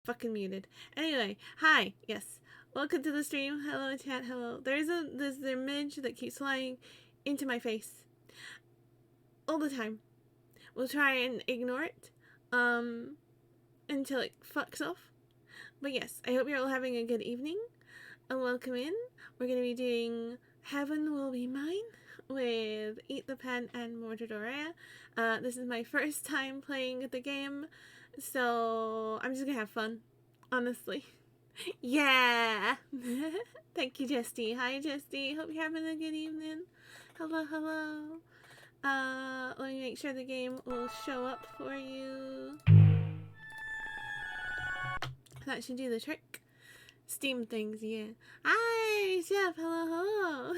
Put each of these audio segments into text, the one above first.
fucking muted. Anyway, hi. Yes. Welcome to the stream. Hello, chat. Hello. There's an image that keeps flying into my face all the time. We'll try and ignore it until it fucks off. But yes, I hope you're all having a good evening. And welcome in. We're going to be doing Heaven Will Be Mine with Eat the Pen and Mordred and Eat. This is my first time playing the game, so I'm just going to have fun, honestly. Yeah! Thank you, Jesty. Hi, Jesty. Hope you're having a good evening. Hello, hello. Let me make sure the game will show up for you. That should do the trick. Steam things, yeah. Hi, Chef. Hello, hello.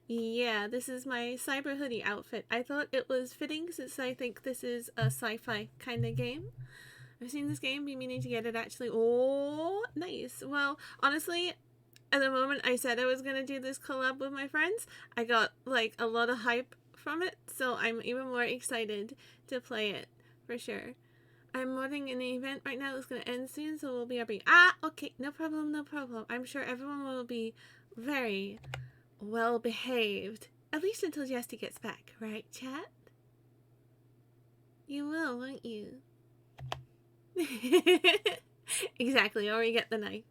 Yeah, this is my cyber hoodie outfit. I thought it was fitting since I think this is a sci-fi kind of game. I've seen this game, be meaning to get it actually. Oh, nice. Well, honestly, at the moment I said I was going to do this collab with my friends, I got like a lot of hype from it, so I'm even more excited to play it, for sure. I'm running an event right now that's going to end soon, so we'll be okay, no problem, no problem. I'm sure everyone will be very well behaved, at least until Jesty gets back, right, chat? You will, won't you? Exactly, or you get the knife.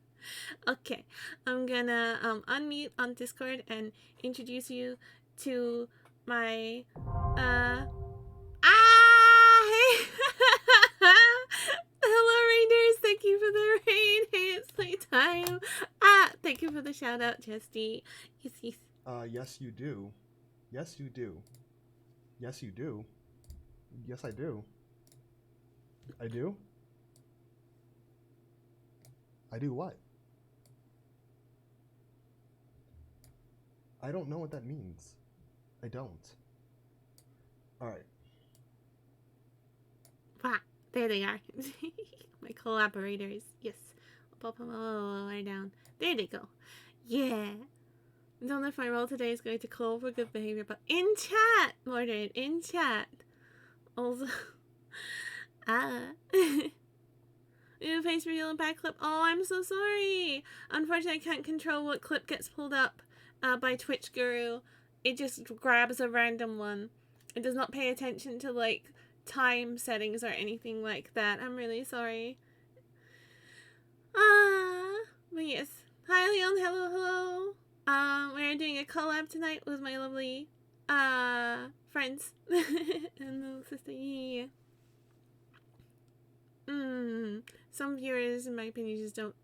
Okay, I'm gonna unmute on Discord and introduce you to my hey! Hello, Raiders! Thank you for the raid. Hey, it's playtime. Thank you for the shout out, Jesty. Yes, yes. Yes, you do. Yes, you do. Yes, you do. Yes, I do. I do? I do what? I don't know what that means. I don't. Alright. There they are. My collaborators. Yes. I'll pop them a little lower down. There they go. Yeah. I don't know if my role today is going to call for good behavior, but in chat, Mordred, in chat. Also, New face reveal and back clip. Oh, I'm so sorry. Unfortunately, I can't control what clip gets pulled up by Twitch Guru. It just grabs a random one. It does not pay attention to like time settings or anything like that. I'm really sorry. But yes. Hi, Leon. Hello, hello. We're doing a collab tonight with my lovely friends and little sister. Yeah. Some viewers, in my opinion, just don't.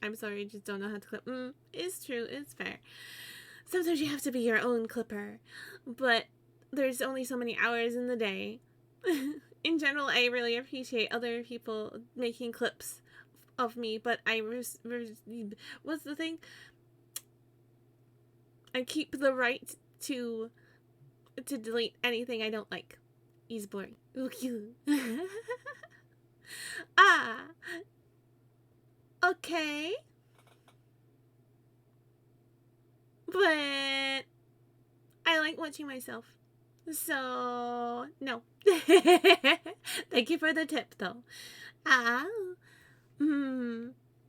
I'm sorry, just don't know how to clip. It's true. It's fair. Sometimes you have to be your own clipper, but there's only so many hours in the day. In general, I really appreciate other people making clips of me, but what's the thing? I keep the right to delete anything I don't like. He's boring. Okay. But I like watching myself. So, no. Thank you for the tip, though.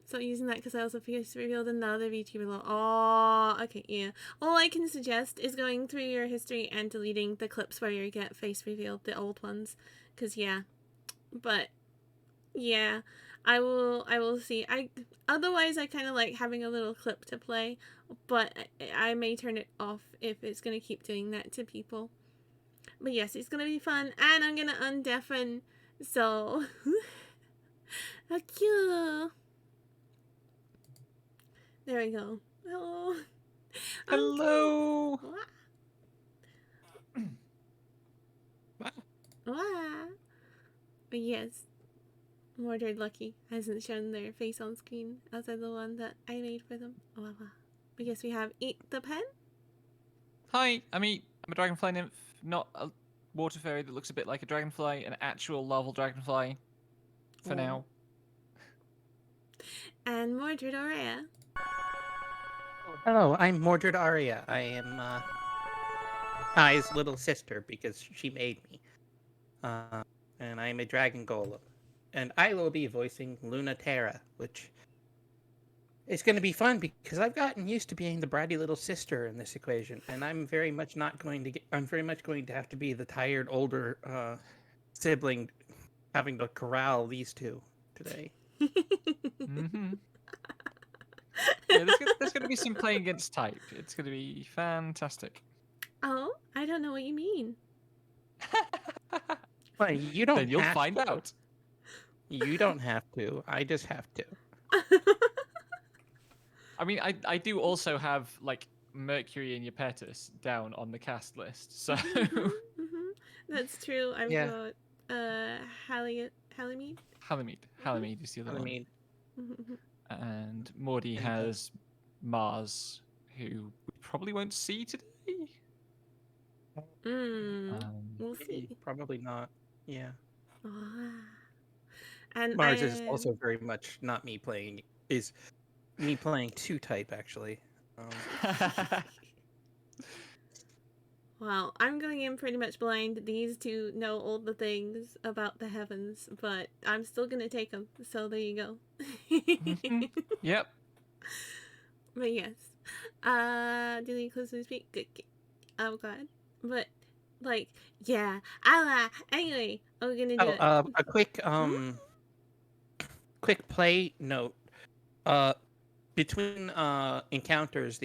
So using that because I also face revealed another VTuber law. Oh, okay, yeah. All I can suggest is going through your history and deleting the clips where you get face revealed, the old ones. Because, yeah. But, yeah. I will see. Otherwise I kind of like having a little clip to play, but I may turn it off if it's going to keep doing that to people. But yes, it's going to be fun, and I'm going to undeafen, so how cute. There we go. Hello. Hello. Okay. Wow. But yes, Mordred Lucky hasn't shown their face on screen outside the one that I made for them. Wow. But yes, we have Eat the Pen. Hi, I'm Eat. I'm a dragonfly nymph, not a water fairy that looks a bit like a dragonfly, an actual larval dragonfly. For now. And Mordred Aurea. Hello, I'm Mordred Aria. I am Kai's little sister because she made me. And I'm a dragon golem. and I will be voicing Luna Terra, which is going to be fun because I've gotten used to being the bratty little sister in this equation, and I'm very much not going to get. I'm very much going to have to be the tired older sibling, having to corral these two today. Mm-hmm. Yeah, there's gonna be some playing against type. It's gonna be fantastic. Oh, I don't know what you mean. Well, you don't. Then you'll have find to. out. You don't have to. I just have to. I mean, I do also have like Mercury and Iapetus down on the cast list, so Mhm. That's true. I've Yeah. got Halimede. Halimede is the other I one. mean, And Mordy And, has Mars, who we probably won't see today. We'll see. probably not. Yeah. Ah. And Mars is also very much not me playing. Is me playing two type actually. Well, I'm going in pretty much blind. These two know all the things about the heavens, but I'm still gonna take them. So there you go. Yep. But yes, delete close to speak. Good. Oh god, but like, yeah, anyway, we're gonna do it. A quick play note. Between encounters,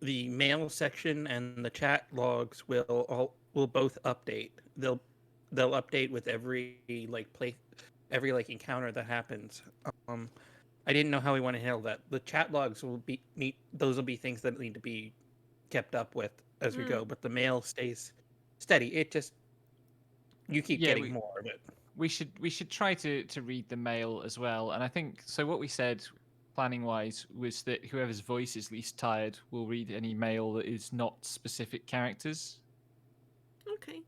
the mail section and the chat logs will both update. They'll update with every encounter that happens. I didn't know how we want to handle that. The chat logs will be those will be things that need to be kept up with as we go, but the mail stays steady. It just you keep getting more of it. We should try to read the mail as well, and I think so. What we said, planning wise, was that whoever's voice is least tired will read any mail that is not specific characters. Okay.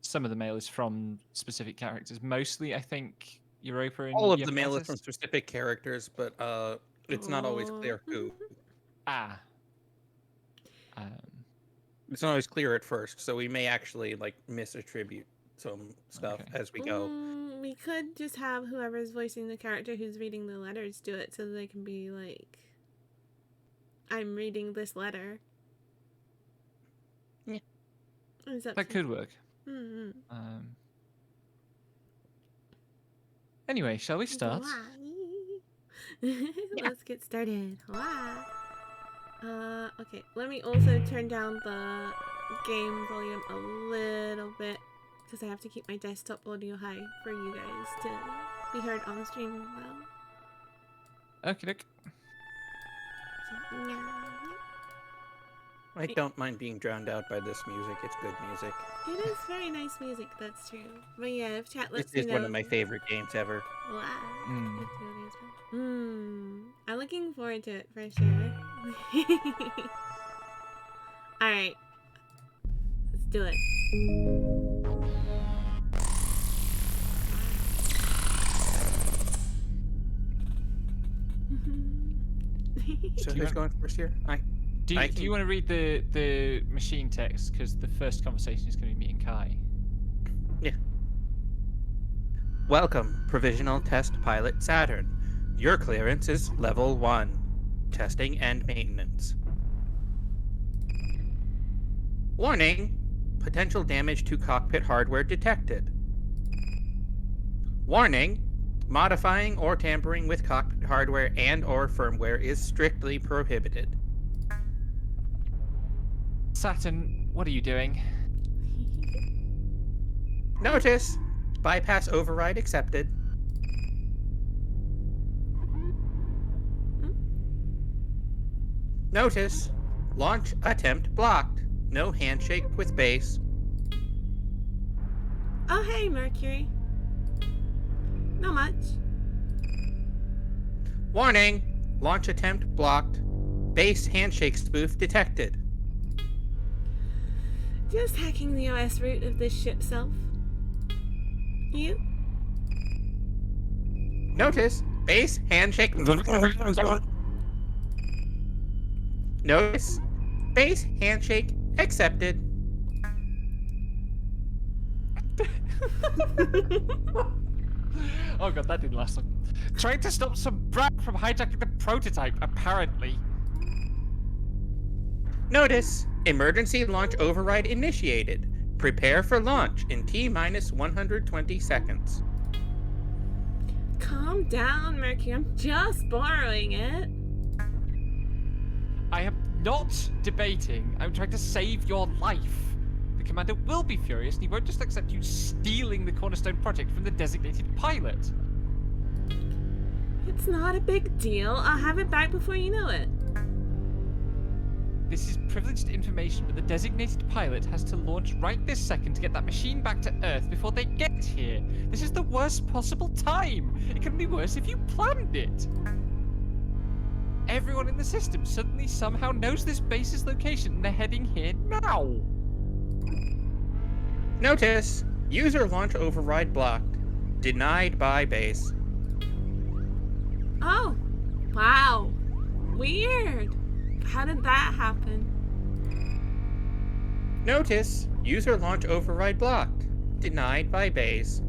Some of the mail is from specific characters. Mostly, I think Europa and All of the mail is Iapetus. from specific characters, but it's not always clear who. It's not always clear at first, so we may actually misattribute some stuff as we go. We could just have whoever's voicing the character who's reading the letters do it, so they can be like, "I'm reading this letter." Yeah, that could work. Anyway, shall we start? Let's get started. Okay, let me also turn down the game volume a little bit because I have to keep my desktop audio high for you guys to be heard on the stream well. Okay. So, yeah. I don't mind being drowned out by this music. It's good music. It is very nice music, that's true. But yeah, if chat lets This me is know... one of my favorite games ever. Wow. It really is fun. I'm looking forward to it for sure. Alright. Let's do it. So who's going first here? Do you want to read the machine text? Because the first conversation is going to be me and Kai. Yeah. Welcome, Provisional Test Pilot Saturn. Your clearance is Level 1. Testing and maintenance. Warning! Potential damage to cockpit hardware detected. Warning! Modifying or tampering with cockpit hardware and/or firmware is strictly prohibited. Saturn, what are you doing? Notice! Bypass override accepted. Notice! Launch attempt blocked. No handshake with base. Oh, hey, Mercury. Not much. Warning! Launch attempt blocked. Base handshake spoof detected. Just hacking the OS root of this ship self. You? Notice! Base handshake. Notice! Base handshake accepted. Oh god, that didn't last long. Trying to stop some brat from hijacking the prototype, apparently. Notice, emergency launch override initiated. Prepare for launch in T-minus 120 seconds. Calm down, Mercury. I'm just borrowing it. I am not debating. I'm trying to save your life. The commander will be furious, and he won't just accept you stealing the Cornerstone project from the designated pilot. It's not a big deal. I'll have it back before you know it. This is privileged information, but the designated pilot has to launch right this second to get that machine back to Earth before they get here. This is the worst possible time. It can be worse if you planned it. Everyone in the system suddenly somehow knows this base's location and they're heading here now. Notice, user launch override blocked. Denied by base. Oh, wow. Weird. How did that happen? Notice, user launch override blocked. Denied by base.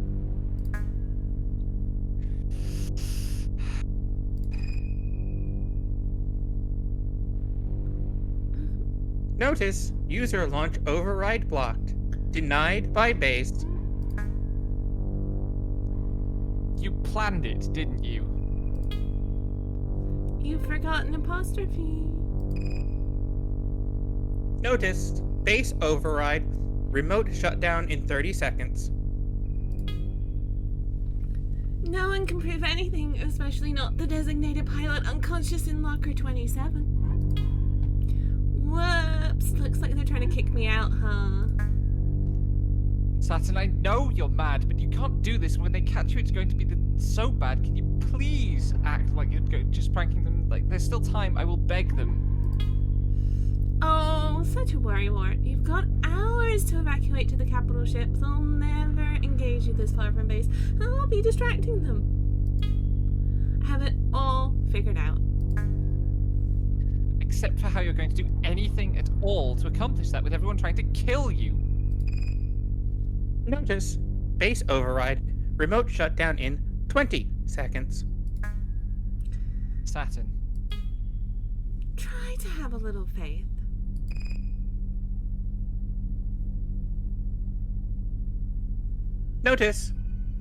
Notice, user launch override blocked. Denied by base. You planned it, didn't you? You've forgotten apostrophe. Notice, base override. Remote shutdown in 30 seconds. No one can prove anything, especially not the designated pilot unconscious in locker 27. Whoops, looks like they're trying to kick me out, huh? Saturn, I know you're mad, but you can't do this. When they catch you, it's going to be so bad. Can you please act like you're just pranking them? Like, there's still time. I will beg them. Oh, such a worrywart. You've got hours to evacuate to the capital ship. They'll never engage you this far from base, and I'll be distracting them. I have it all figured out. Except for how you're going to do anything at all to accomplish that with everyone trying to kill you. Notice, base override. Remote shutdown in 20 seconds. Saturn. Try to have a little faith. Notice,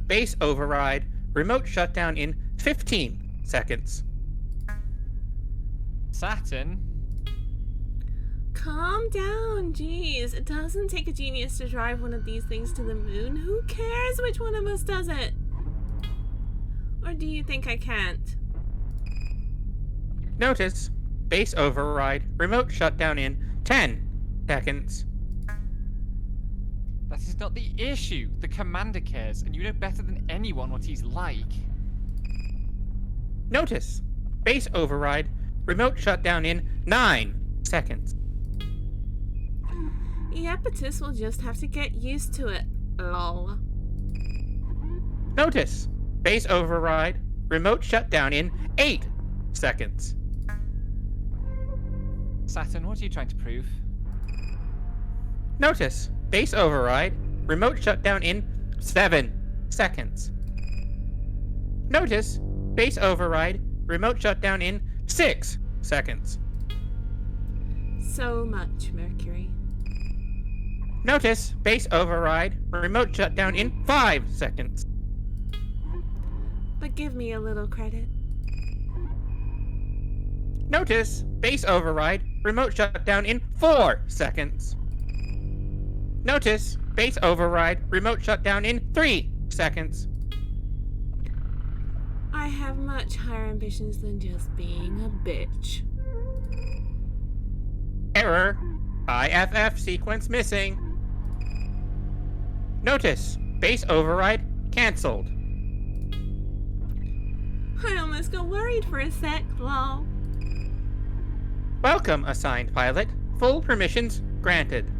base override. Remote shutdown in 15 seconds. Saturn? Calm down, jeez. It doesn't take a genius to drive one of these things to the moon. Who cares which one of us does it? Or do you think I can't? Notice, base override. Remote shutdown in 10 seconds. That is not the issue. The commander cares, and you know better than anyone what he's like. Notice, base override. Remote shutdown in 9 seconds. Iapetus will just have to get used to it. Lol. Notice, base override. Remote shutdown in 8 seconds. Saturn, what are you trying to prove? Notice, base override. Remote shutdown in 7 seconds. Notice, base override. Remote shutdown in 6 seconds. So much, Mercury. Notice, base override. Remote shutdown in 5 seconds. But give me a little credit. Notice, base override. Remote shutdown in 4 seconds. Notice, base override. Remote shutdown in 3 seconds. I have much higher ambitions than just being a bitch. Error. IFF sequence missing. Notice, base override cancelled. I almost got worried for a sec, lol. Welcome, assigned pilot. Full permissions granted.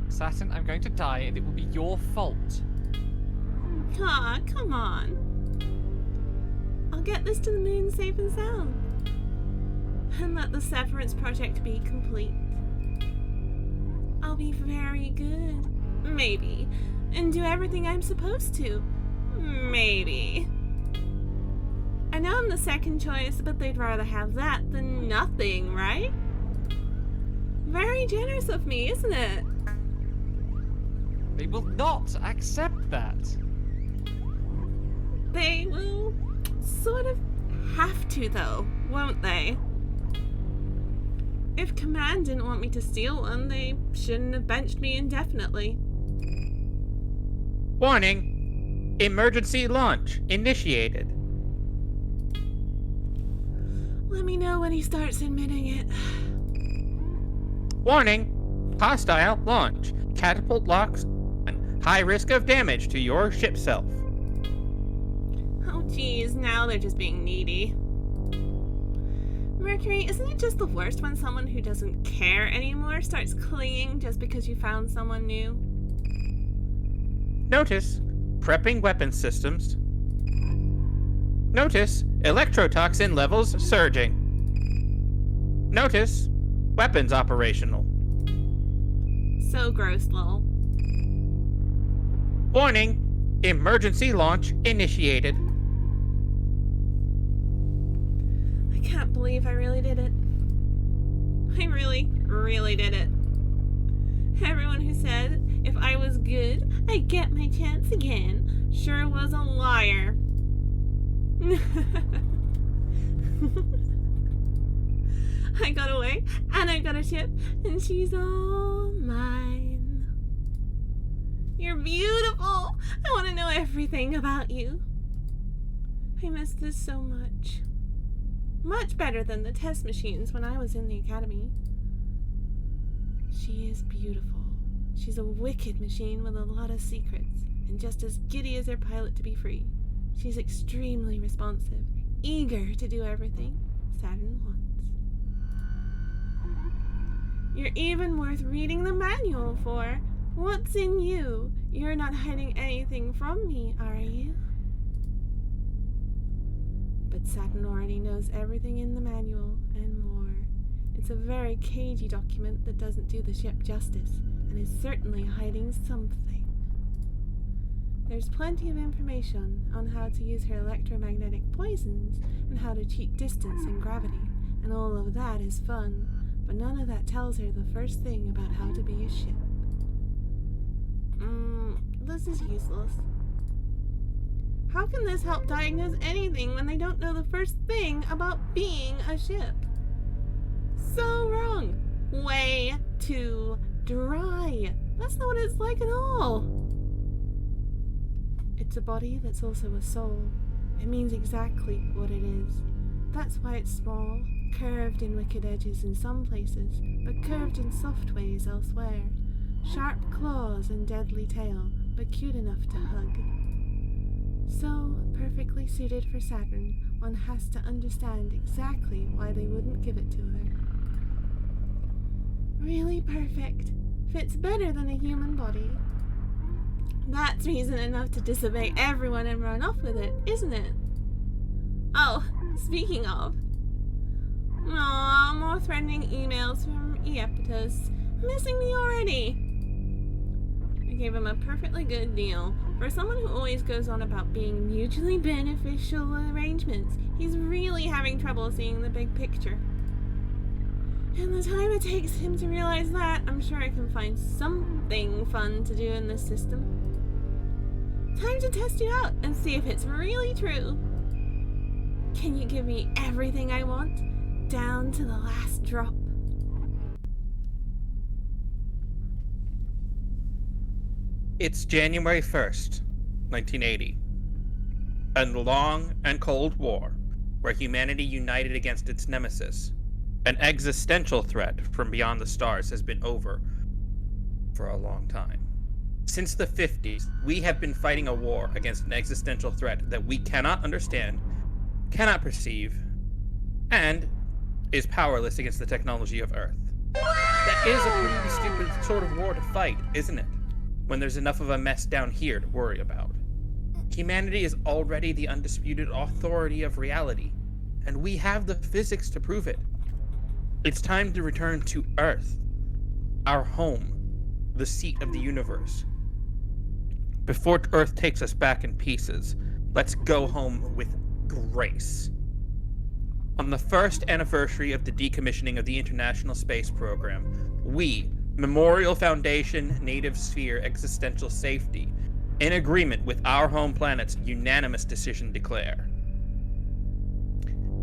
Saturn, I'm going to die, and it will be your fault. Aw, come on. I'll get this to the moon safe and sound. And let the Severance project be complete. I'll be very good. Maybe. And do everything I'm supposed to. Maybe. I know I'm the second choice, but they'd rather have that than nothing, right? Very generous of me, isn't it? They will not accept that. They will sort of have to, though, won't they? If Command didn't want me to steal one, they shouldn't have benched me indefinitely. Warning! Emergency launch initiated. Let me know when he starts admitting it. Warning! Hostile launch. Catapult locks on. High risk of damage to your ship self. Oh geez, now they're just being needy. Mercury, isn't it just the worst when someone who doesn't care anymore starts clinging just because you found someone new? Notice prepping weapon systems. Notice electrotoxin levels surging. Notice weapons operational. So gross, lol. Warning! Emergency launch initiated. I can't believe I really did it. I really, really did it. Everyone who said if I was good, I'd get my chance again sure was a liar. I got away, and I got a ship, and she's all mine. You're beautiful. I want to know everything about you. I miss this so much. Much better than the test machines when I was in the academy. She is beautiful. She's a wicked machine with a lot of secrets, and just as giddy as her pilot to be free. She's extremely responsive, eager to do everything Saturn wants. You're even worth reading the manual for. What's in you? You're not hiding anything from me, are you? But Saturn already knows everything in the manual and more. It's a very cagey document that doesn't do the ship justice, and is certainly hiding something. There's plenty of information on how to use her electromagnetic poisons and how to cheat distance and gravity, and all of that is fun, but none of that tells her the first thing about how to be a ship. This is useless. How can this help diagnose anything when they don't know the first thing about being a ship? So wrong. Way too dry. That's not what it's like at all. It's a body that's also a soul. It means exactly what it is. That's why it's small, curved in wicked edges in some places, but curved in soft ways elsewhere. Sharp claws and deadly tail, but cute enough to hug. So perfectly suited for Saturn, one has to understand exactly why they wouldn't give it to her. Really perfect. Fits better than a human body. That's reason enough to disobey everyone and run off with it, isn't it? Oh, speaking of. Aw, more threatening emails from Iapetus. Missing me already. I gave him a perfectly good deal. For someone who always goes on about being mutually beneficial arrangements, he's really having trouble seeing the big picture. And the time it takes him to realize that, I'm sure I can find something fun to do in this system. Time to test you out and see if it's really true. Can you give me everything I want, down to the last drop? It's January 1st, 1980. A long and cold war, where humanity united against its nemesis. An existential threat from beyond the stars has been over for a long time. Since the 50s, we have been fighting a war against an existential threat that we cannot understand, cannot perceive, and is powerless against the technology of Earth. That is a pretty stupid sort of war to fight, isn't it? When there's enough of a mess down here to worry about. Humanity is already the undisputed authority of reality, and we have the physics to prove it. It's time to return to Earth, our home, the seat of the universe, before Earth takes us back in pieces, let's go home with grace. On the first anniversary of the decommissioning of the International Space Program, we, Memorial Foundation, Native Sphere, Existential Safety, in agreement with our home planet's unanimous decision, declare: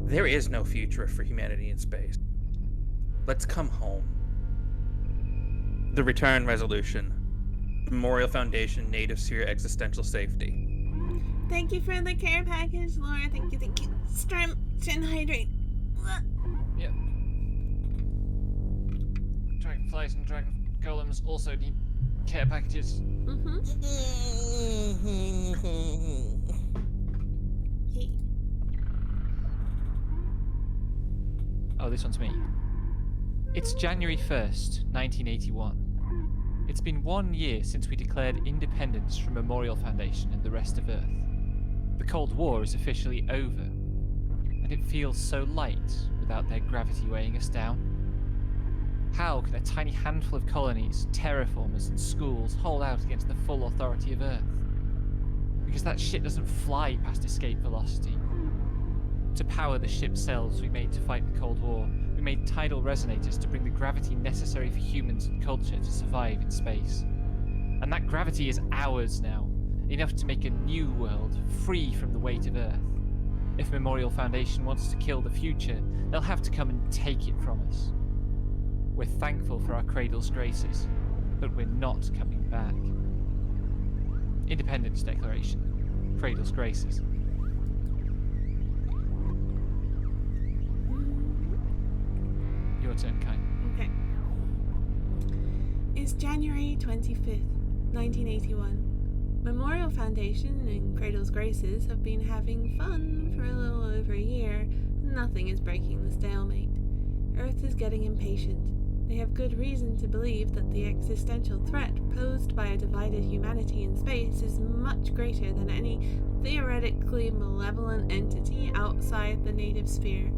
there is no future for humanity in space. Let's come home. The Return Resolution. Memorial Foundation, Native Sphere, Existential Safety. Thank you for the care package, Laura. Thank you, thank you. Stretch and hydrate. Yep. Dragonflies and dragon golems also need care packages. Oh, this one's me. It's January 1st, 1981. It's been 1 year since we declared independence from Memorial Foundation and the rest of Earth. The Cold War is officially over, and it feels so light without their gravity weighing us down. How can a tiny handful of colonies, terraformers, and schools hold out against the full authority of Earth? Because that shit doesn't fly past escape velocity. To power the ship cells we made to fight the Cold War, we made tidal resonators to bring the gravity necessary for humans and culture to survive in space. And that gravity is ours now, enough to make a new world, free from the weight of Earth. If Memorial Foundation wants to kill the future, they'll have to come and take it from us. We're thankful for our cradle's graces, but we're not coming back. Independence Declaration. Cradle's graces. Your turn, Kai. Okay. It's January 25th, 1981. Memorial Foundation and Cradle's Graces have been having fun for a little over a year, and nothing is breaking the stalemate. Earth is getting impatient. They have good reason to believe that the existential threat posed by a divided humanity in space is much greater than any theoretically malevolent entity outside the native sphere.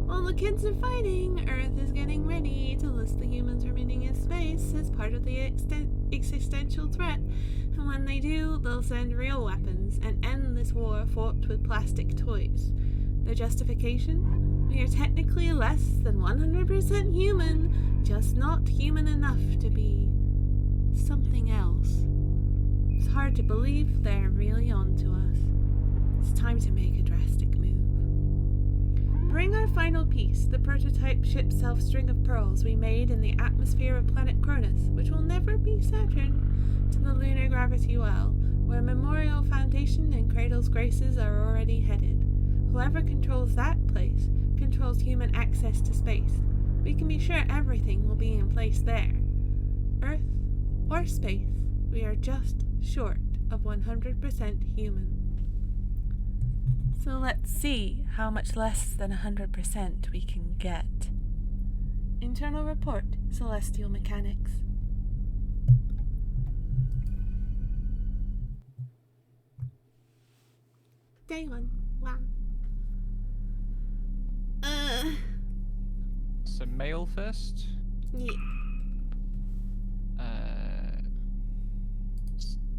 While the kids are fighting, Earth is getting ready to list the humans remaining in space as part of the existential threat, and when they do, they'll send real weapons and end this war fought with plastic toys. Their justification? We are technically less than 100% human, just not human enough to be something else. It's hard to believe they're really on to us. It's time to make a drastic move. Bring our final piece, the prototype ship self-string of pearls we made in the atmosphere of planet Cronus, which will never be Saturn, to the lunar gravity well, where Memorial Foundation and Cradle's Graces are already headed. Whoever controls that place controls human access to space. We can be sure everything will be in place there. Earth or space, we are just short of 100% human. So let's see how much less than 100% we can get. Internal report, Celestial Mechanics. Day 1. Wow. So male first? Yeah.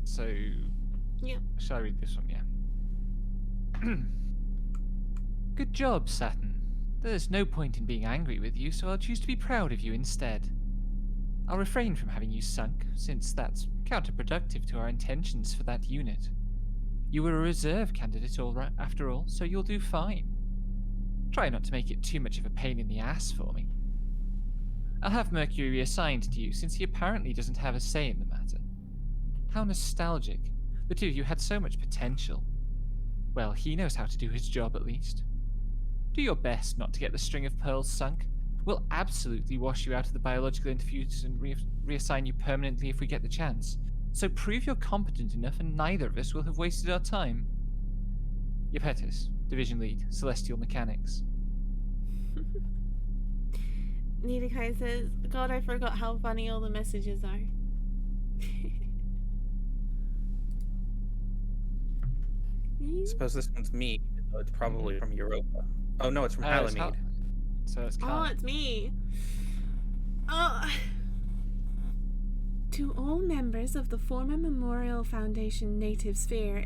So... Yeah. Shall I read this one? Yeah. Good job, Saturn. There's no point in being angry with you, so I'll choose to be proud of you instead. I'll refrain from having you sunk, since that's counterproductive to our intentions for that unit. You were a reserve candidate after all, so you'll do fine. Try not to make it too much of a pain in the ass for me. I'll have Mercury reassigned to you, since he apparently doesn't have a say in the matter. How nostalgic. The two of you had so much potential. Well, he knows how to do his job at least. Do your best not to get the string of pearls sunk. We'll absolutely wash you out of the biological interviews and reassign you permanently if we get the chance. So prove you're competent enough and neither of us will have wasted our time. Iapetus, Division Lead, Celestial Mechanics. Nidakai says, God, I forgot how funny all the messages are. Suppose this one's me, even though it's probably from Europa. Oh no, it's from Halamede. So it's Oh, Kai. it's me. Oh. To all members of the former Memorial Foundation Native Sphere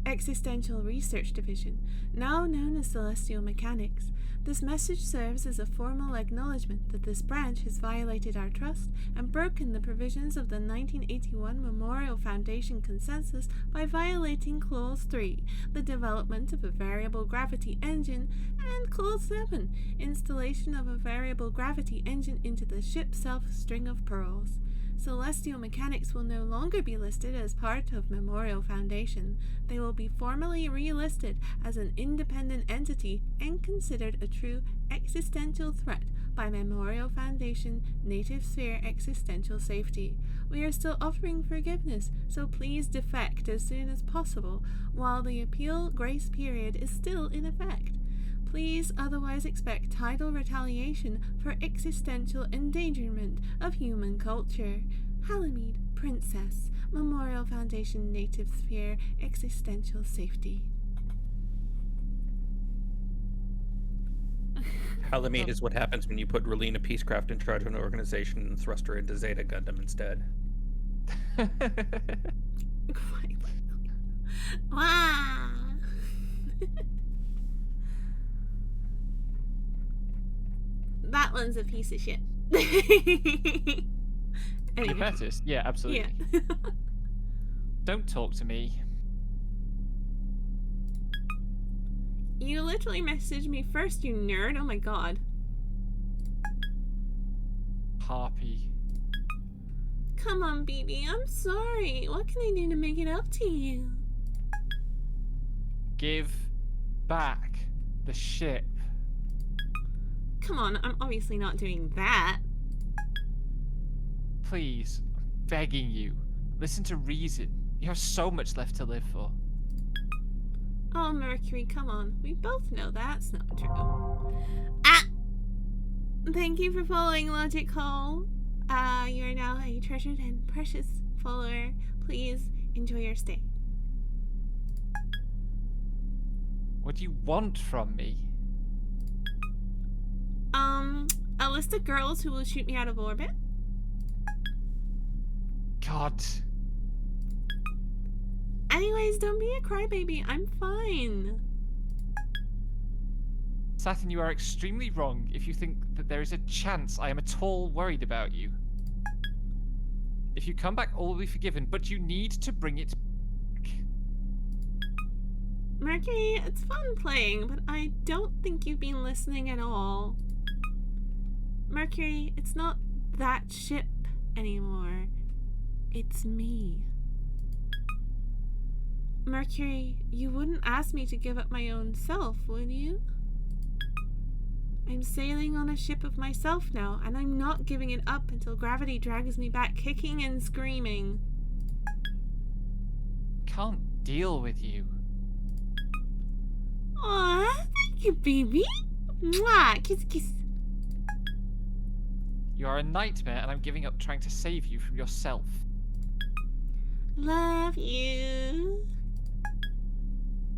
Existential Research Division, now known as Celestial Mechanics, this message serves as a formal acknowledgement that this branch has violated our trust and broken the provisions of the 1981 Memorial Foundation Consensus by violating Clause 3, the development of a variable gravity engine, and Clause 7, installation of a variable gravity engine into the ship's self-string of pearls. Celestial Mechanics will no longer be listed as part of Memorial Foundation. They will be formally relisted as an independent entity and considered a true existential threat by Memorial Foundation Native Sphere Existential Safety. We are still offering forgiveness, so please defect as soon as possible while the appeal grace period is still in effect. Please otherwise expect tidal retaliation for existential endangerment of human culture. Halamede, Princess, Memorial Foundation Native Sphere Existential Safety. Halamede is what happens when you put Relina Peacecraft in charge of an organization and thrust her into Zeta Gundam instead. Wow. That one's a piece of shit. Anyway. Eupetus? Yeah, absolutely. Yeah. Don't talk to me. You literally messaged me first, you nerd. Oh my god. Harpy. Come on, BB. I'm sorry. What can I do to make it up to you? Give back the ship. Come on, I'm obviously not doing that. Please, I'm begging you. Listen to reason. You have so much left to live for. Oh, Mercury, come on. We both know that's not true. Ah! Thank you for following Logic Hall. You are now a treasured and precious follower. Please enjoy your stay. What do you want from me? A list of girls who will shoot me out of orbit. God. Anyways, don't be a crybaby. I'm fine. Saturn, you are extremely wrong if you think that there is a chance I am at all worried about you. If you come back, all will be forgiven, but you need to bring it back. Mercury, it's fun playing, but I don't think you've been listening at all. Mercury, it's not that ship anymore. It's me. Mercury, you wouldn't ask me to give up my own self, would you? I'm sailing on a ship of myself now, and I'm not giving it up until gravity drags me back kicking and screaming. Can't deal with you. Aw, thank you, baby. Mwah, kiss, kiss. You are a nightmare, and I'm giving up trying to save you from yourself. Love you.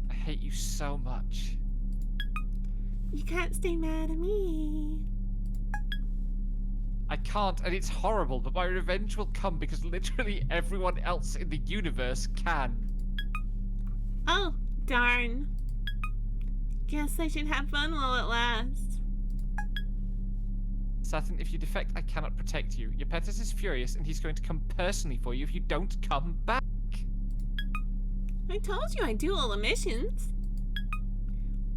I hate you so much. You can't stay mad at me. I can't, and it's horrible, but my revenge will come because literally everyone else in the universe can. Oh, darn. Guess I should have fun while it lasts. Saturn, if you defect, I cannot protect you. Eupetus is furious, and he's going to come personally for you if you don't come back. I told you I do all the missions.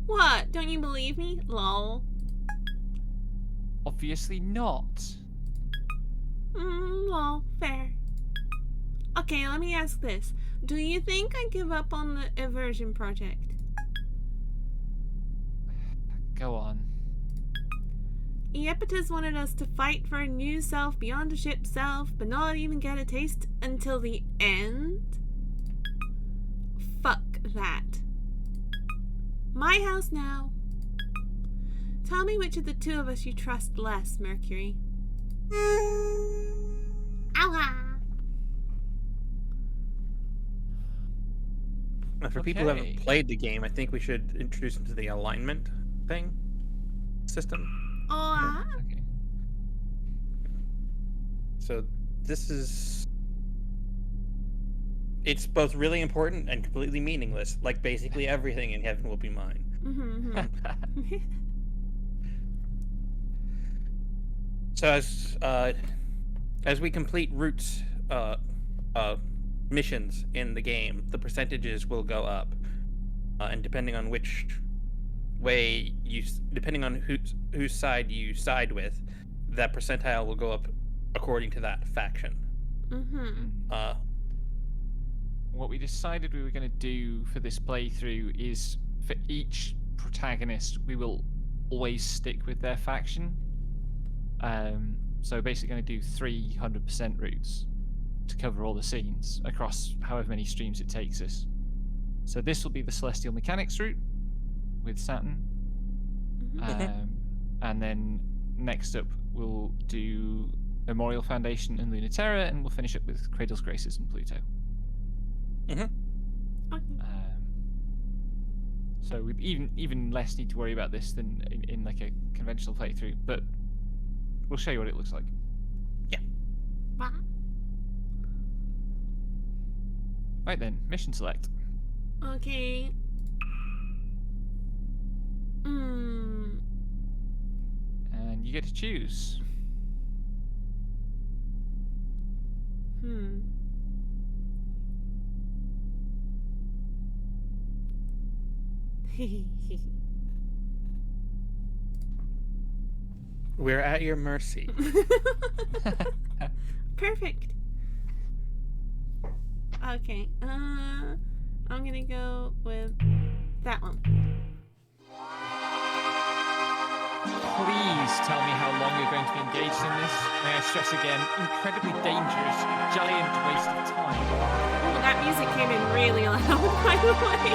What? Don't you believe me? Lol. Obviously not. Lol. Fair. Okay, let me ask this. Do you think I give up on the Eversion project? Go on. Eupetus wanted us to fight for a new self beyond a ship self, but not even get a taste until the end? Fuck that. My house now. Tell me which of the two of us you trust less, Mercury. Ow! For people who Okay. haven't played the game, I think we should introduce them to the alignment thing system. Oh, Okay. So this is it's both really important and completely meaningless. Like basically everything in heaven will be mine. Mm-hmm. So as we complete routes missions in the game, the percentages will go up, and depending on which way depending on whose side you side with, that percentile will go up according to that faction. Mm-hmm. What we decided we were going to do for this playthrough is for each protagonist, we will always stick with their faction. So basically going to do 300% routes to cover all the scenes across however many streams it takes us. So this will be the Celestial Mechanics route with Saturn. Mm-hmm. And then next up we'll do Memorial Foundation and Lunaterra, and we'll finish up with Cradle's Graces and Pluto. Okay. So we even less need to worry about this than in like a conventional playthrough, but we'll show you what it looks like. Yeah. Wow. Right then, mission select. Okay. And you get to choose. We're at your mercy. Perfect. Okay. I'm gonna go with that one. Please tell me how long you're going to be engaged in this. May I stress again, incredibly dangerous, giant waste of time. Oh, that music came in really loud, by the way.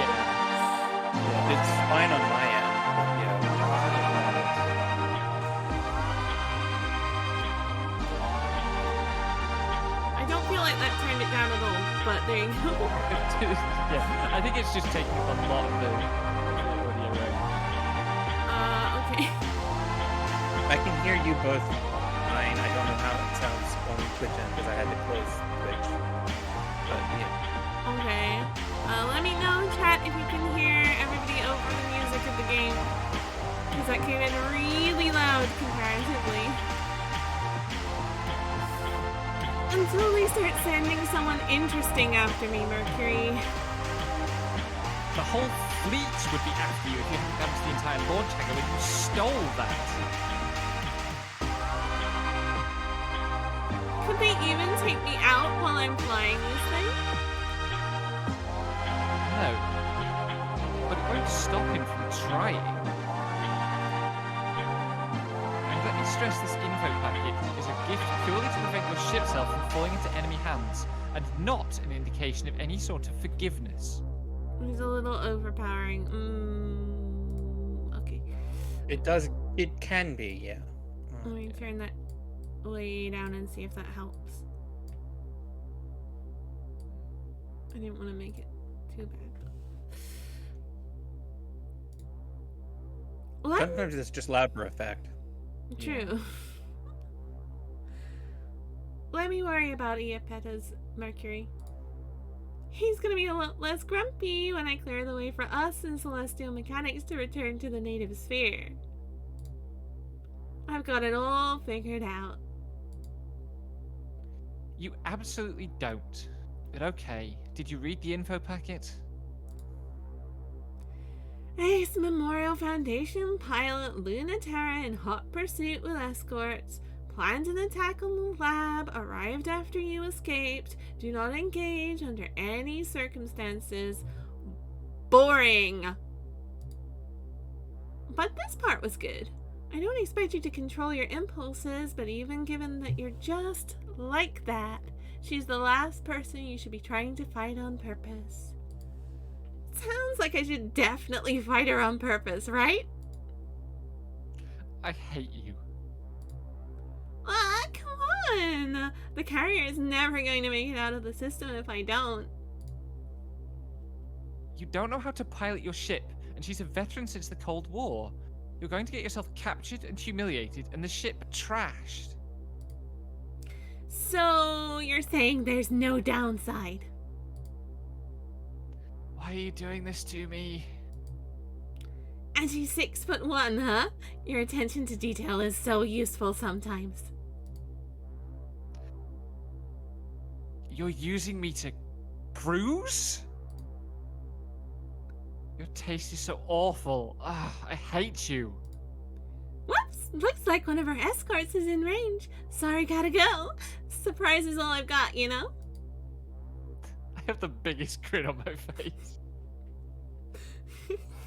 It's fine on my end. I don't feel like that turned it down at all, but there you go. Yeah, I think it's just taking up a lot of the audio range. Okay. I can hear you both fine. I don't know how it sounds on Twitch end because I had to close Twitch. But yeah. Okay. Let me know in chat if you can hear everybody over the music of the game. Because that came in really loud comparatively. Until they start sending someone interesting after me, Mercury. The whole fleet would be after you if you hadn't damaged the entire launch hangar when you stole that. Could they even take me out while I'm flying this thing? No. But it won't stop him from trying. And let me stress, this info packet is a gift purely to prevent your ship self from falling into enemy hands, and not an indication of any sort of forgiveness. He's a little overpowering. Okay. It can be, yeah. Let me turn that way down and see if that helps. I didn't want to make it too bad. Sometimes it's just loud for effect. True. Yeah. Let me worry about Iapeta's Mercury. He's gonna be a lot less grumpy when I clear the way for us and Celestial Mechanics to return to the native sphere. I've got it all figured out. You absolutely don't. But okay, did you read the info packet? Ace Memorial Foundation pilot Lunaterra in hot pursuit with escorts. Planned an attack on the lab, arrived after you escaped. Do not engage under any circumstances. Boring. But this part was good. I don't expect you to control your impulses, but even given that you're just like that, she's the last person you should be trying to fight on purpose. Sounds like I should definitely fight her on purpose, right? I hate you. Come on! The carrier is never going to make it out of the system if I don't. You don't know how to pilot your ship, and she's a veteran since the Cold War. You're going to get yourself captured and humiliated, and the ship trashed. So, you're saying there's no downside? Why are you doing this to me? And she's 6'1", huh? Your attention to detail is so useful sometimes. You're using me to cruise? Your taste is so awful. I hate you. Whoops! Looks like one of our escorts is in range. Sorry, gotta go. Surprise is all I've got, you know? I have the biggest grin on my face.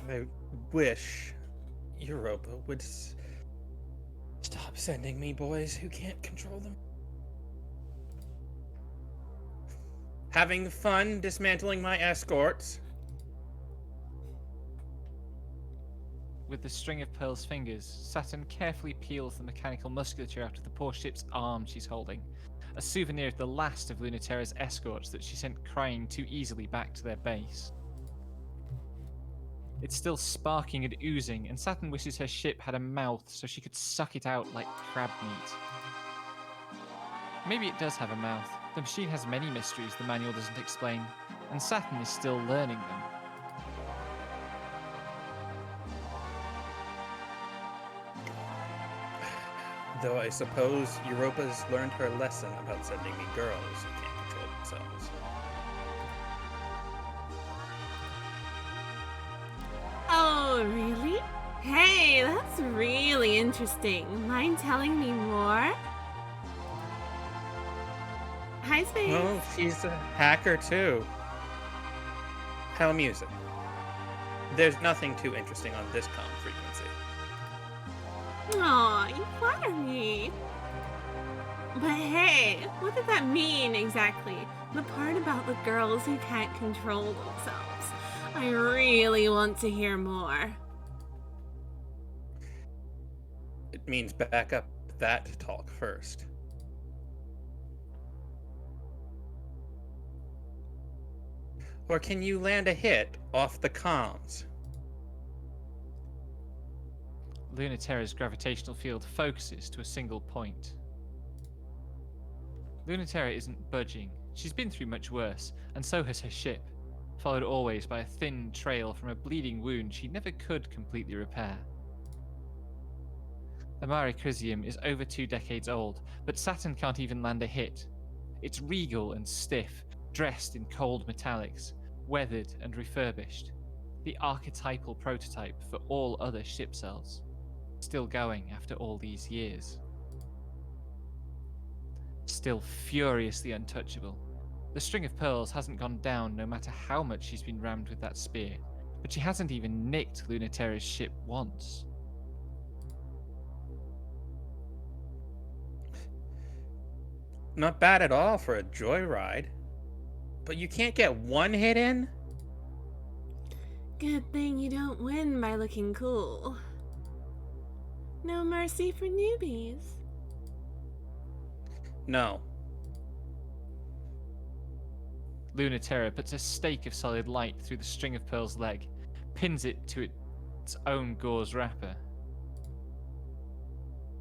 I wish Europa would stop sending me boys who can't control them. Having fun dismantling my escorts. With the string of Pearl's fingers, Saturn carefully peels the mechanical musculature out of the poor ship's arm she's holding, a souvenir of the last of Lunaterra's escorts that she sent crying too easily back to their base. It's still sparking and oozing, and Saturn wishes her ship had a mouth so she could suck it out like crab meat. Maybe it does have a mouth. The machine has many mysteries the manual doesn't explain, and Saturn is still learning them. Though I suppose Europa's learned her lesson about sending me girls who can't control themselves. Oh, really? Hey, that's really interesting. Mind telling me more? Hi, Space. Well, she's a hacker too. How amusing. There's nothing too interesting on this comm frequency. Aw, you flatter me. But hey, what did that mean exactly? The part about the girls who can't control themselves. I really want to hear more. It means back up that talk first. Or can you land a hit off the comms? Lunaterra's gravitational field focuses to a single point. Lunaterra isn't budging. She's been through much worse, and so has her ship, followed always by a thin trail from a bleeding wound she never could completely repair. The Mare Crisium is over 2 decades old, but Saturn can't even land a hit. It's regal and stiff, dressed in cold metallics, weathered and refurbished. The archetypal prototype for all other ship cells. Still going after all these years. Still furiously untouchable. The string of pearls hasn't gone down no matter how much she's been rammed with that spear, but she hasn't even nicked Lunaterra's ship once. Not bad at all for a joyride. But you can't get one hit in? Good thing you don't win by looking cool. No mercy for newbies. No. Lunaterra puts a stake of solid light through the string of Pearl's leg, pins it to its own gauze wrapper.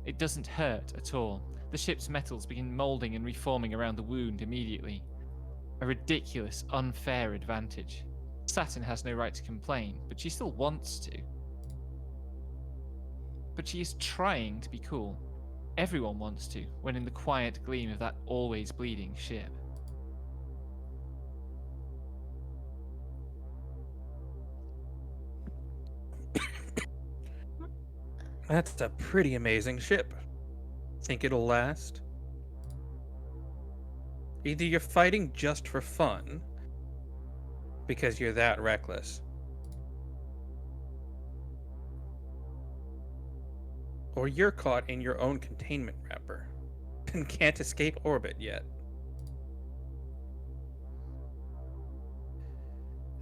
It doesn't hurt at all. The ship's metals begin moulding and reforming around the wound immediately. A ridiculous, unfair advantage. Saturn has no right to complain, but she still wants to. But she is trying to be cool. Everyone wants to, when in the quiet gleam of that always bleeding ship. That's a pretty amazing ship. Think it'll last? Either you're fighting just for fun, because you're that reckless, or you're caught in your own containment wrapper and can't escape orbit yet.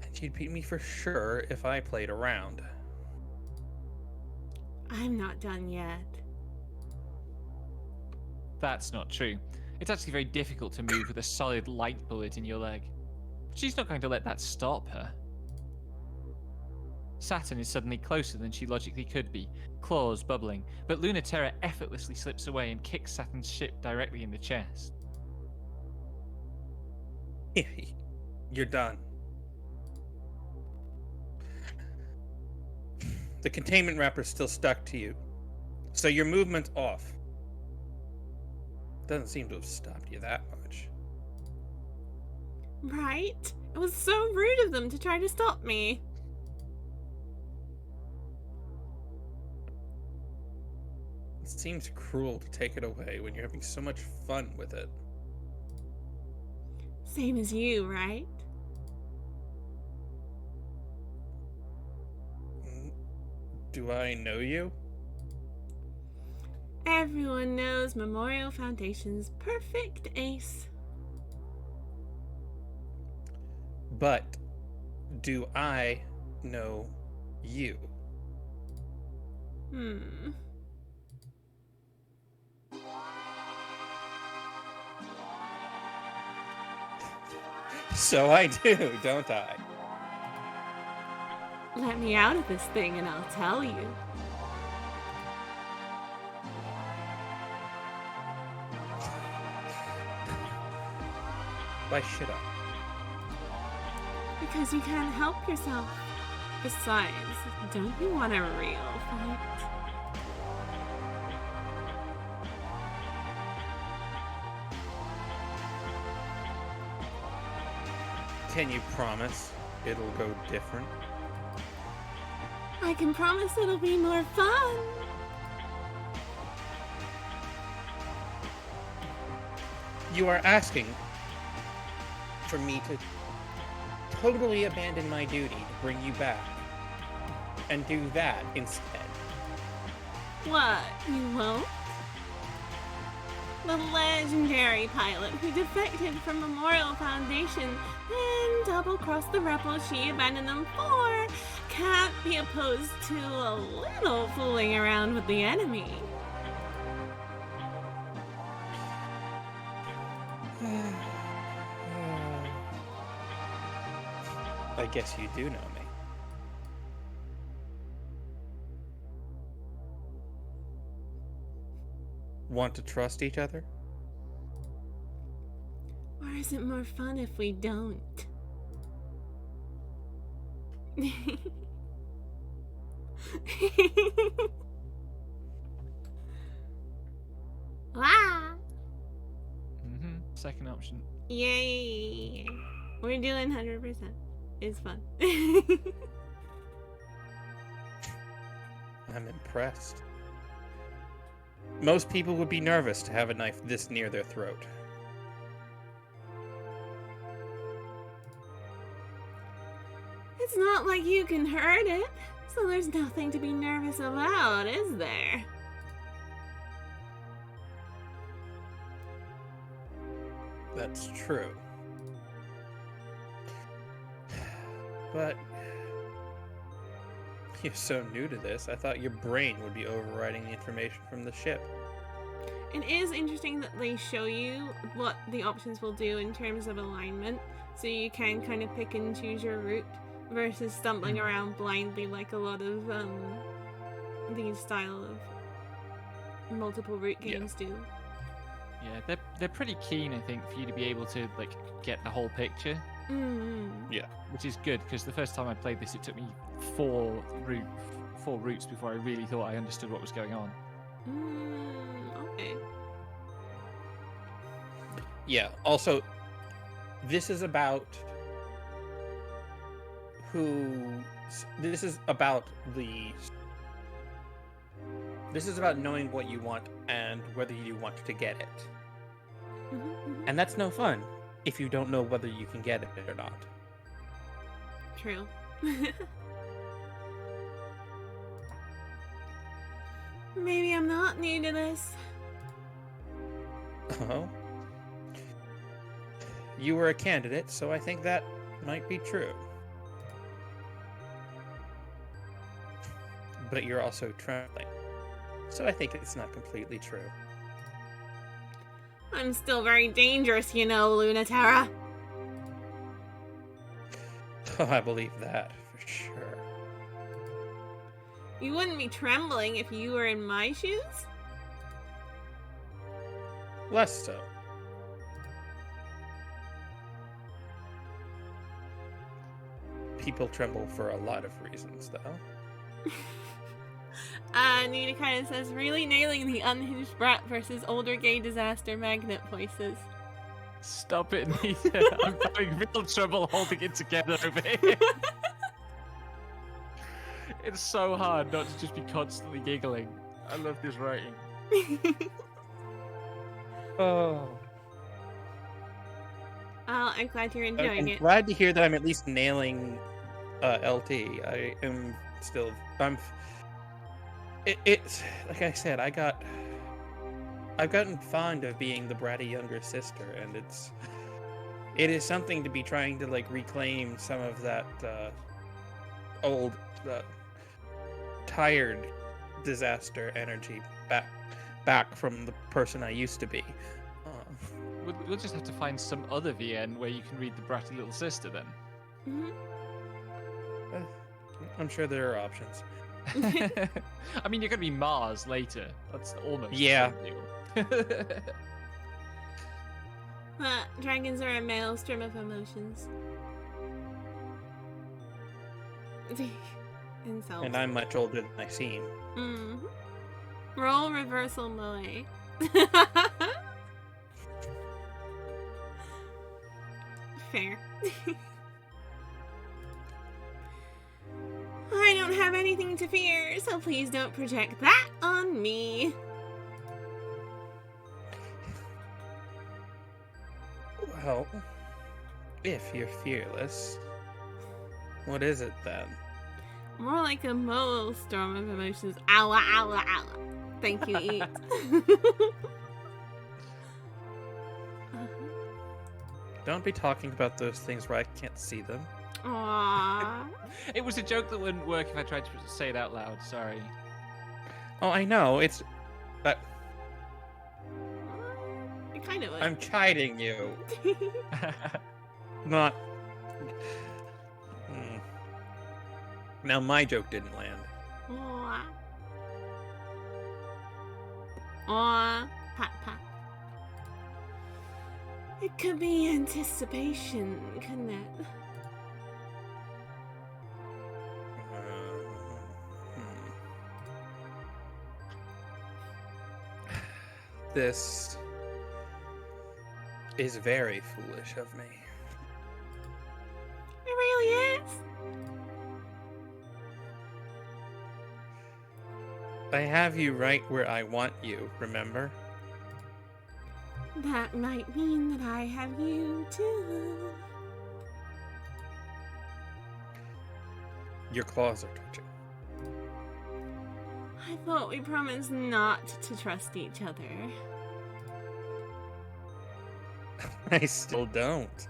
And you'd beat me for sure if I played around. I'm not done yet. That's not true. It's actually very difficult to move with a solid light bullet in your leg. But she's not going to let that stop her. Saturn is suddenly closer than she logically could be, claws bubbling, but Lunaterra effortlessly slips away and kicks Saturn's ship directly in the chest. You're done. The containment wrapper's still stuck to you. So your movement's off. Doesn't seem to have stopped you that much. Right? It was so rude of them to try to stop me. It seems cruel to take it away when you're having so much fun with it. Same as you, right? Do I know you? Everyone knows Memorial Foundation's perfect ace. But do I know you? So I do, don't I? Let me out of this thing and I'll tell you. Why should I? Because you can't help yourself. Besides, don't you want a real fight? Can you promise it'll go different? I can promise it'll be more fun. You are asking for me to totally abandon my duty to bring you back and do that instead. What, you won't? The legendary pilot who defected from Memorial Foundation and double-crossed the rebels she abandoned them for can't be opposed to a little fooling around with the enemy. I guess you do know me. Want to trust each other? Or is it more fun if we don't? Ah! Second option. Yay! We're doing 100%. It's fun. I'm impressed. Most people would be nervous to have a knife this near their throat. It's not like you can hurt it, so there's nothing to be nervous about, is there? That's true. But you're so new to this, I thought your brain would be overriding the information from the ship. It is interesting that they show you what the options will do in terms of alignment, so you can kind of pick and choose your route versus stumbling around blindly like a lot of these style of multiple route games do. Yeah, they're pretty keen, I think, for you to be able to like get the whole picture. Yeah. Which is good, because the first time I played this, it took me four routes before I really thought I understood what was going on. Okay. Yeah, also, this is about this is about knowing what you want and whether you want to get it. And that's no fun if you don't know whether you can get it or not. True. Maybe I'm not new to this. Oh? You were a candidate, so I think that might be true. But you're also trembling, so I think it's not completely true. I'm still very dangerous, you know, Lunatera. Oh, I believe that, for sure. You wouldn't be trembling if you were in my shoes? Less so. People tremble for a lot of reasons, though. Nina kind of says, really nailing the unhinged brat versus older gay disaster magnet voices. Stop it, Nita. I'm having real trouble holding it together over here. It's so hard not to just be constantly giggling. I love this writing. Oh. Oh, I'm glad you're enjoying I'm it. glad to hear that I'm at least nailing LT. I am still. It's like I said. I've gotten fond of being the bratty younger sister, and it is something to be trying to like reclaim some of that old, tired disaster energy back from the person I used to be. We'll just have to find some other VN where you can read the bratty little sister then. Mm-hmm. I'm sure there are options. I mean, you're going to be Mars later. That's almost Yeah. the same deal. Dragons are a maelstrom of emotions. Insults. And I'm much older than I seem. Mm-hmm. Roll reversal moe. Fair. I don't have anything to fear, so please don't project that on me. Well, if you're fearless, what is it then? More like a maelstrom of emotions. Owa, owa, owa. Thank you, Eat. Don't be talking about those things where I can't see them. Aww. It was a joke that wouldn't work if I tried to say it out loud. Sorry. Oh, I know. It's. But It kind of I'm chiding you. Not. Now my joke didn't land. Aww. Aww. Pat, pat. It could be anticipation, couldn't it? This is very foolish of me. It really is. I have you right where I want you, remember? That might mean that I have you too. Your claws are twitching. I thought we promised not to trust each other. I still don't.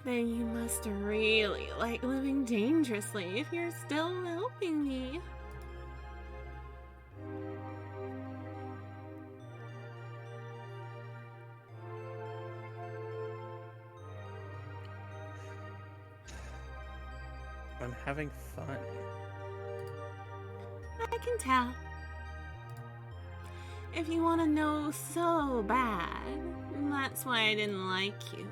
Then you must really like living dangerously if you're still helping me. I'm having fun. I can tell. If you want to know so bad, that's why I didn't like you.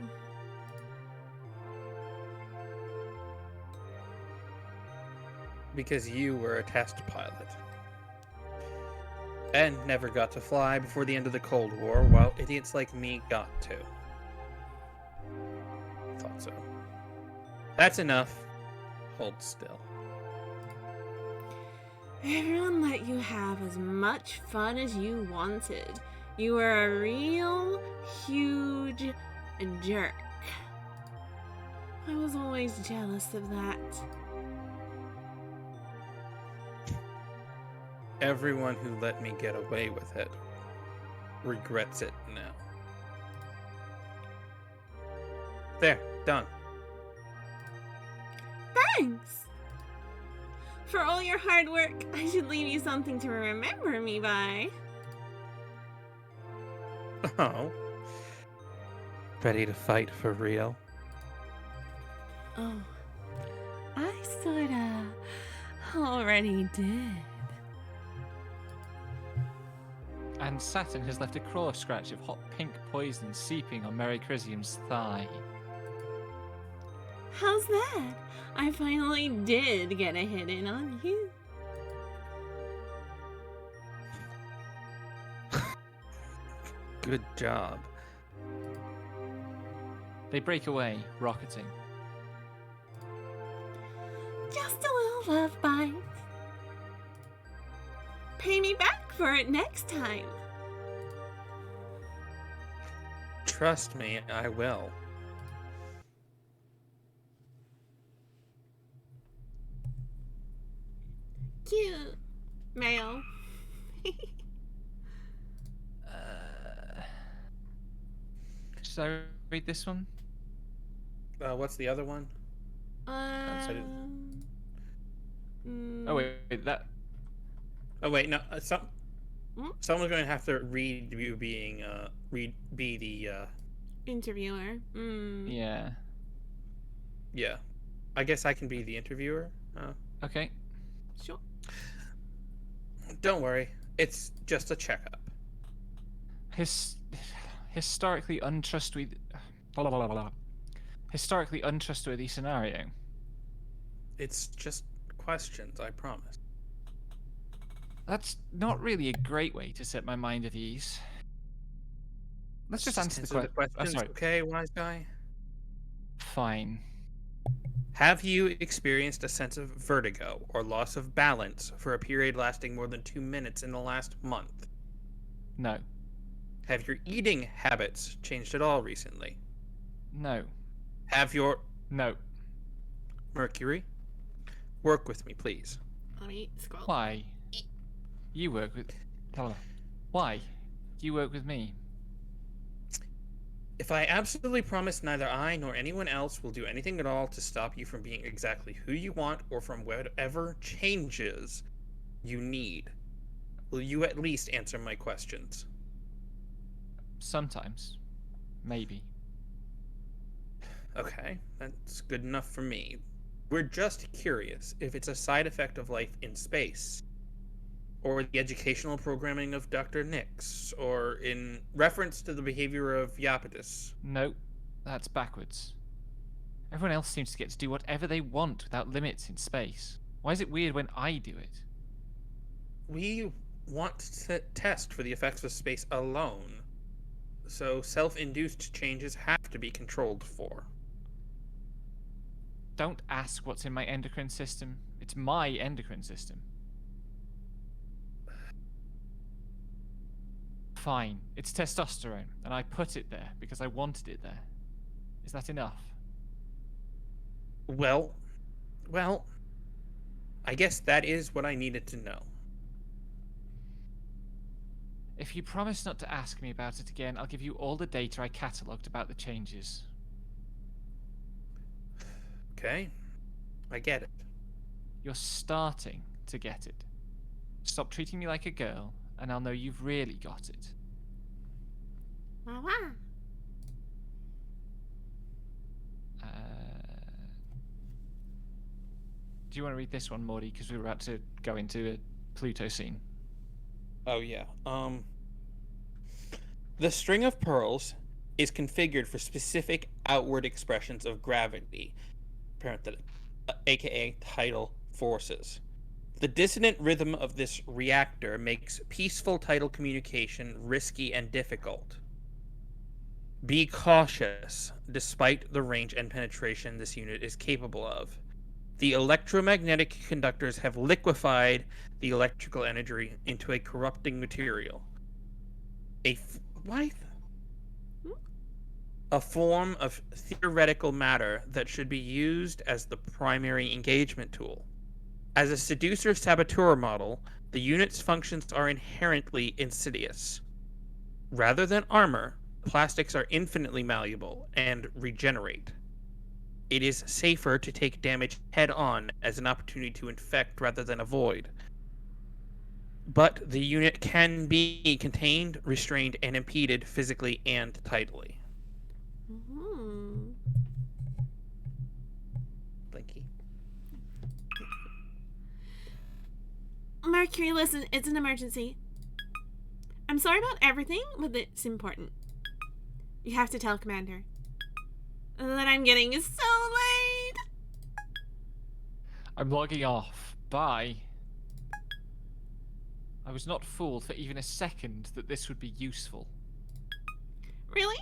Because you were a test pilot. And never got to fly before the end of the Cold War, while idiots like me got to. Thought so. That's enough. Hold still. Everyone let you have as much fun as you wanted. You were a real huge jerk. I was always jealous of that. Everyone who let me get away with it regrets it now. There, done. Thanks! For all your hard work, I should leave you something to remember me by. Oh. Ready to fight for real? Oh, I sorta already did. And Saturn has left a claw scratch of hot pink poison seeping on Mary Chrysium's thigh. How's that? I finally did get a hit in on you. Good job. They break away, rocketing. Just a little love bite. Pay me back for it next time. Trust me, I will. Cute. Male. Should I read this one? What's the other one? Oh wait, that. Oh wait, no. Hmm? Someone's going to have to read you being be the Interviewer. Yeah. yeah. I guess I can be the interviewer. Okay. Sure. Don't worry, it's just a checkup. Historically untrustworthy. Historically untrustworthy scenario. It's just questions, I promise. That's not really a great way to set my mind at ease. Let's just answer the questions. sorry. Okay, wise guy. Fine. Have you experienced a sense of vertigo or loss of balance for a period lasting more than 2 minutes in the last month? No. Have your eating habits changed at all recently? No. Have your No. Mercury? Work with me, please. Let me scroll. Why? You work with. Why? You work with me. If I absolutely promise neither I nor anyone else will do anything at all to stop you from being exactly who you want or from whatever changes you need, will you at least answer my questions? Sometimes. Maybe. Okay, that's good enough for me. We're just curious if it's a side effect of life in space, or the educational programming of Dr. Nix, or in reference to the behavior of Iapetus. No. That's backwards. Everyone else seems to get to do whatever they want without limits in space. Why is it weird when I do it? We want to test for the effects of space alone, so self-induced changes have to be controlled for. Don't ask what's in my endocrine system. It's my endocrine system. Fine. It's testosterone, and I put it there because I wanted it there. Is that enough? Well, I guess that is what I needed to know. If you promise not to ask me about it again, I'll give you all the data I catalogued about the changes. Okay, I get it. You're starting to get it. Stop treating me like a girl, and I'll know you've really got it. Wah wah. Do you want to read this one, Morty? Because we're about to go into a Pluto scene. Oh yeah. The string of pearls is configured for specific outward expressions of gravity, aka tidal forces. The dissonant rhythm of this reactor makes peaceful tidal communication risky and difficult. Be cautious, despite the range and penetration this unit is capable of. The electromagnetic conductors have liquefied the electrical energy into a corrupting material. A form of theoretical matter that should be used as the primary engagement tool. As a seducer-saboteur model, the unit's functions are inherently insidious. Rather than armor, plastics are infinitely malleable and regenerate. It is safer to take damage head-on as an opportunity to infect rather than avoid. But the unit can be contained, restrained, and impeded physically and tidally. Blinky. Mercury, listen, it's an emergency. I'm sorry about everything, but it's important. You have to tell Commander that I'm getting so late. I'm logging off. Bye. I was not fooled for even a second that this would be useful. Really?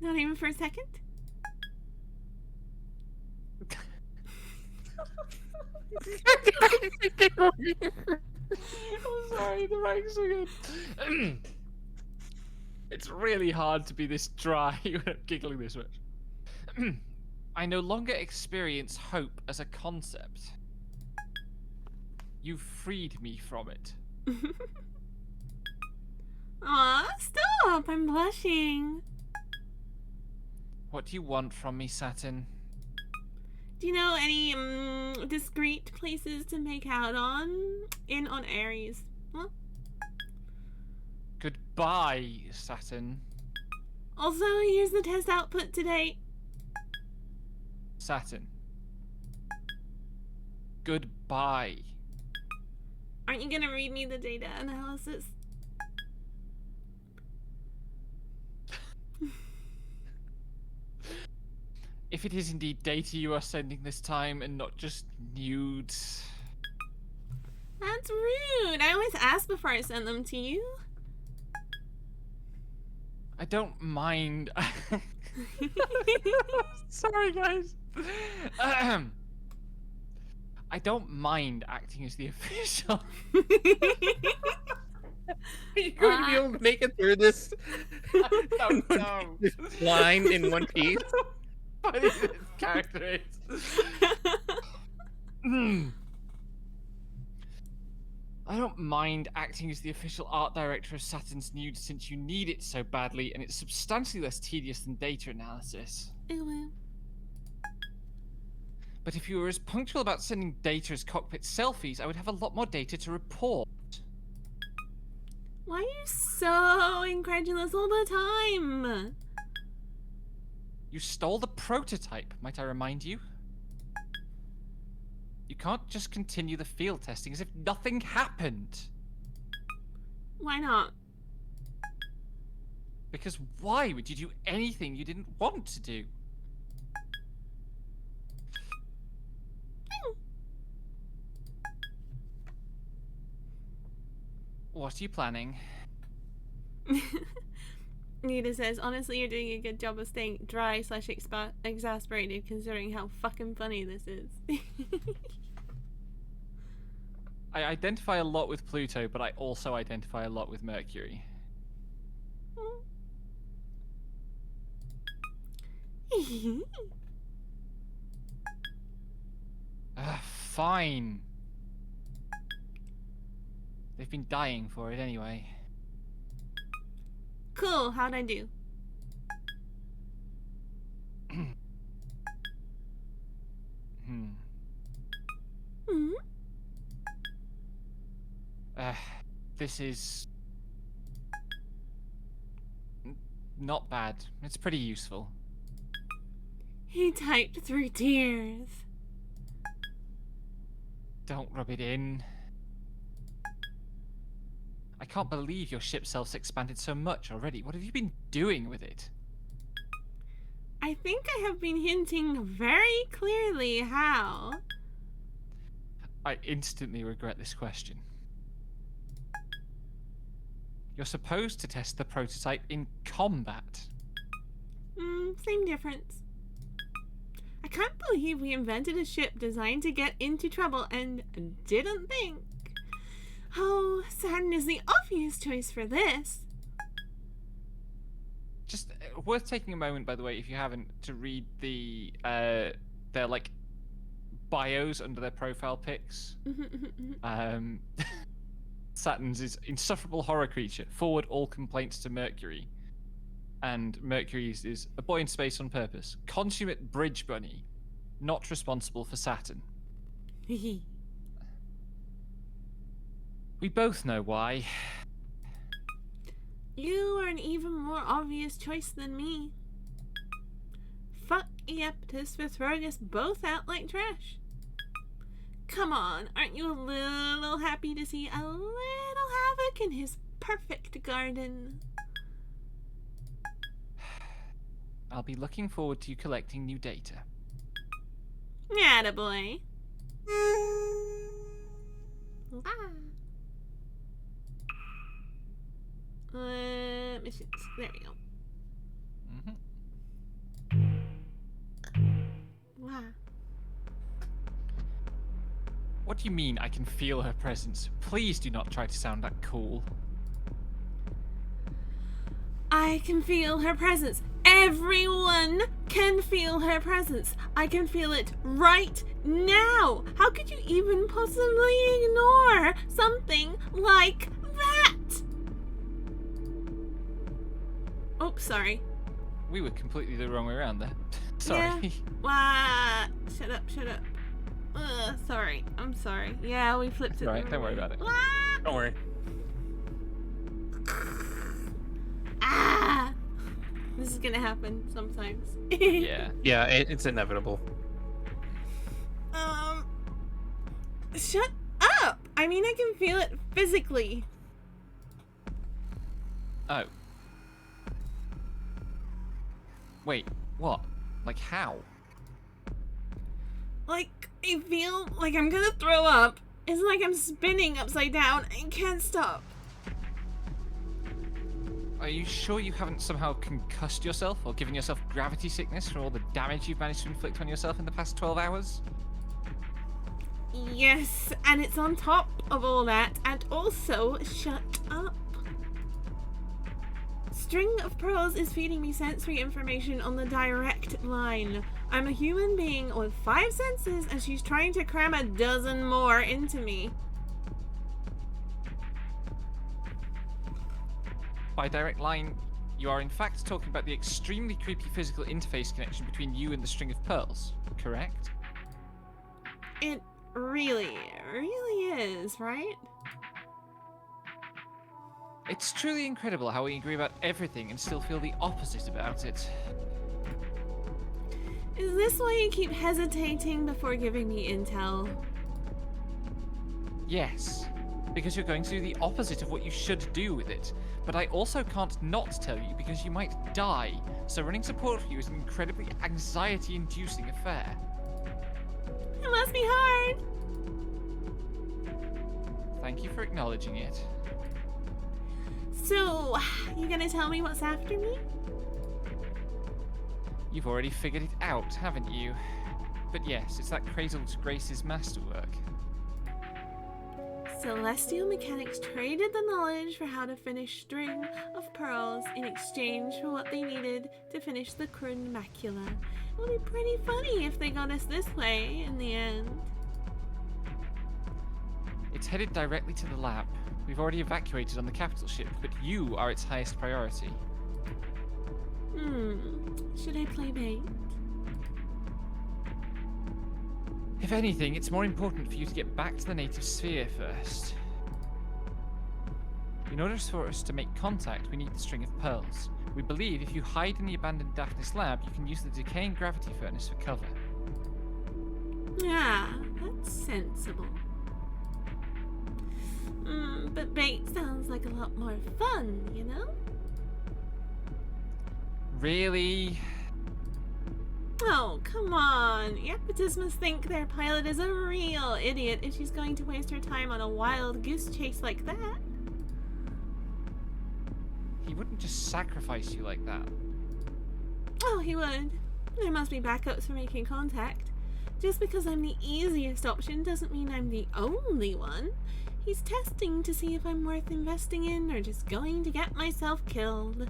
Not even for a second? I'm sorry, the mic's again. It's really hard to be this dry when I'm giggling this much. I no longer experience hope as a concept. You freed me from it. Aw, stop! I'm blushing. What do you want from me, Saturn? Do you know any discreet places to make out on? On Aries. Huh? Goodbye, Saturn. Also, here's the test output today. Saturn. Goodbye. Aren't you gonna read me the data analysis? If it is indeed data you are sending this time and not just nudes. That's rude. I always ask before I send them to you. I don't mind. Sorry, guys. I don't mind acting as the official. Are you going to be able to make it through this? I don't know. This line in one piece? Funny this character is. I don't mind acting as the official art director of Saturn's Nude since you need it so badly, and it's substantially less tedious than data analysis. But if you were as punctual about sending data as cockpit selfies, I would have a lot more data to report. Why are you so incredulous all the time? You stole the prototype, might I remind you? You can't just continue the field testing as if nothing happened. Why not? Because why would you do anything you didn't want to do? What are you planning? Nita says, honestly, you're doing a good job of staying dry / exasperated considering how fucking funny this is. I identify a lot with Pluto, but I also identify a lot with Mercury. Fine. They've been dying for it anyway. Cool, how'd I do? Hmm? This is not bad. It's pretty useful. He typed through tears. Don't rub it in. I can't believe your ship self's expanded so much already. What have you been doing with it? I think I have been hinting very clearly how. I instantly regret this question. You're supposed to test the prototype in combat. Same difference. I can't believe we invented a ship designed to get into trouble and didn't think. Oh, Saturn is the obvious choice for this. Just worth taking a moment, by the way, if you haven't, to read their like bios under their profile pics. Saturn's is insufferable horror creature. Forward all complaints to Mercury. And Mercury's is a boy in space on purpose. Consummate bridge bunny. Not responsible for Saturn. We both know why. You are an even more obvious choice than me. Fuck Eeptus for throwing us both out like trash. Come on, aren't you a little happy to see a little havoc in his perfect garden? I'll be looking forward to you collecting new data. Attaboy. Missions. There we go. What do you mean I can feel her presence? Please do not try to sound that cool. I can feel her presence. Everyone can feel her presence. I can feel it right now. How could you even possibly ignore something like that? Oh, sorry. We were completely the wrong way around there. Sorry. Yeah. Wah. Shut up, shut up. Sorry. I'm sorry. Yeah, we flipped it. Right, don't worry about it. Wah. Don't worry. Ah! This is gonna happen sometimes. Yeah. Yeah, it's inevitable. Shut up! I mean, I can feel it physically. Oh. Wait, what? Like how? Like, I feel like I'm gonna throw up. It's like I'm spinning upside down and can't stop. Are you sure you haven't somehow concussed yourself or given yourself gravity sickness from all the damage you've managed to inflict on yourself in the past 12 hours? Yes, and it's on top of all that, and also, shut up. String of Pearls is feeding me sensory information on the direct line. I'm a human being with 5 senses, and she's trying to cram a dozen more into me. By direct line, you are in fact talking about the extremely creepy physical interface connection between you and the string of pearls, correct? It really is, right? It's truly incredible how we agree about everything and still feel the opposite about it. Is this why you keep hesitating before giving me intel? Yes, because you're going to do the opposite of what you should do with it. But I also can't not tell you because you might die, so running support for you is an incredibly anxiety-inducing affair. It must be hard. Thank you for acknowledging it. So, you gonna tell me what's after me? You've already figured it out, haven't you? But yes, it's that cradled Grace's masterwork. Celestial mechanics traded the knowledge for how to finish String of Pearls in exchange for what they needed to finish the Krun Macula. It would be pretty funny if they got us this way in the end. It's headed directly to the lab. We've already evacuated on the capital ship, but you are its highest priority. Should I play bait? If anything, it's more important for you to get back to the native sphere first. In order for us to make contact, we need the string of pearls. We believe if you hide in the abandoned Daphnis lab, you can use the decaying gravity furnace for cover. Yeah, that's sensible. But bait sounds like a lot more fun, you know? Really? Oh, come on. Iapetus must think their pilot is a real idiot if she's going to waste her time on a wild goose chase like that. He wouldn't just sacrifice you like that. Oh, he would. There must be backups for making contact. Just because I'm the easiest option doesn't mean I'm the only one. He's testing to see if I'm worth investing in or just going to get myself killed.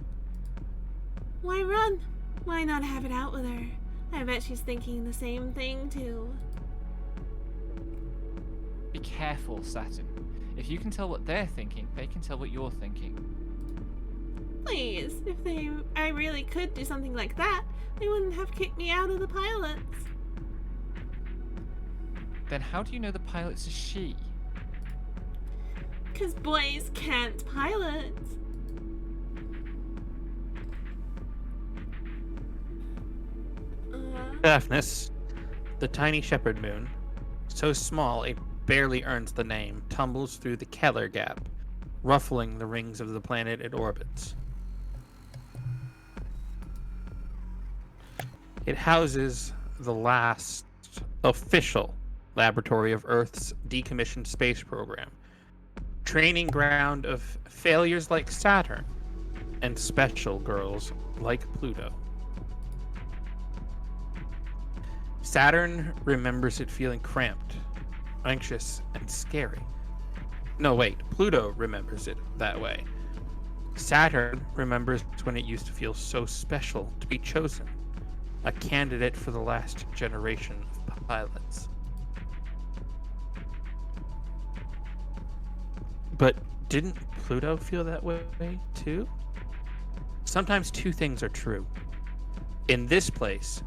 Why run? Why not have it out with her? I bet she's thinking the same thing too. Be careful, Saturn. If you can tell what they're thinking, they can tell what you're thinking. Please, if I really could do something like that, they wouldn't have kicked me out of the pilots. Then how do you know the pilot's a she? 'Cause boys can't pilot. Daphnis, the tiny shepherd moon, so small it barely earns the name, tumbles through the Keller gap, ruffling the rings of the planet it orbits. It houses the last official laboratory of Earth's decommissioned space program, training ground of failures like Saturn and special girls like Pluto. Saturn remembers it feeling cramped, anxious and scary. No, wait, Pluto remembers it that way. Saturn remembers when it used to feel so special to be chosen, a candidate for the last generation of pilots. But didn't Pluto feel that way too? Sometimes two things are true. In this place,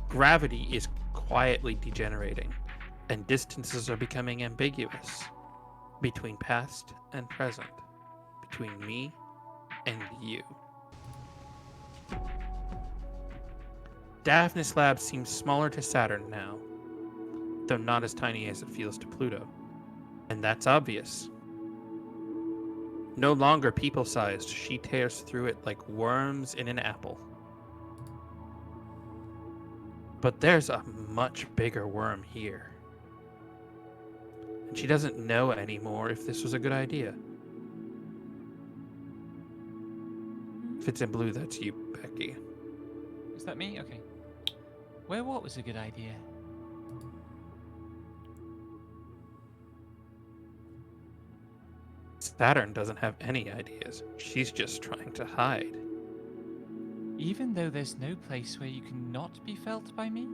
gravity is quietly degenerating, and distances are becoming ambiguous between past and present, between me and you. Daphnis Lab seems smaller to Saturn now, though not as tiny as it feels to Pluto. And that's obvious. No longer people-sized, she tears through it like worms in an apple. But there's a much bigger worm here. And she doesn't know anymore if this was a good idea. If it's in blue, that's you, Becky. Is that me? Okay. Where what was a good idea? Saturn doesn't have any ideas. She's just trying to hide. Even though there's no place where you can not be felt by me?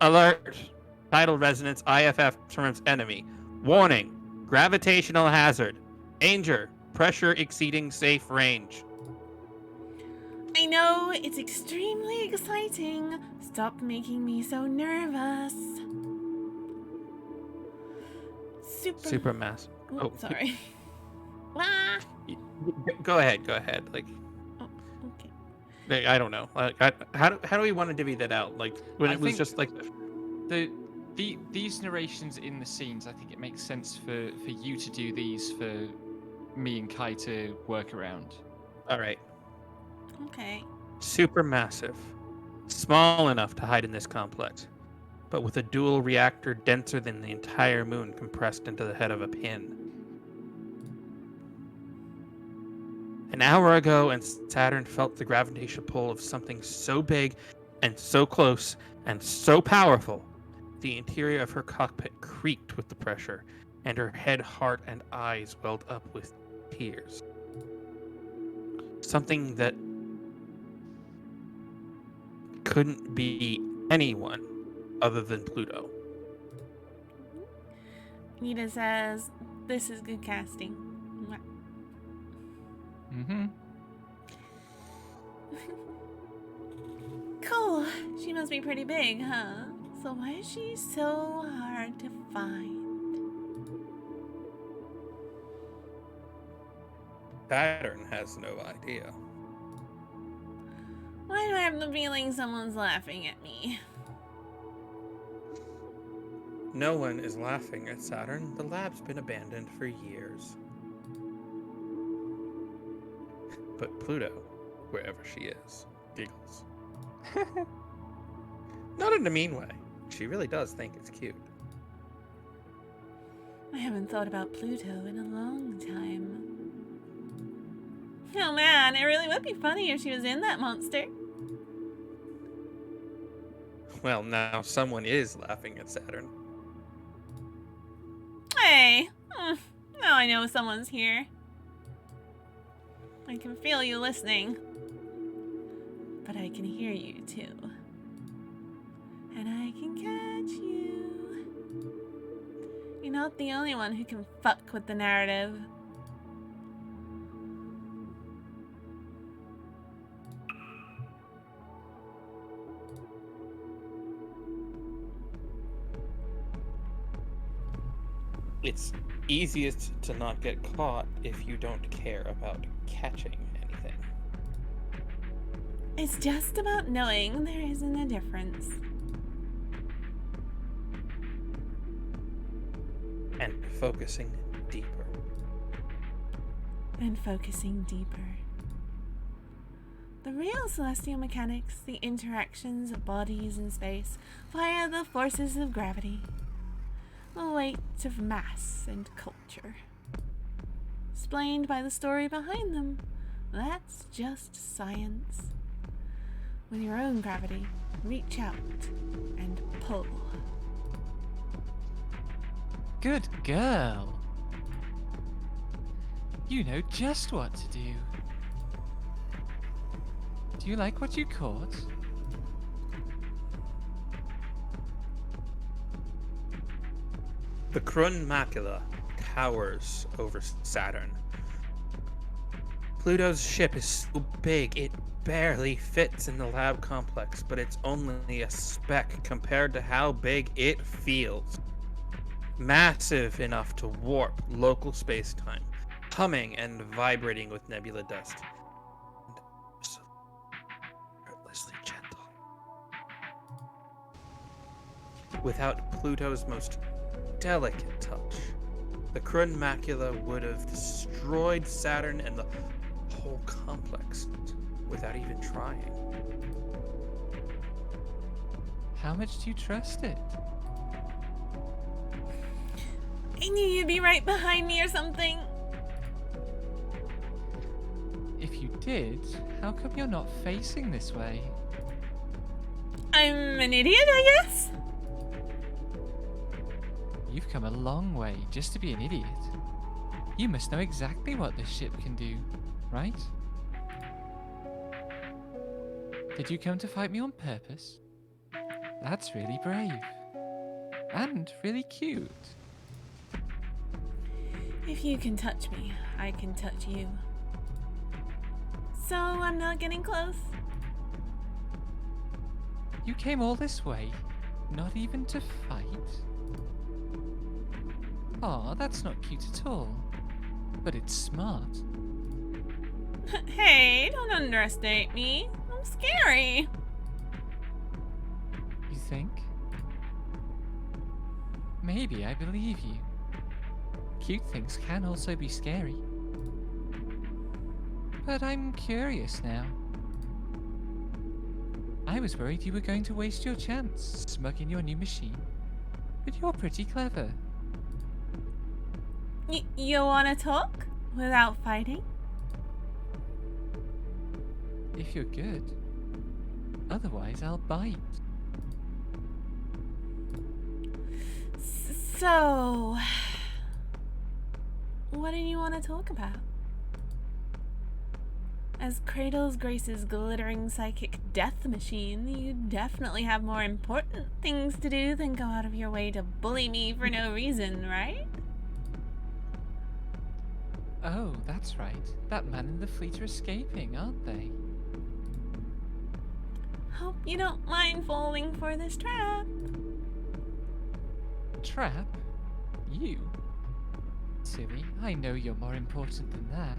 Alert! Tidal resonance IFF terms enemy. Warning! Gravitational hazard. Danger. Pressure exceeding safe range. I know, it's extremely exciting. Stop making me so nervous. Supermass. Oh, Oh, sorry. Ah! Go ahead. Like, Oh, okay. I don't know. How do we want to divvy that out? Like, when I it was think just like... These narrations in the scenes, I think it makes sense for you to do these, for me and Kai to work around. All right. Okay. Supermassive. Small enough to hide in this complex, but with a dual reactor denser than the entire moon compressed into the head of a pin. An hour ago, and Saturn felt the gravitational pull of something so big and so close and so powerful, the interior of her cockpit creaked with the pressure, and her head, heart, and eyes welled up with tears. Something that couldn't be anyone other than Pluto. Nita says, this is good casting. Mm-hmm. Cool. She must be pretty big, huh? So why is she so hard to find? Saturn has no idea. Why do I have the feeling someone's laughing at me? No one is laughing at Saturn. The lab's been abandoned for years. But Pluto, wherever she is, giggles. Not in a mean way. She really does think it's cute. I haven't thought about Pluto in a long time. Oh man, it really would be funny if she was in that monster. Well, now someone is laughing at Saturn. Hey! Now I know someone's here. I can feel you listening. But I can hear you too. And I can catch you. You're not the only one who can fuck with the narrative. It's easiest to not get caught if you don't care about catching anything. It's just about knowing there isn't a difference. And focusing deeper. And focusing deeper. The real celestial mechanics, the interactions of bodies in space via the forces of gravity, the weight of mass and culture. Explained by the story behind them, that's just science. With your own gravity, reach out and ho. Good girl. You know just what to do. Do you like what you caught? The Krun Macula towers over Saturn. Pluto's ship is so big it barely fits in the lab complex, but it's only a speck compared to how big it feels. Massive enough to warp local space-time, humming and vibrating with nebula dust. And so effortlessly gentle. Without Pluto's most delicate touch, the Krun Macula would have destroyed Saturn and the whole complex without even trying. How much do you trust it? I knew you'd be right behind me or something. If you did, how come you're not facing this way? I'm an idiot, I guess? You've come a long way just to be an idiot. You must know exactly what this ship can do, right? Did you come to fight me on purpose? That's really brave. And really cute. If you can touch me, I can touch you. So I'm not getting close? You came all this way, not even to fight? Aw, that's not cute at all. But it's smart. Hey, don't underestimate me. I'm scary. You think? Maybe I believe you. Cute things can also be scary. But I'm curious now. I was worried you were going to waste your chance, smug in your new machine. But you're pretty clever. You wanna talk? Without fighting? If you're good. Otherwise, I'll bite. So... what do you want to talk about? As Kratos graces glittering psychic death machine, you definitely have more important things to do than go out of your way to bully me for no reason, right? Oh, that's right. That man and the fleet are escaping, aren't they? Hope you don't mind falling for this trap. Trap? You? Silly, I know you're more important than that.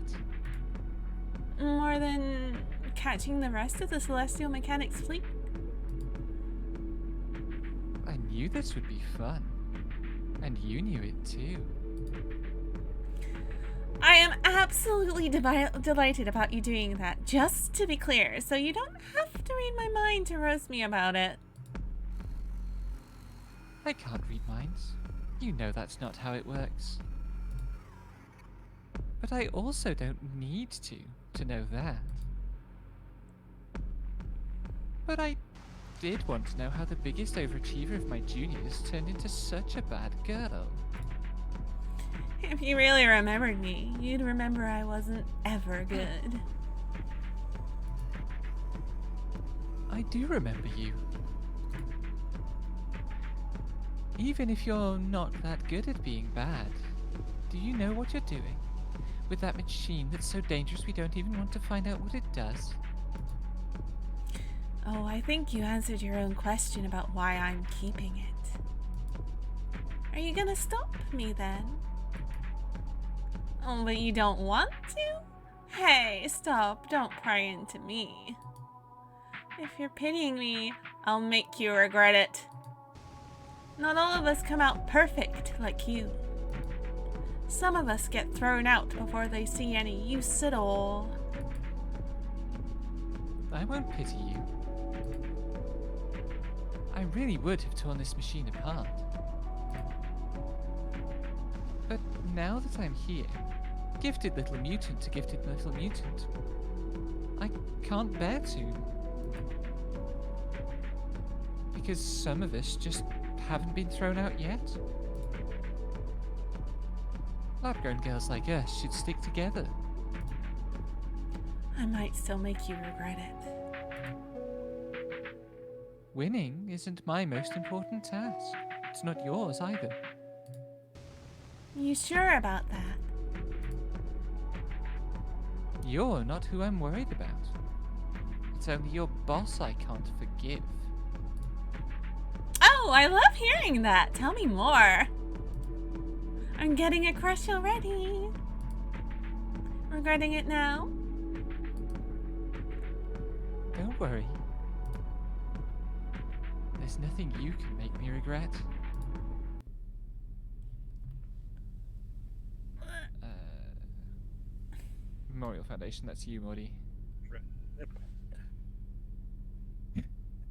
More than catching the rest of the Celestial Mechanics fleet? I knew this would be fun. And you knew it too. I am absolutely delighted about you doing that, just to be clear, so you don't have to read my mind to roast me about it. I can't read minds. You know that's not how it works. But I also don't need to know that. But I did want to know how the biggest overachiever of my juniors turned into such a bad girl. If you really remembered me, you'd remember I wasn't ever good. I do remember you. Even if you're not that good at being bad, do you know what you're doing? With that machine that's so dangerous we don't even want to find out what it does? Oh, I think you answered your own question about why I'm keeping it. Are you gonna stop me then? Oh, but you don't want to? Hey, stop, don't pry into me. If you're pitying me, I'll make you regret it. Not all of us come out perfect like you. Some of us get thrown out before they see any use at all. I won't pity you. I really would have torn this machine apart. But now that I'm here, gifted little mutant to gifted little mutant, I can't bear to. because some of us just haven't been thrown out yet. Lab-grown girls like us should stick together. I might still make you regret it. Winning isn't my most important task. It's not yours either. You sure about that? You're not who I'm worried about. It's only your boss I can't forgive. Oh, I love hearing that. Tell me more. I'm getting a crush already. Regretting it now? Don't worry. There's nothing you can make me regret. Memorial Foundation, that's you, Morty.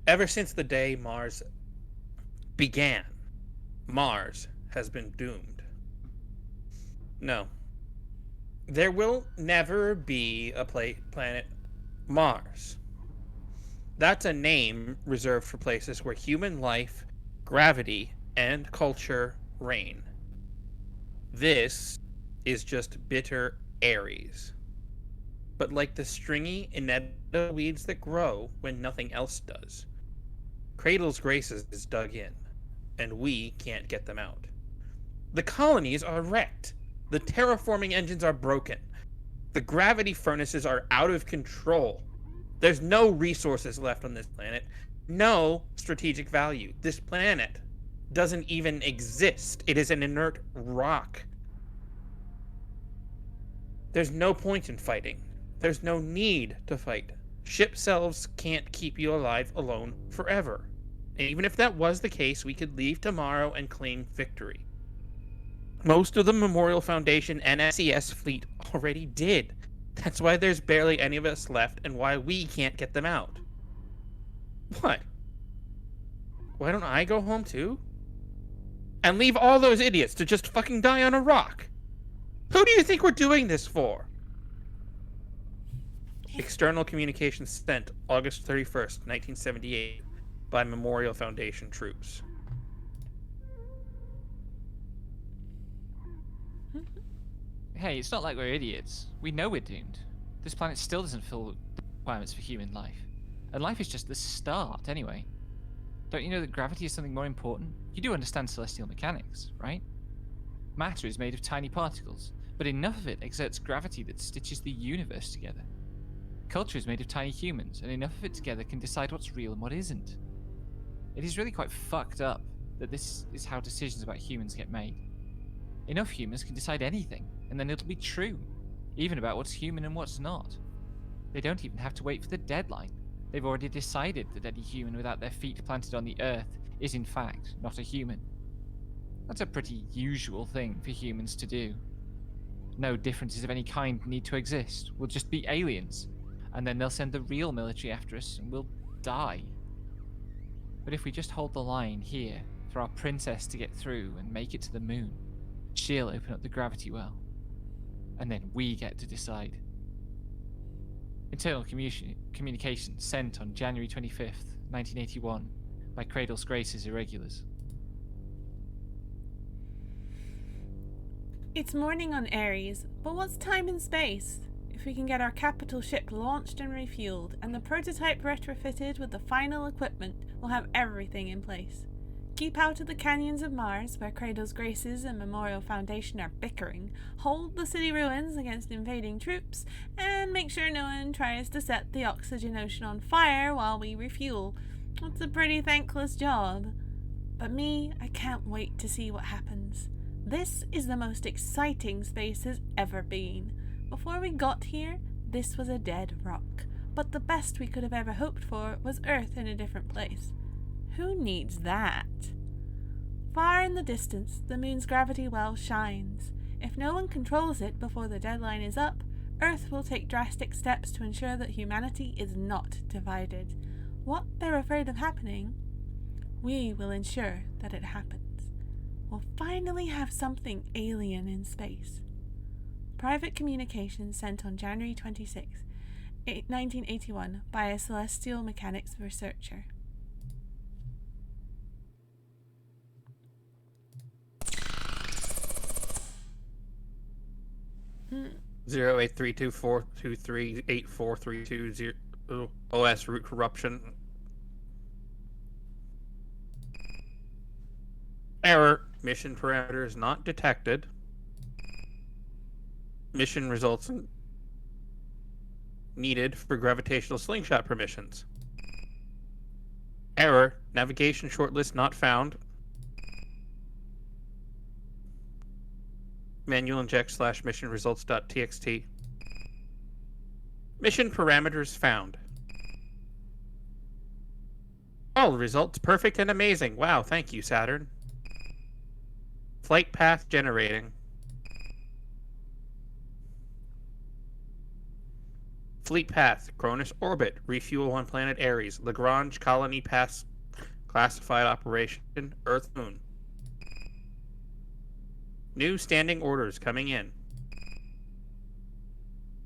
Ever since the day Mars began, Mars has been doomed. No. There will never be a planet Mars. That's a name reserved for places where human life, gravity, and culture reign. This is just bitter Aries. But like the stringy inedible weeds that grow when nothing else does, Cradle's Graces is dug in, and we can't get them out. The colonies are wrecked. The terraforming engines are broken. The gravity furnaces are out of control. There's no resources left on this planet. No strategic value. This planet doesn't even exist. It is an inert rock. There's no point in fighting. There's no need to fight. Ship selves can't keep you alive alone forever. And even if that was the case, we could leave tomorrow and claim victory. Most of the Memorial Foundation and SES fleet already did. That's why there's barely any of us left and why we can't get them out. What? Why don't I go home too? And leave all those idiots to just fucking die on a rock? Who do you think we're doing this for? External communications sent August 31st, 1978 by Memorial Foundation troops. Hey, it's not like we're idiots. We know we're doomed. This planet still doesn't fill the requirements for human life. And life is just the start, anyway. Don't you know that gravity is something more important? You do understand celestial mechanics, right? Matter is made of tiny particles, but enough of it exerts gravity that stitches the universe together. Culture is made of tiny humans, and enough of it together can decide what's real and what isn't. It is really quite fucked up that this is how decisions about humans get made. Enough humans can decide anything, and then it'll be true, even about what's human and what's not. They don't even have to wait for the deadline. They've already decided that any human without their feet planted on the earth is in fact not a human. That's a pretty usual thing for humans to do. No differences of any kind need to exist. We'll just be aliens, and then they'll send the real military after us and we'll die. But if we just hold the line here for our princess to get through and make it to the moon, she'll open up the gravity well. And then we get to decide. Internal communication sent on January 25th, 1981 by Cradle's Graces Irregulars. It's morning on Aries, but what's time and space? If we can get our capital ship launched and refueled, and the prototype retrofitted with the final equipment, we'll have everything in place. Keep out of the canyons of Mars, where Cradle's Graces and Memorial Foundation are bickering, hold the city ruins against invading troops, and make sure no one tries to set the oxygen ocean on fire while we refuel. It's a pretty thankless job. But me, I can't wait to see what happens. This is the most exciting space has ever been. Before we got here, this was a dead rock, but the best we could have ever hoped for was Earth in a different place. Who needs that? Far in the distance, the moon's gravity well shines. If no one controls it before the deadline is up, Earth will take drastic steps to ensure that humanity is not divided. What they're afraid of happening, we will ensure that it happens. We'll finally have something alien in space. Private communication sent on January 26, 1981 by a celestial mechanics researcher. 083242384320 OS root corruption. Error. Mission parameters not detected. Mission results needed for gravitational slingshot permissions. Error. Navigation shortlist not found. Manual inject / mission results.txt. Mission parameters found. All results perfect and amazing. Wow, thank you, Saturn. Flight path generating. Fleet path, Cronus orbit, refuel on planet Ares, Lagrange colony pass, classified operation, Earth Moon. New standing orders coming in.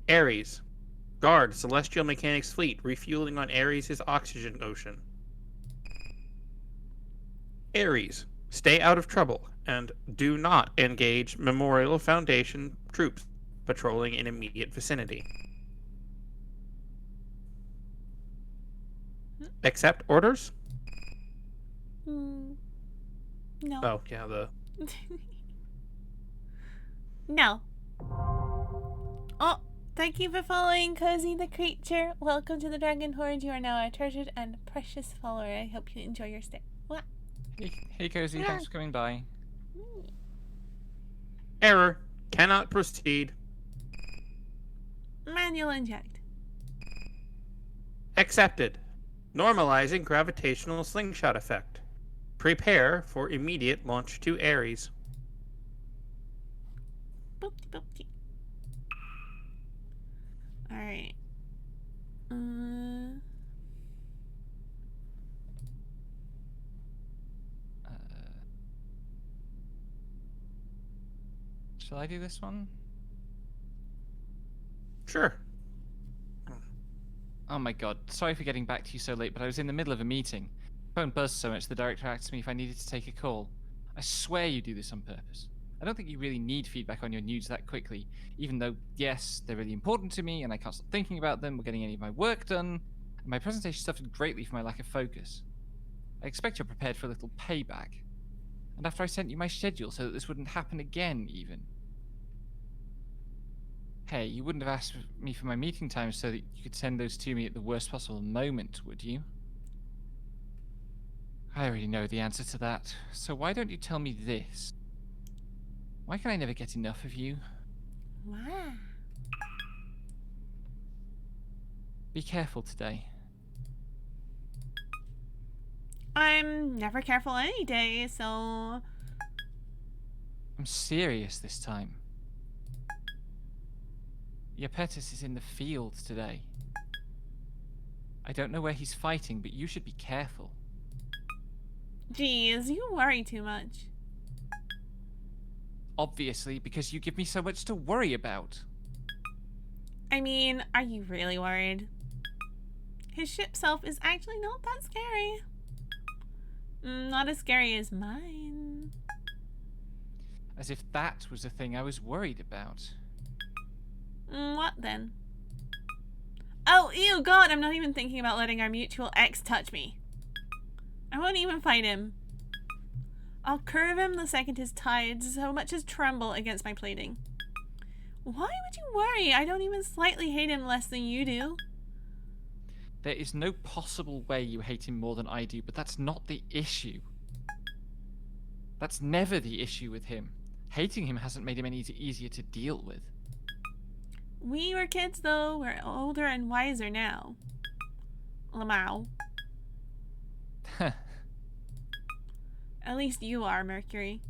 Ares. Guard Celestial Mechanics Fleet refueling on Ares' oxygen ocean. Ares. Stay out of trouble and do not engage Memorial Foundation troops patrolling in immediate vicinity. Accept orders? No. Oh, yeah, the... No. Oh, thank you for following Cozy the Creature. Welcome to the Dragon Horde. You are now a treasured and precious follower. I hope you enjoy your stay. What? Hey Cozy, thanks for coming by. Error. Cannot proceed. Manual inject. Accepted. Normalizing gravitational slingshot effect. Prepare for immediate launch to Ares. Boopty boopty. Alright. Shall I do this one? Sure. Oh my god, sorry for getting back to you so late, but I was in the middle of a meeting. The phone buzzed so much the director asked me if I needed to take a call. I swear you do this on purpose. I don't think you really need feedback on your news that quickly, even though, yes, they're really important to me and I can't stop thinking about them or getting any of my work done, and my presentation suffered greatly from my lack of focus. I expect you're prepared for a little payback. And after I sent you my schedule so that this wouldn't happen again, even. Hey, you wouldn't have asked me for my meeting times so that you could send those to me at the worst possible moment, would you? I already know the answer to that, so why don't you tell me this? Why can I never get enough of you? Wow. Be careful today. I'm never careful any day, so... I'm serious this time. Iapetus is in the field today. I don't know where he's fighting, but you should be careful. Geez, you worry too much. Obviously, because you give me so much to worry about. I mean, are you really worried? His ship self is actually not that scary. Not as scary as mine. As if that was the thing I was worried about. What then? Oh, ew, God, I'm not even thinking about letting our mutual ex touch me. I won't even fight him. I'll curve him the second his tides so much as tremble against my plating. Why would you worry? I don't even slightly hate him less than you do. There is no possible way you hate him more than I do, but that's not the issue. That's never the issue with him. Hating him hasn't made him any easier to deal with. We were kids, though. We're older and wiser now. Lamau. At least you are, Mercury.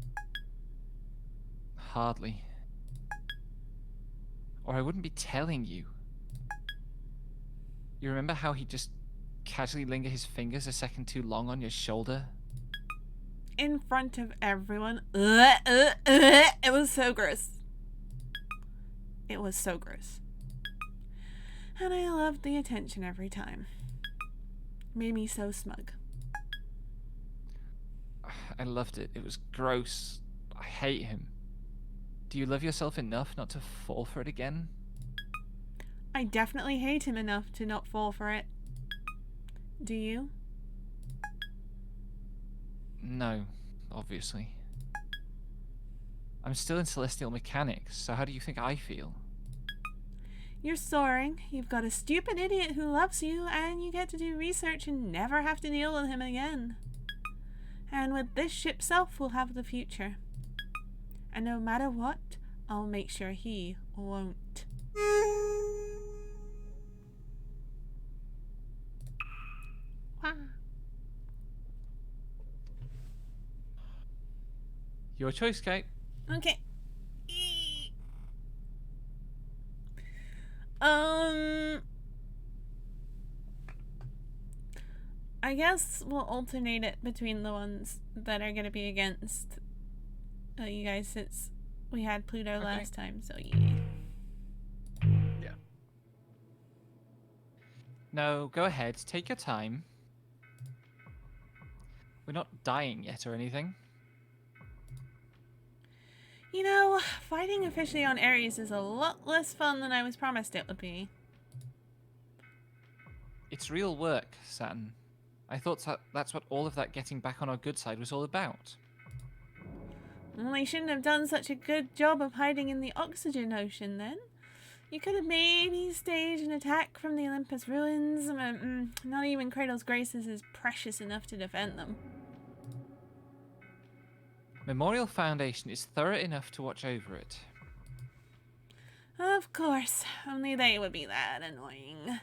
Hardly. Or I wouldn't be telling you. You remember how he just casually linger his fingers a second too long on your shoulder? In front of everyone. It was so gross. It was so gross. And I loved the attention every time. Made me so smug. I loved it. It was gross. I hate him. Do you love yourself enough not to fall for it again? I definitely hate him enough to not fall for it. Do you? No, obviously. I'm still in celestial mechanics, so how do you think I feel? You're soaring, you've got a stupid idiot who loves you, and you get to do research and never have to deal with him again. And with this ship self, we'll have the future. And no matter what, I'll make sure he won't. Wah. Your choice, Kate. Okay. I guess we'll alternate it between the ones that are gonna be against you guys, since we had Pluto last time, so yeah. Yeah. No, go ahead. Take your time. We're not dying yet or anything. You know, fighting officially on Ares is a lot less fun than I was promised it would be. It's real work, Saturn. I thought that's what all of that getting back on our good side was all about. Well, they shouldn't have done such a good job of hiding in the oxygen ocean then. You could have maybe staged an attack from the Olympus ruins. Not even Kratos' Graces is precious enough to defend them. Memorial Foundation is thorough enough to watch over it. Of course, only they would be that annoying.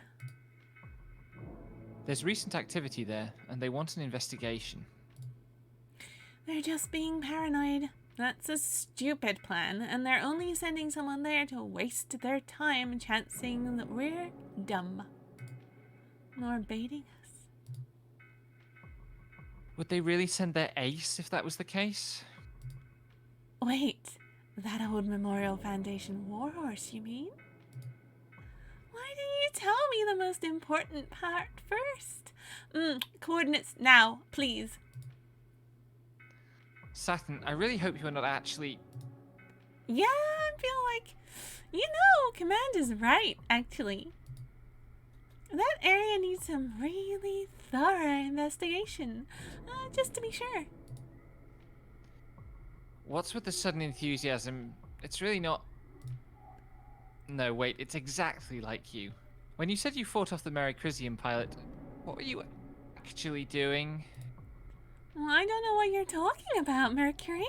There's recent activity there, and they want an investigation. They're just being paranoid. That's a stupid plan, and they're only sending someone there to waste their time chancing that we're dumb. Or baiting us. Would they really send their ace if that was the case? Wait, that old Memorial Foundation warhorse, you mean? Why didn't you tell me the most important part first? Coordinates now, please. Saturn, I really hope you're not actually... Yeah, I feel like, Command is right, actually. That area needs some really thorough investigation, just to be sure. What's with the sudden enthusiasm? It's really not... No, wait, it's exactly like you. When you said you fought off the Merrycrisium pilot, what were you actually doing? Well, I don't know what you're talking about, Mercury.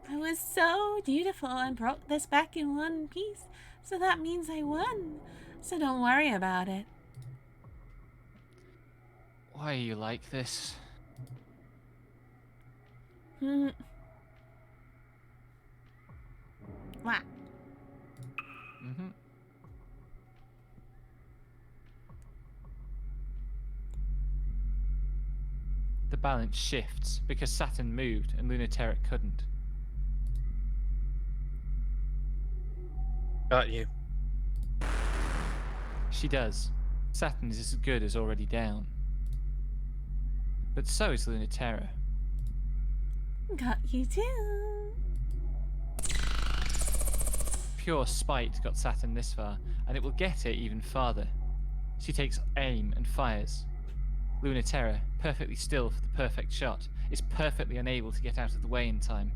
I was so dutiful and brought this back in one piece, so that means I won. So don't worry about it. Why are you like this? What? Mm-hmm. The balance shifts because Saturn moved and Lunaterra couldn't. Got you. She does. Saturn is as good as already down. But so is Lunaterra. Got you too. Pure spite got Saturn this far, and it will get her even farther. She takes aim and fires. Lunaterra, perfectly still for the perfect shot, is perfectly unable to get out of the way in time.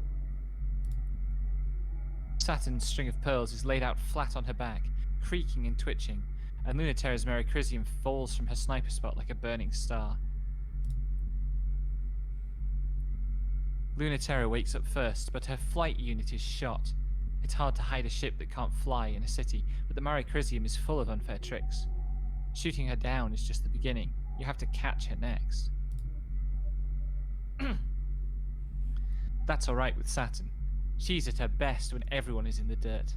Saturn's string of pearls is laid out flat on her back, creaking and twitching, and Lunaterra's Merrycrisium falls from her sniper spot like a burning star. Lunaterra wakes up first, but her flight unit is shot. It's hard to hide a ship that can't fly in a city, but the Merrycrisium is full of unfair tricks. Shooting her down is just the beginning. You have to catch her next. That's alright with Saturn. She's at her best when everyone is in the dirt.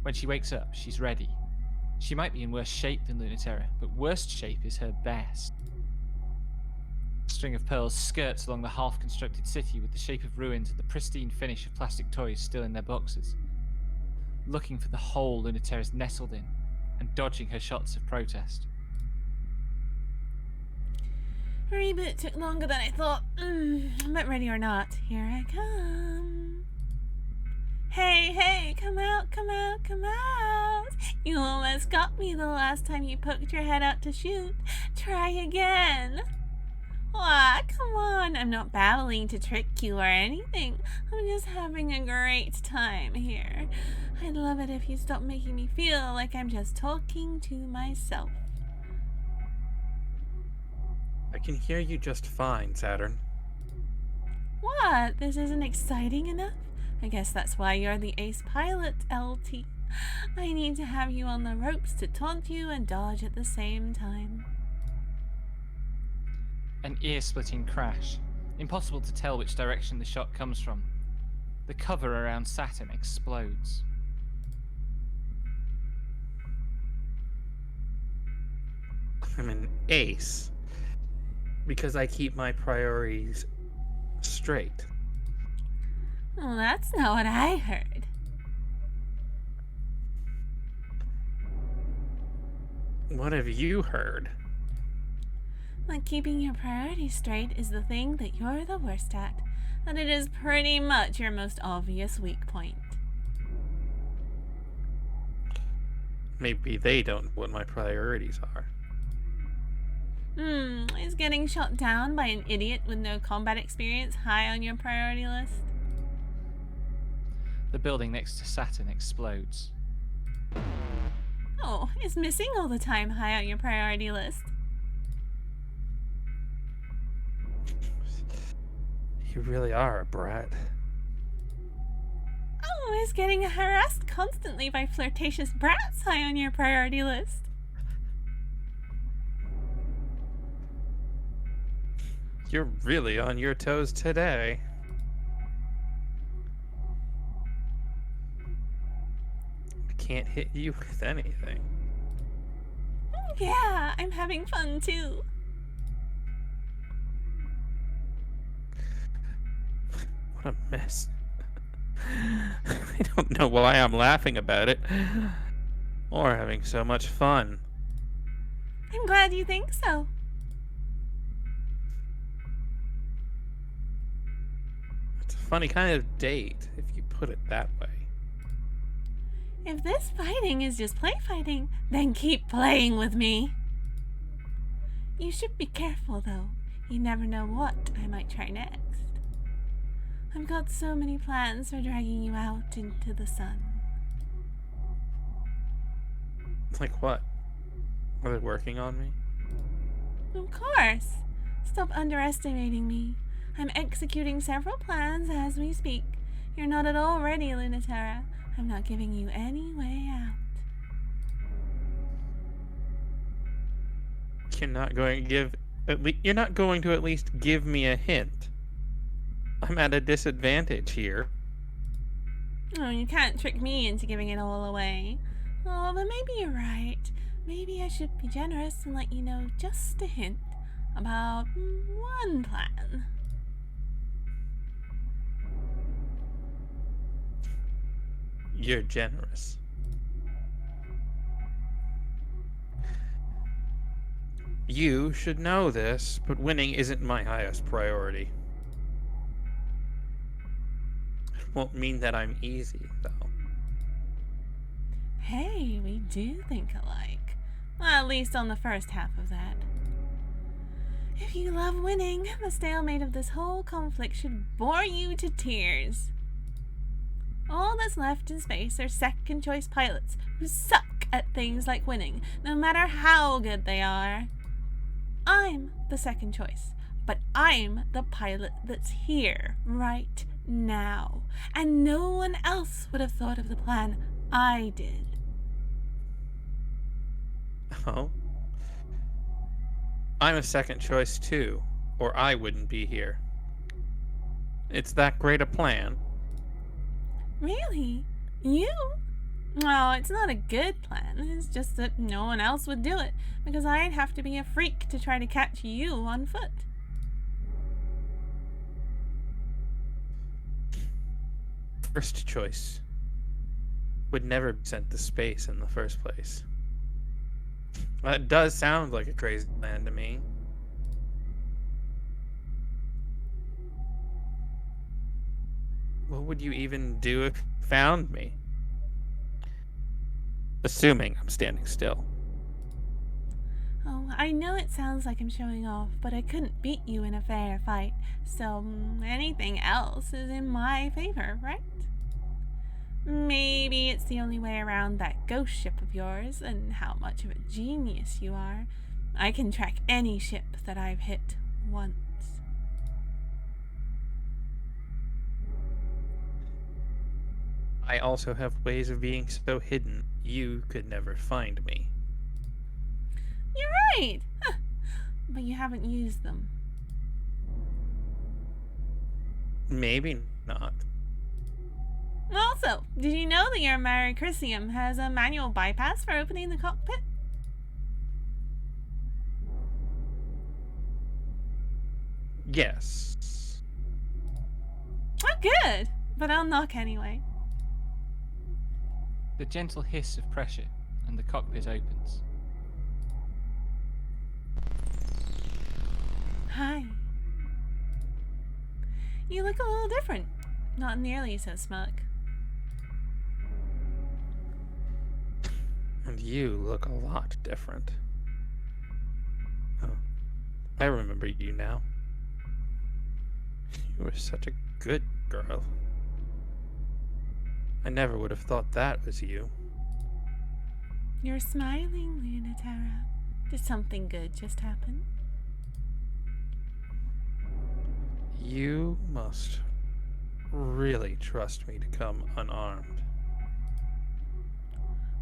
When she wakes up, she's ready. She might be in worse shape than Lunaterra, but worst shape is her best. A string of pearls skirts along the half-constructed city with the shape of ruins and the pristine finish of plastic toys still in their boxes. Looking for the hole Lunaterra's nestled in, and dodging her shots of protest. Reboot took longer than I thought. But ready or not, here I come. Hey, hey, come out, come out, come out. You almost got me the last time you poked your head out to shoot. Try again. Aw, come on. I'm not babbling to trick you or anything. I'm just having a great time here. I'd love it if you stopped making me feel like I'm just talking to myself. I can hear you just fine, Saturn. What? This isn't exciting enough? I guess that's why you're the ace pilot, LT. I need to have you on the ropes to taunt you and dodge at the same time. An ear-splitting crash. Impossible to tell which direction the shot comes from. The cover around Saturn explodes. I'm an ace because I keep my priorities straight. Oh, that's not what I heard. What have you heard? That keeping your priorities straight is the thing that you're the worst at. That it is pretty much your most obvious weak point. Maybe they don't know what my priorities are. Is getting shot down by an idiot with no combat experience high on your priority list? The building next to Saturn explodes. Oh, is missing all the time high on your priority list? You really are a brat. Oh, is getting harassed constantly by flirtatious brats high on your priority list? You're really on your toes today. I can't hit you with anything. Yeah, I'm having fun too. What a mess. I don't know why I'm laughing about it or having so much fun. I'm glad you think so. It's a funny kind of date, if you put it that way. If this fighting is just play fighting, then keep playing with me. You should be careful though. You never know what I might try next. I've got so many plans for dragging you out into the sun. Like what? Are they working on me? Of course. Stop underestimating me. I'm executing several plans as we speak. You're not at all ready, Lunatera. I'm not giving you any way out. You're not going to at least give me a hint. I'm at a disadvantage here. Oh, you can't trick me into giving it all away. Oh, but maybe you're right. Maybe I should be generous and let you know just a hint about one plan. You're generous. You should know this, but winning isn't my highest priority. It won't mean that I'm easy, though. Hey, we do think alike. Well, at least on the first half of that. If you love winning, the stalemate of this whole conflict should bore you to tears. All that's left in space are second choice pilots who suck at things like winning, no matter how good they are. I'm the second choice, but I'm the pilot that's here right now, and no one else would have thought of the plan I did. Oh? I'm a second choice too, or I wouldn't be here. It's that great a plan. Really? You? No, it's not a good plan. It's just that no one else would do it, because I'd have to be a freak to try to catch you on foot. First choice would never be sent to space in the first place. That does sound like a crazy plan to me. What would you even do if you found me? Assuming I'm standing still. Oh, I know it sounds like I'm showing off, but I couldn't beat you in a fair fight, so anything else is in my favor, right? Maybe it's the only way around that ghost ship of yours and how much of a genius you are. I can track any ship that I've hit once. I also have ways of being so hidden you could never find me. You're right! Huh. But you haven't used them. Maybe not. Also, did you know that your Maricrisium has a manual bypass for opening the cockpit? Yes. Oh, good! But I'll knock anyway. The gentle hiss of pressure, and the cockpit opens. Hi. You look a little different. Not nearly so smug. And you look a lot different. Oh, I remember you now. You were such a good girl. I never would have thought that was you. You're smiling, Lunatera. Did something good just happen? You must really trust me to come unarmed.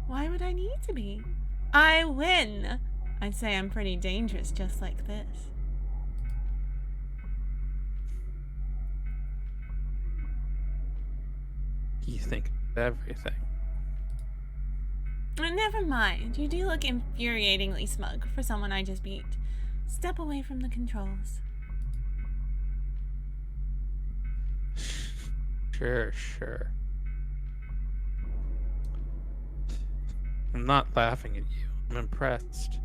Why would I need to be? I win! I'd say I'm pretty dangerous just like this. You think of everything. Never mind. You do look infuriatingly smug for someone I just beat. Step away from the controls. Sure. I'm not laughing at you. I'm impressed.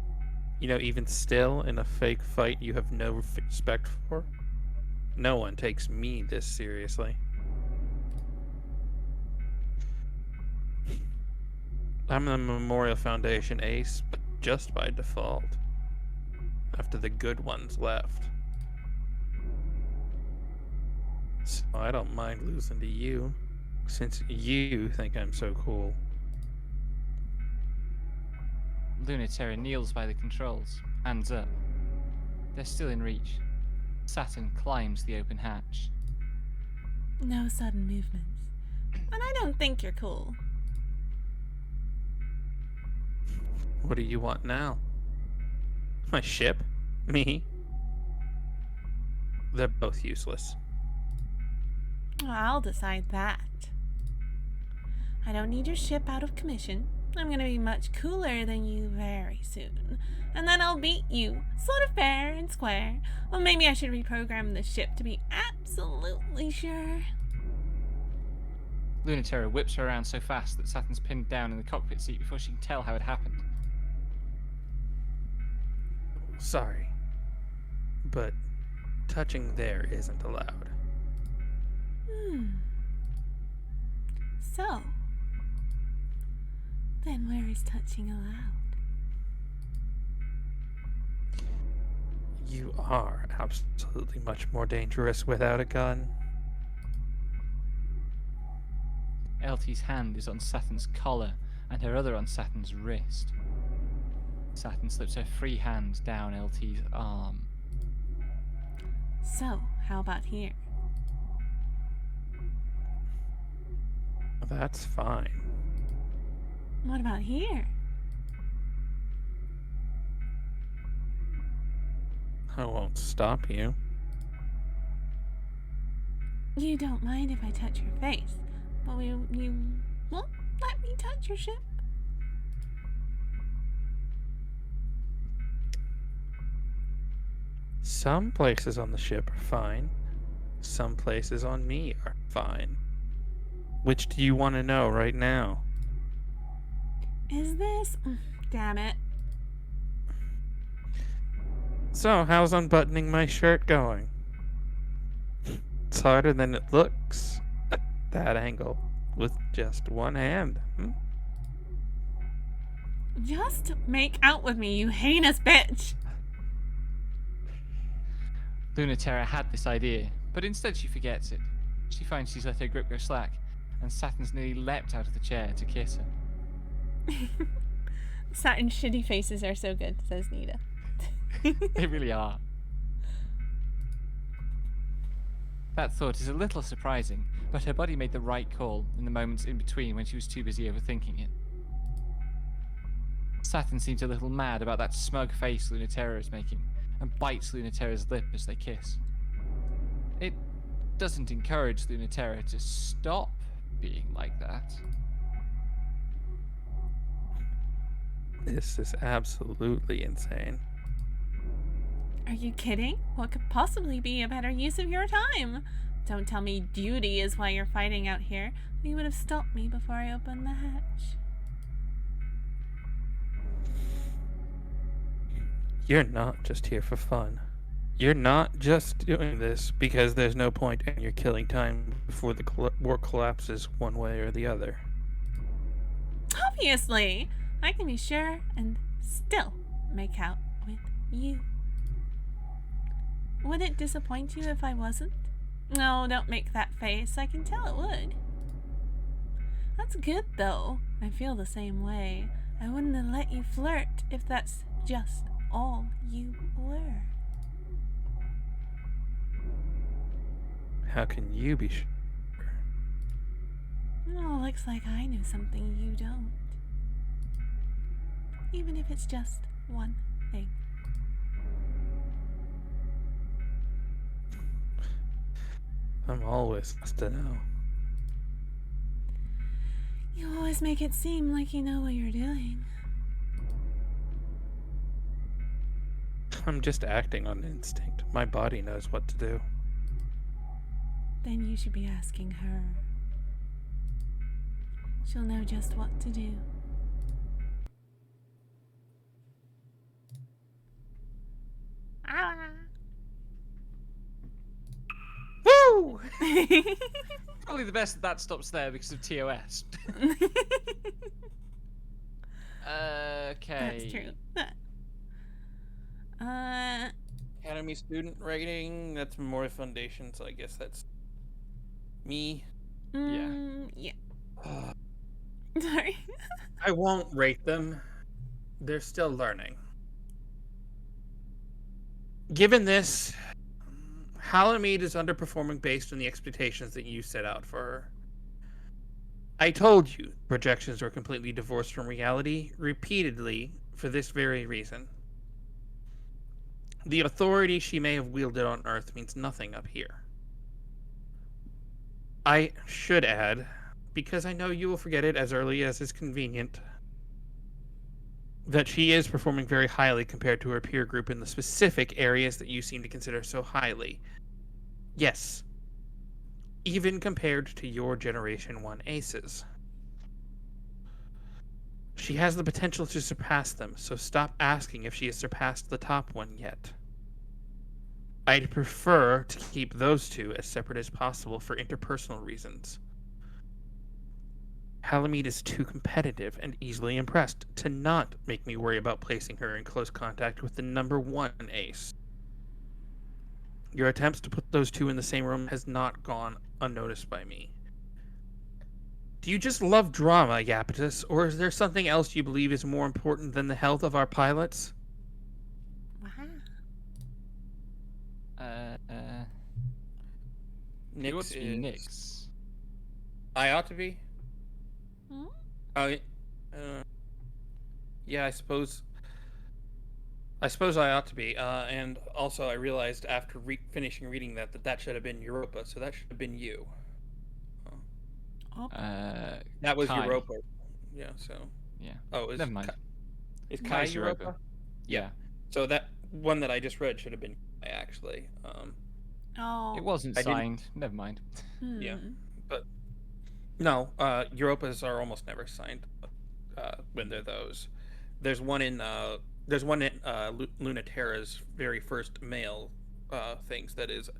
You know, even still, in a fake fight you have no respect for, no one takes me this seriously. I'm the Memorial Foundation ace, but just by default. After the good ones left. So I don't mind losing to you, since you think I'm so cool. Lunatera kneels by the controls, hands up. They're still in reach. Saturn climbs the open hatch. No sudden movements. And I don't think you're cool. What do you want now? My ship? Me? They're both useless. Well, I'll decide that. I don't need your ship out of commission. I'm gonna be much cooler than you very soon. And then I'll beat you, sort of fair and square. Or maybe I should reprogram the ship to be absolutely sure. Lunatera whips her around so fast that Saturn's pinned down in the cockpit seat before she can tell how it happened. Sorry, but touching there isn't allowed. So, then where is touching allowed? You are absolutely much more dangerous without a gun. LT's hand is on Saturn's collar and her other on Saturn's wrist. Saturn slips her free hand down LT's arm. So, how about here? That's fine. What about here? I won't stop you. You don't mind if I touch your face, but you won't let me touch your ship? Some places on the ship are fine. Some places on me are fine. Which do you want to know right now? Is this... Damn it. So, how's unbuttoning my shirt going? It's harder than it looks. that angle with just one hand. Just make out with me, you heinous bitch! Lunatera had this idea, but instead she forgets it. She finds she's let her grip go slack, and Saturn's nearly leapt out of the chair to kiss her. Saturn's shitty faces are so good, says Nita. They really are. That thought is a little surprising, but her body made the right call in the moments in between when she was too busy overthinking it. Saturn seems a little mad about that smug face Lunatera is making, and bites Lunatera's lip as they kiss. It doesn't encourage Lunatera to stop being like that. This is absolutely insane. Are you kidding? What could possibly be a better use of your time? Don't tell me duty is why you're fighting out here. You would have stopped me before I opened the hatch. You're not just here for fun. You're not just doing this because there's no point and you're killing time before the war collapses one way or the other. Obviously! I can be sure and still make out with you. Would it disappoint you if I wasn't? No, don't make that face. I can tell it would. That's good, though. I feel the same way. I wouldn't have let you flirt if that's just all you were. How can you be sure? Oh, looks like I knew something you don't. Even if it's just one thing. I'm always supposed to know. You always make it seem like you know what you're doing. I'm just acting on instinct. My body knows what to do. Then you should be asking her. She'll know just what to do. Ah. Woo! Probably the best that stops there because of TOS. Okay. That's true. Academy student rating, that's Memorial Foundation, so I guess that's me. Yeah. Sorry. I won't rate them. They're still learning. Given this, Halamede is underperforming based on the expectations that you set out for her. I told you projections were completely divorced from reality repeatedly for this very reason. The authority she may have wielded on Earth means nothing up here. I should add, because I know you will forget it as early as is convenient, that she is performing very highly compared to her peer group in the specific areas that you seem to consider so highly. Yes, even compared to your Generation 1 aces. She has the potential to surpass them, so stop asking if she has surpassed the top one yet. I'd prefer to keep those two as separate as possible for interpersonal reasons. Halamede is too competitive and easily impressed to not make me worry about placing her in close contact with the number 1 ace. Your attempts to put those two in the same room has not gone unnoticed by me. Do you just love drama, Iapetus, or is there something else you believe is more important than the health of our pilots? Wow. It ought to be Nyx. I ought to be? Hmm? Yeah, I suppose I ought to be. And also, I realized after finishing reading that should have been Europa, so that should have been you. Oh. That was Kai. Europa. Yeah. So. Yeah. Oh, Never mind. Is Kai Kai's Europa? Europa. Yeah. So that one that I just read should have been Kai, actually. Oh. It wasn't I didn't- signed. Never mind. Yeah. But no, Europas are almost never signed when they're those. There's one in Lunatera's very first male things that is,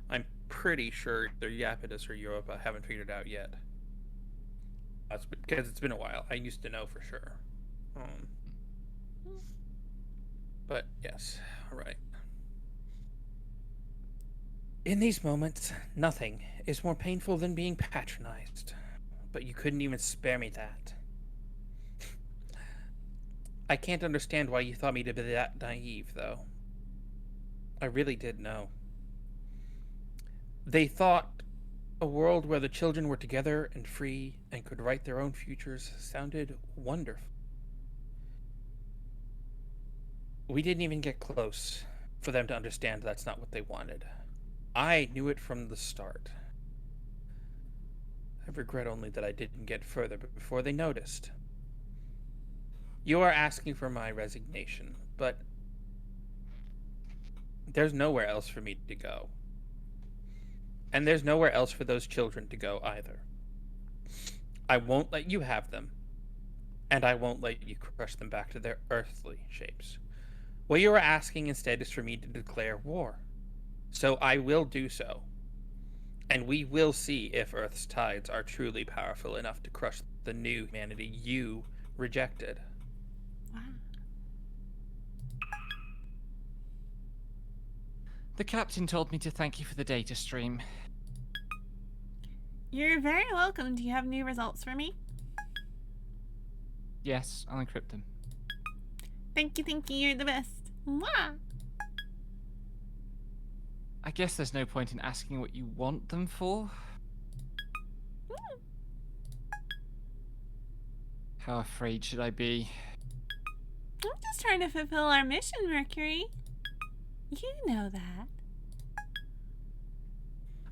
I'm pretty sure either Iapetus or Europa haven't figured it out yet. That's because it's been a while. I used to know for sure. But yes, all right. In these moments, nothing is more painful than being patronized. But you couldn't even spare me that. I can't understand why you thought me to be that naive, though. I really did know. They thought a world where the children were together and free and could write their own futures sounded wonderful. We didn't even get close for them to understand that's not what they wanted. I knew it from the start. I regret only that I didn't get further before they noticed. You are asking for my resignation, but there's nowhere else for me to go. And there's nowhere else for those children to go either. I won't let you have them, and I won't let you crush them back to their earthly shapes. What you are asking instead is for me to declare war. So I will do so. And we will see if Earth's tides are truly powerful enough to crush the new humanity you rejected. Wow. The captain told me to thank you for the data stream. You're very welcome. Do you have new results for me? Yes, I'll encrypt them. Thank you, you're the best. Mwah! I guess there's no point in asking what you want them for. How afraid should I be? I'm just trying to fulfill our mission, Mercury. You know that.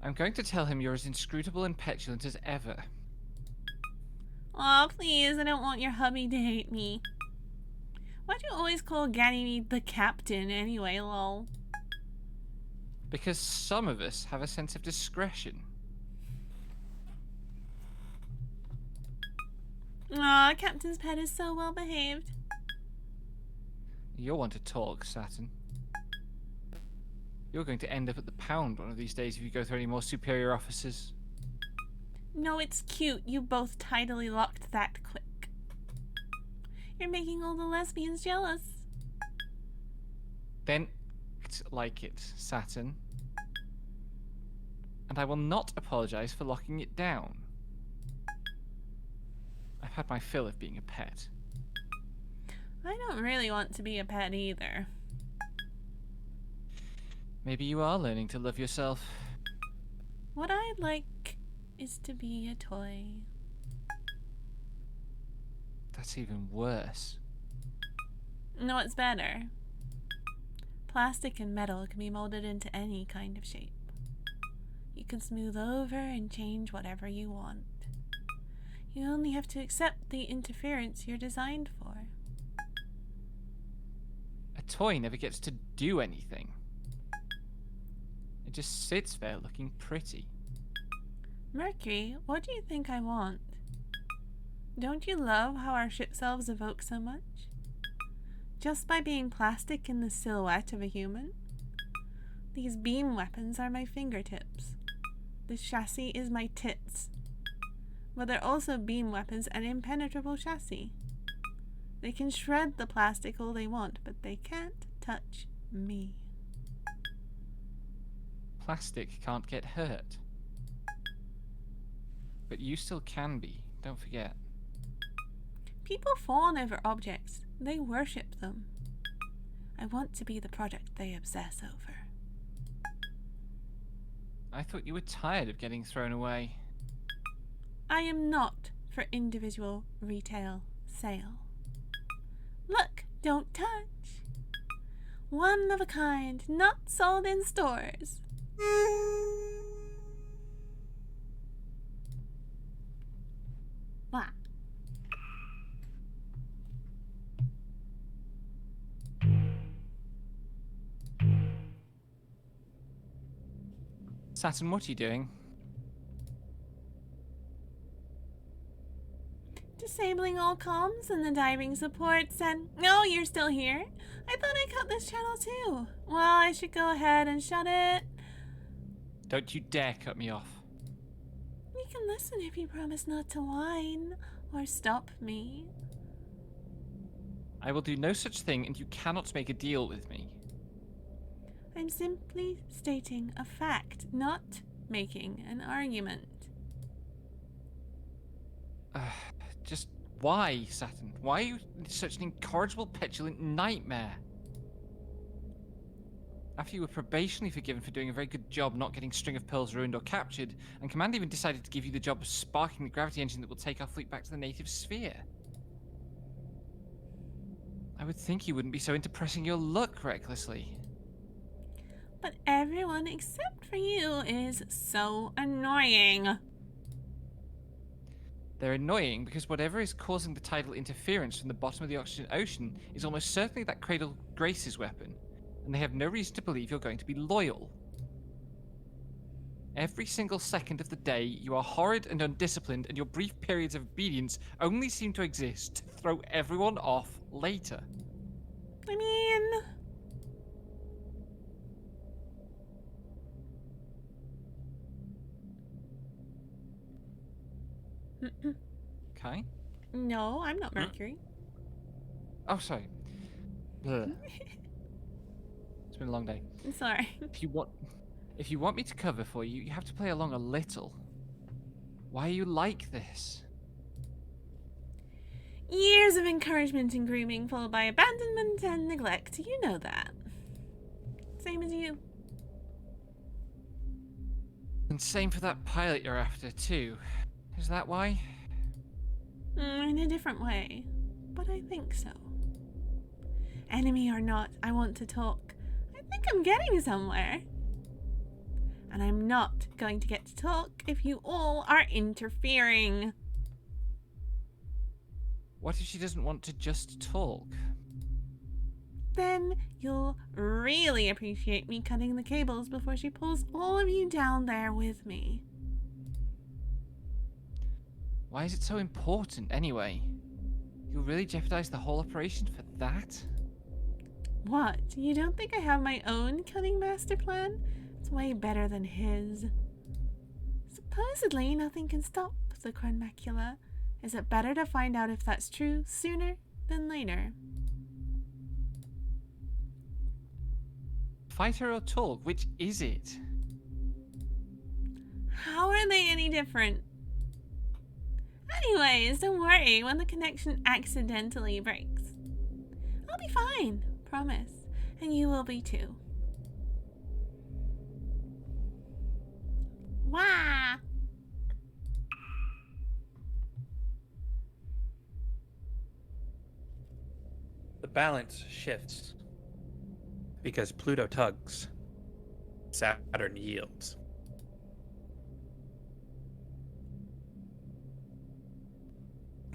I'm going to tell him you're as inscrutable and petulant as ever. Aw, please, I don't want your hubby to hate me. Why'd you always call Ganymede the captain anyway, lol? Because some of us have a sense of discretion. Aw, Captain's pet is so well behaved. You'll want to talk, Saturn. You're going to end up at the pound one of these days if you go through any more superior officers. No, it's cute. You both tidily locked that quick. You're making all the lesbians jealous. Then act like it, Saturn. And I will not apologize for locking it down. I've had my fill of being a pet. I don't really want to be a pet either. Maybe you are learning to love yourself. What I'd like is to be a toy. That's even worse. No, it's better. Plastic and metal can be molded into any kind of shape. You can smooth over and change whatever you want. You only have to accept the interference you're designed for. A toy never gets to do anything. It just sits there looking pretty. Mercury, what do you think I want? Don't you love how our ship selves evoke so much? Just by being plastic in the silhouette of a human? These beam weapons are my fingertips. The chassis is my tits. But they're also beam weapons and impenetrable chassis. They can shred the plastic all they want, but they can't touch me. Plastic can't get hurt. But you still can be, don't forget. People fawn over objects. They worship them. I want to be the product they obsess over. I thought you were tired of getting thrown away. I am not for individual retail sale. Look, don't touch. One of a kind, not sold in stores. Wow. Saturn, what are you doing? Disabling all comms and the diving supports and... Oh, you're still here? I thought I cut this channel too. Well, I should go ahead and shut it. Don't you dare cut me off. You can listen if you promise not to whine or stop me. I will do no such thing, and you cannot make a deal with me. I'm simply stating a fact, not making an argument. Just why, Saturn? Why are you such an incorrigible, petulant nightmare? After you were probationally forgiven for doing a very good job not getting String of Pearls ruined or captured, and Command even decided to give you the job of sparking the gravity engine that will take our fleet back to the native sphere. I would think you wouldn't be so into pressing your luck recklessly. But everyone except for you is so annoying. They're annoying because whatever is causing the tidal interference from the bottom of the oxygen ocean is almost certainly that Cradle Grace's weapon, and they have no reason to believe you're going to be loyal. Every single second of the day, you are horrid and undisciplined, and your brief periods of obedience only seem to exist to throw everyone off later. I mean... Okay? No, I'm not Mercury. Oh, sorry. Bleh. It's been a long day. Sorry. If you want me to cover for you, you have to play along a little. Why are you like this? Years of encouragement and grooming followed by abandonment and neglect. You know that. Same as you. And same for that pilot you're after, too. Is that why? In a different way. But I think so. Enemy or not, I want to talk. I think I'm getting somewhere. And I'm not going to get to talk if you all are interfering. What if she doesn't want to just talk? Then you'll really appreciate me cutting the cables before she pulls all of you down there with me. Why is it so important, anyway? You'll really jeopardize the whole operation for that? What? You don't think I have my own cutting master plan? It's way better than his. Supposedly, nothing can stop the Crown Macula. Is it better to find out if that's true sooner than later? Fighter or talk, which is it? How are they any different? Anyways, don't worry when the connection accidentally breaks. I'll be fine, promise. And you will be too. Wah! The balance shifts. Because Pluto tugs, Saturn yields.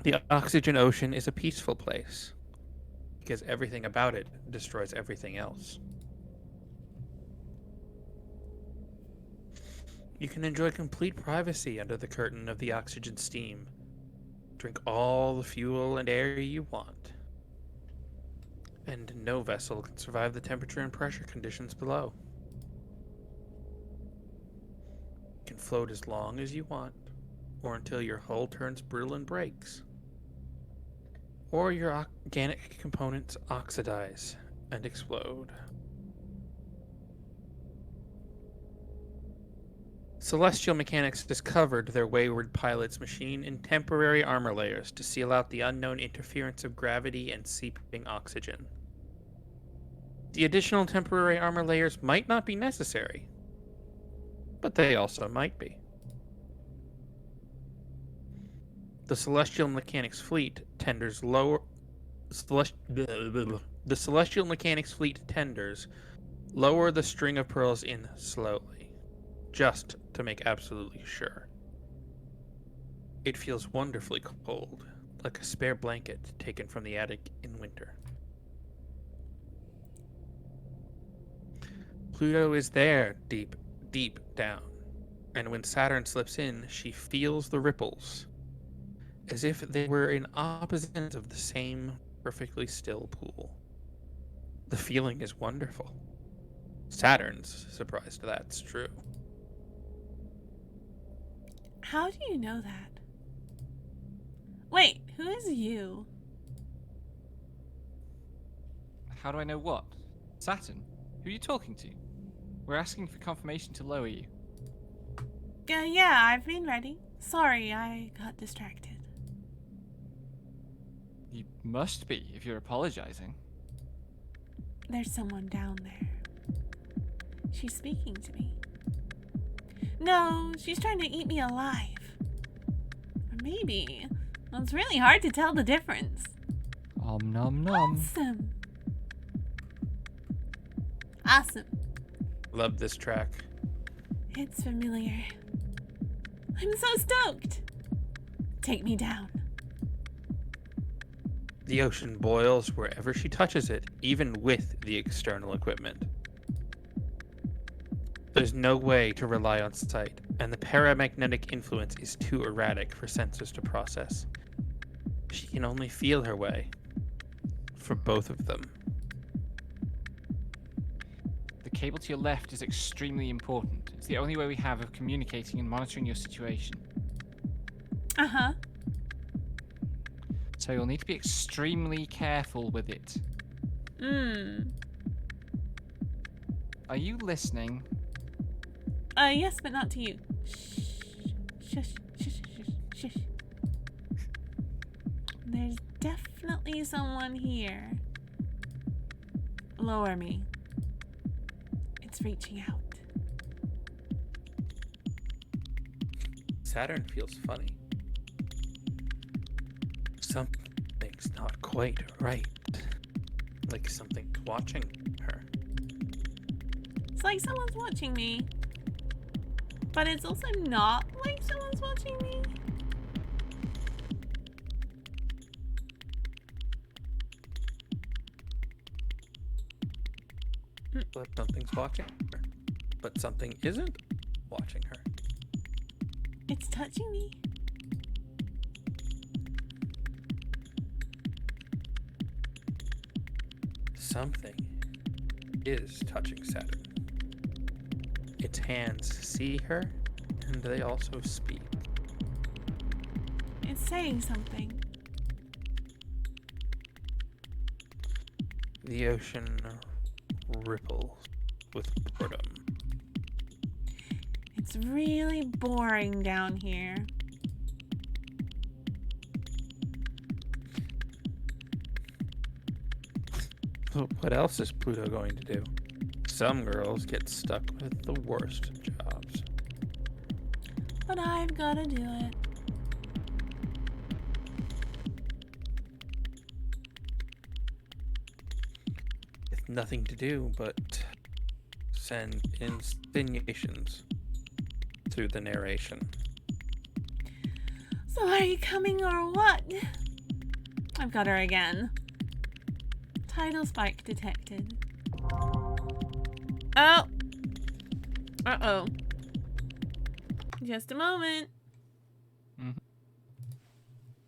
The oxygen ocean is a peaceful place, because everything about it destroys everything else. You can enjoy complete privacy under the curtain of the oxygen steam. Drink all the fuel and air you want. And no vessel can survive the temperature and pressure conditions below. You can float as long as you want, or until your hull turns brittle and breaks. Or your organic components oxidize and explode. Celestial Mechanics discovered their wayward pilot's machine in temporary armor layers to seal out the unknown interference of gravity and seeping oxygen. The additional temporary armor layers might not be necessary, but they also might be. The Celestial Mechanics fleet tenders lower. The Celestial Mechanics fleet tenders lower the string of pearls in slowly, just to make absolutely sure. It feels wonderfully cold, like a spare blanket taken from the attic in winter. Pluto is there, deep, deep down, and when Saturn slips in, she feels the ripples, as if they were in opposite ends of the same perfectly still pool. The feeling is wonderful. Saturn's surprised that's true. How do you know that? Wait, who is you? How do I know what? Saturn? Who are you talking to? We're asking for confirmation to lower you. Yeah, I've been ready. Sorry, I got distracted. You must be, if you're apologizing. There's someone down there. She's speaking to me. No, she's trying to eat me alive. Or maybe. Well, it's really hard to tell the difference. Om nom nom. Awesome. Awesome. Love this track. It's familiar. I'm so stoked. Take me down. The ocean boils wherever she touches it, even with the external equipment. There's no way to rely on sight, and the paramagnetic influence is too erratic for sensors to process. She can only feel her way. For both of them. The cable to your left is extremely important. It's the only way we have of communicating and monitoring your situation. Uh-huh. So you'll need to be extremely careful with it. Are you listening? Yes, but not to you. Shush, shush, shush, shush. There's definitely someone here. Lower me. It's reaching out. Saturn feels funny. Something's not quite right. Like something's watching her. It's like someone's watching me. But it's also not like someone's watching me. But something's watching her. But something isn't watching her. It's touching me. Something is touching Saturn. Its hands see her, and they also speak. It's saying something. The ocean ripples with boredom. It's really boring down here. What else is Pluto going to do? Some girls get stuck with the worst jobs. But I've gotta do it. With nothing to do but send insinuations through the narration. So are you coming or what? I've got her again. Tidal spike detected. Oh! Uh-oh. Just a moment. Bonk,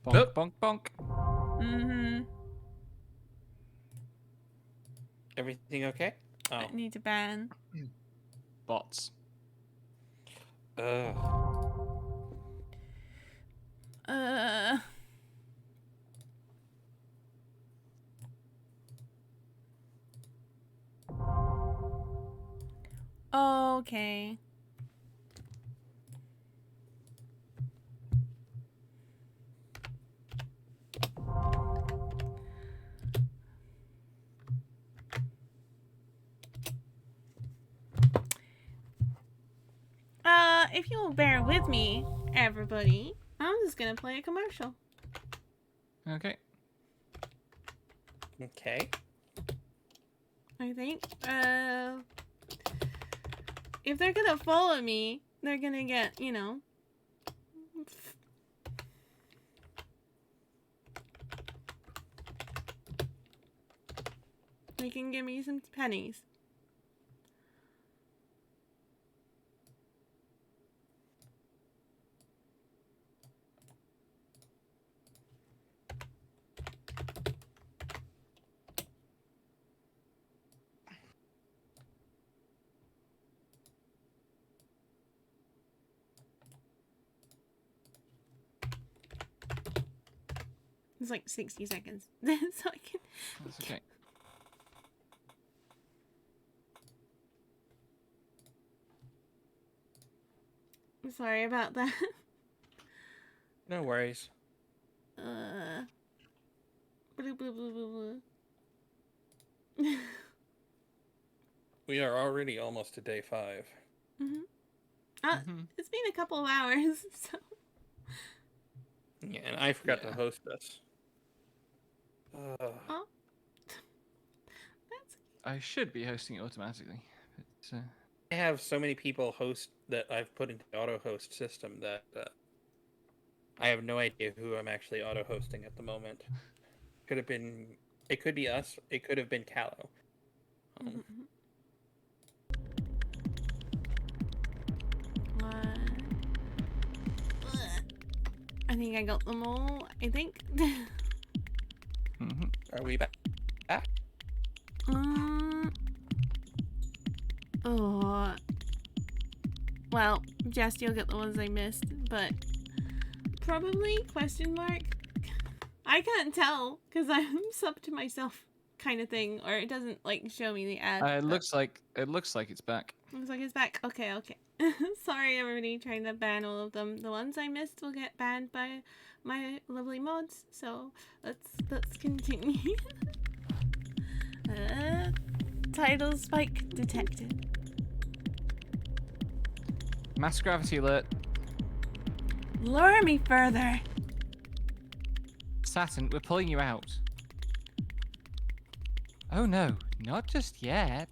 Oh. bonk, bonk. Mm-hmm. Everything okay? Oh. I need to ban. Bots. Ugh. Okay. If you'll bear with me, everybody, I'm just gonna play a commercial. Okay. Okay. I think. If they're gonna follow me, they're gonna get, you know. They can give me some pennies. It's like 60 seconds. So I can... That's okay. Sorry about that. No worries. Blue, blue, blue, blue, blue. We are already almost to day 5. It's been a couple of hours, so... Yeah, and I forgot to Yeah. host this. Oh. That's... I should be hosting it automatically. But, I have so many people host that I've put into the auto-host system that I have no idea who I'm actually auto-hosting at the moment. Could have been... It could be us. It could have been Callow. I think I got them all. I think. Are we back? Oh. Well, Jess, you'll get the ones I missed, but probably question mark. I can't tell because I'm sub to myself kind of thing, or it doesn't like show me the ad. it looks like it's back. Looks like it's back. Okay, okay. Sorry, everybody, trying to ban all of them. The ones I missed will get banned by my lovely mods. So let's continue. Title spike detected. Mass gravity alert. Lure me further. Saturn, we're pulling you out. Oh no, not just yet.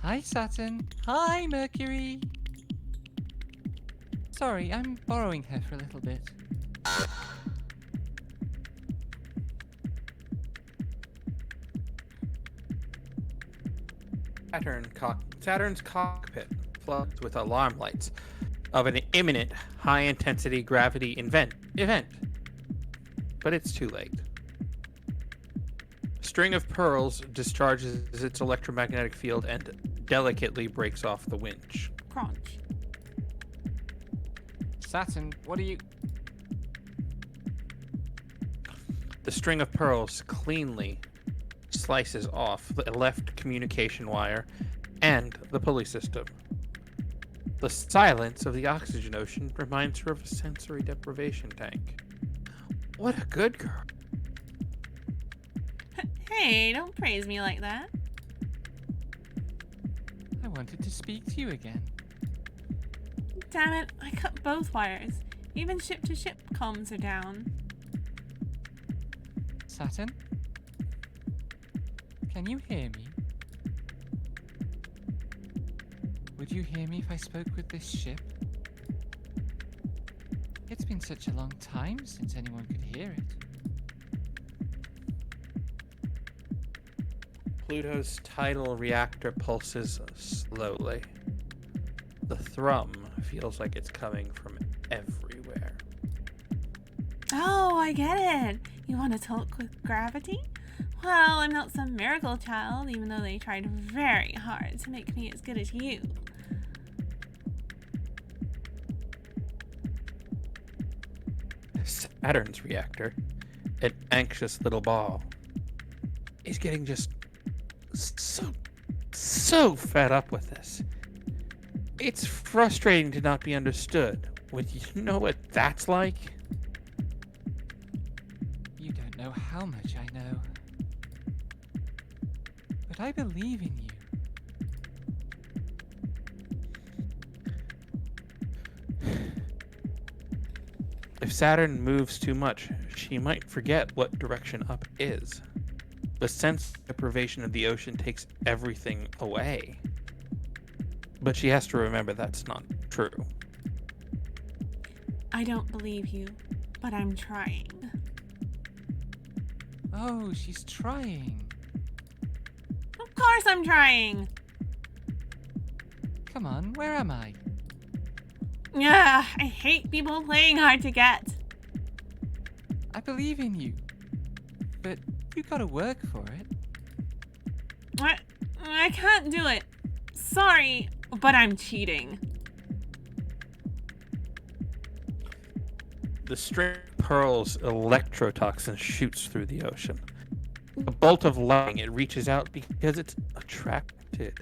Hi, Saturn. Hi, Mercury. Sorry, I'm borrowing her for a little bit. Saturn's cockpit floods with alarm lights of an imminent high-intensity gravity event. But it's too late. A string of pearls discharges its electromagnetic field and delicately breaks off the winch. Crunch. Saturn, what are you... The string of pearls cleanly slices off the left communication wire and the pulley system. The silence of the oxygen ocean reminds her of a sensory deprivation tank. What a good girl. Hey, don't praise me like that. I wanted to speak to you again. Damn it, I cut both wires. Even ship-to-ship comms are down. Saturn? Can you hear me? Would you hear me if I spoke with this ship? It's been such a long time since anyone could hear it. Pluto's tidal reactor pulses slowly. The thrum feels like it's coming from everywhere. Oh, I get it. You want to talk with gravity? Well, I'm not some miracle child, even though they tried very hard to make me as good as you. Saturn's reactor, an anxious little ball, is getting just so fed up with this. It's frustrating to not be understood. Would you know what that's like? You don't know how much I know. But I believe in you. If Saturn moves too much, she might forget what direction up is. The sense deprivation of the ocean takes everything away. But she has to remember that's not true. I don't believe you, but I'm trying. Oh, she's trying. Of course I'm trying! Come on, where am I? Yeah, I hate people playing hard to get. I believe in you. But you gotta work for it. I can't do it. Sorry, but I'm cheating. the string of pearls electrotoxin shoots through the ocean. A bolt of lightning, it reaches out because it's attracted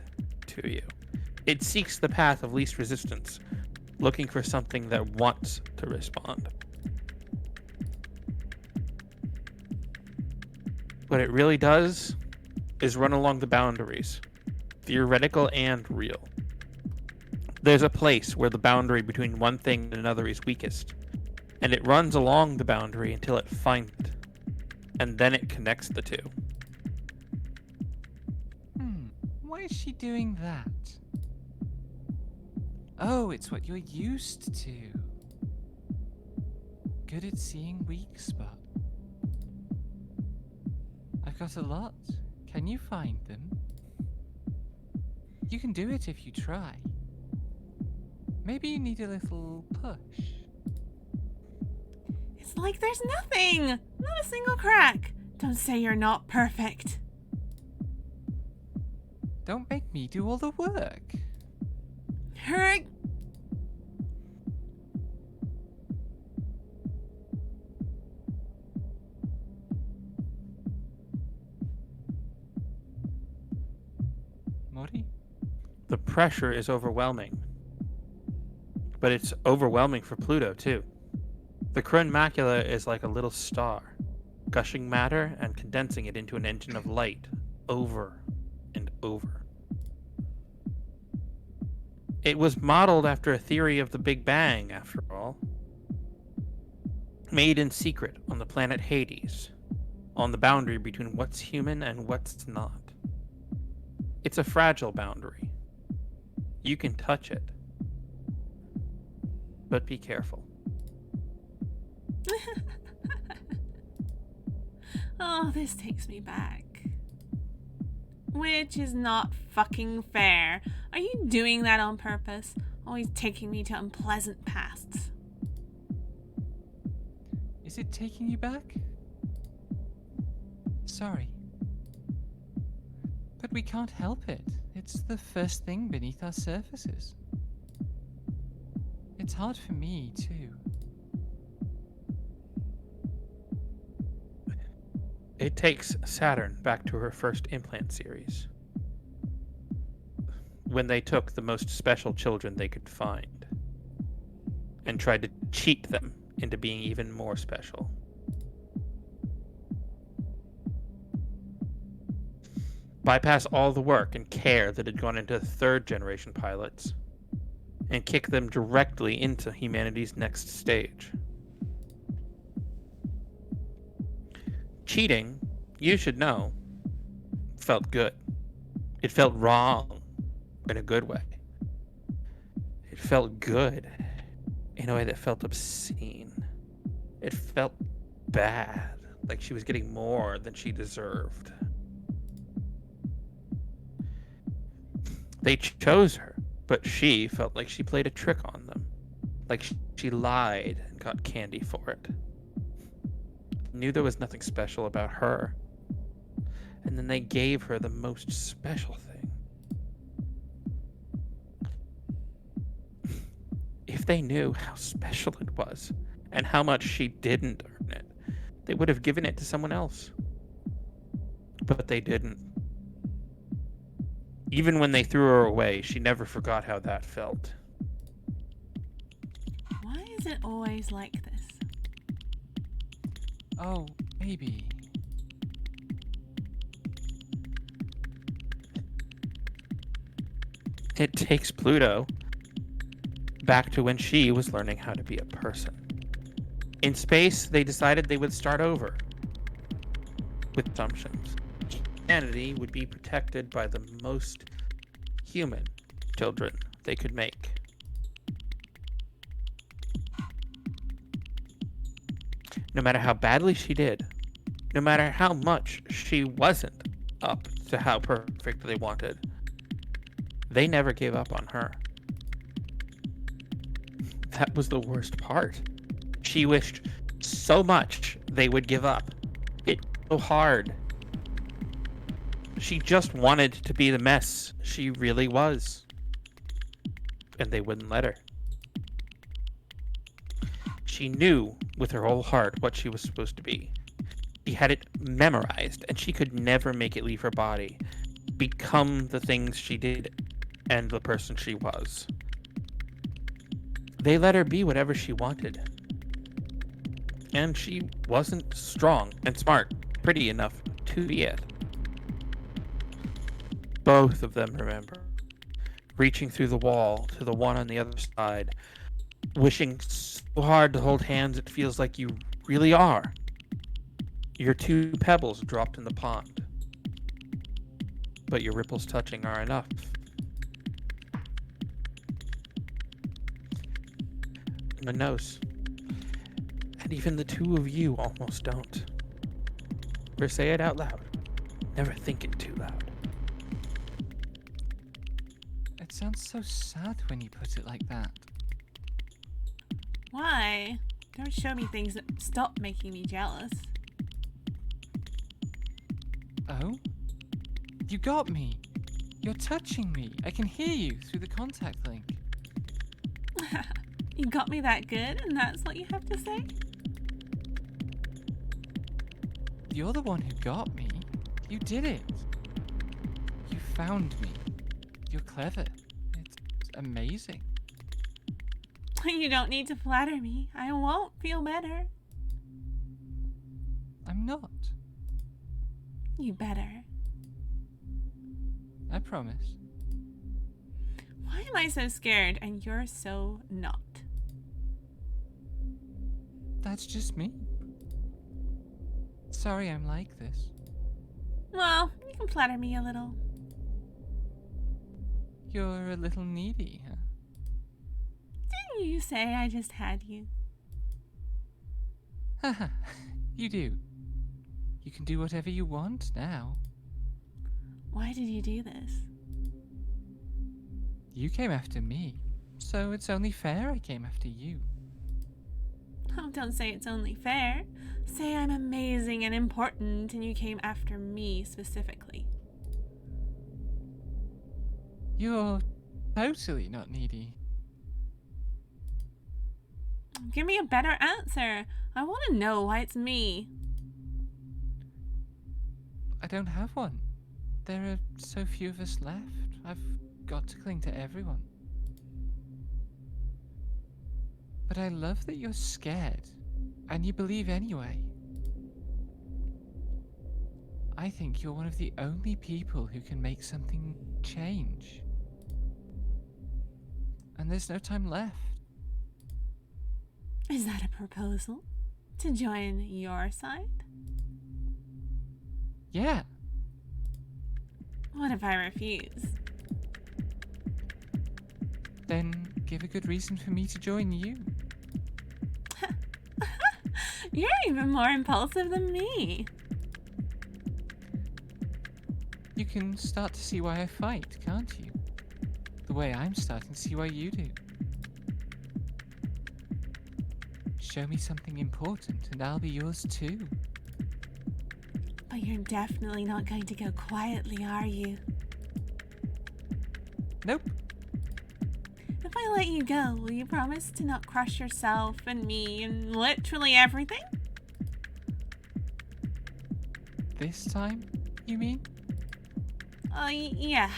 to you. It seeks the path of least resistance, looking for something that wants to respond. What it really does is run along the boundaries, theoretical and real. There's a place where the boundary between one thing and another is weakest, and it runs along the boundary until it finds it, and then it connects the two. Why is she doing that? Oh, it's what you're used to. Good at seeing weak spot. I've got a lot. Can you find them? You can do it if you try. Maybe you need a little push. It's like there's nothing! Not a single crack! Don't say you're not perfect. Don't make me do all the work. Hurry! Mori? The pressure is overwhelming. But it's overwhelming for Pluto, too. The Kryn macula is like a little star, gushing matter and condensing it into an engine of light, over and over. It was modeled after a theory of the Big Bang, after all. Made in secret on the planet Hades, on the boundary between what's human and what's not. It's a fragile boundary. You can touch it. But be careful. Oh, this takes me back. Which is not fucking fair. Are you doing that on purpose? Always taking me to unpleasant pasts. Is it taking you back? Sorry. But we can't help it. It's the first thing beneath our surfaces. It's hard for me, too. It takes Saturn back to her first implant series, when they took the most special children they could find and tried to cheat them into being even more special. Bypass all the work and care that had gone into third generation pilots and kick them directly into humanity's next stage. Cheating, you should know, felt good. It felt wrong in a good way. It felt good in a way that felt obscene. It felt bad, like she was getting more than she deserved. They chose her, but she felt like she played a trick on them. Like she lied and got candy for it. Knew there was nothing special about her. And then they gave her the most special thing. If they knew how special it was and how much she didn't earn it, they would have given it to someone else. But they didn't. Even when they threw her away, she never forgot how that felt. Why is it always like this? Oh, maybe. It takes Pluto back to when she was learning how to be a person. In space, they decided they would start over with assumptions. Humanity would be protected by the most human children they could make. No matter how badly she did, no matter how much she wasn't up to how perfect they wanted, they never gave up on her. That was the worst part. She wished so much they would give up. It's so hard. She just wanted to be the mess she really was. And they wouldn't let her. She knew with her whole heart what she was supposed to be. She had it memorized, and she could never make it leave her body, become the things she did and the person she was. They let her be whatever she wanted. And she wasn't strong and smart, pretty enough to be it. Both of them remember. Reaching through the wall to the one on the other side, wishing so hard to hold hands it feels like you really are. Your two pebbles dropped in the pond. But your ripples touching are enough. No one knows. And even the two of you almost don't. Never say it out loud. Never think it too loud. It sounds so sad when you put it like that. Why? Don't show me things that stop making me jealous. Oh? You got me. You're touching me. I can hear you through the contact link. You got me that good, and that's what you have to say? You're the one who got me. You did it. You found me. You're clever. It's amazing. You don't need to flatter me. I won't feel better. I'm not. You better. I promise. Why am I so scared and you're so not? That's just me. Sorry I'm like this. Well, you can flatter me a little. You're a little needy, huh? Didn't you say I just had you? Haha, you do. You can do whatever you want now. Why did you do this? You came after me, so it's only fair I came after you. Oh, don't say it's only fair. Say I'm amazing and important and you came after me specifically. You're totally not needy. Give me a better answer. I want to know why it's me. I don't have one. There are so few of us left. I've got to cling to everyone. But I love that you're scared, and you believe anyway. I think you're one of the only people who can make something change. And there's no time left. Is that a proposal? To join your side? Yeah, What if I refuse? then give a good reason for me to join you. You're even more impulsive than me. You can start to see why I fight, can't you? The way I'm starting to see why you do. Show me something important and I'll be yours too. But you're definitely not going to go quietly, are you? Nope. If I let you go, will you promise to not crush yourself and me and literally everything? This time, you mean? Yeah.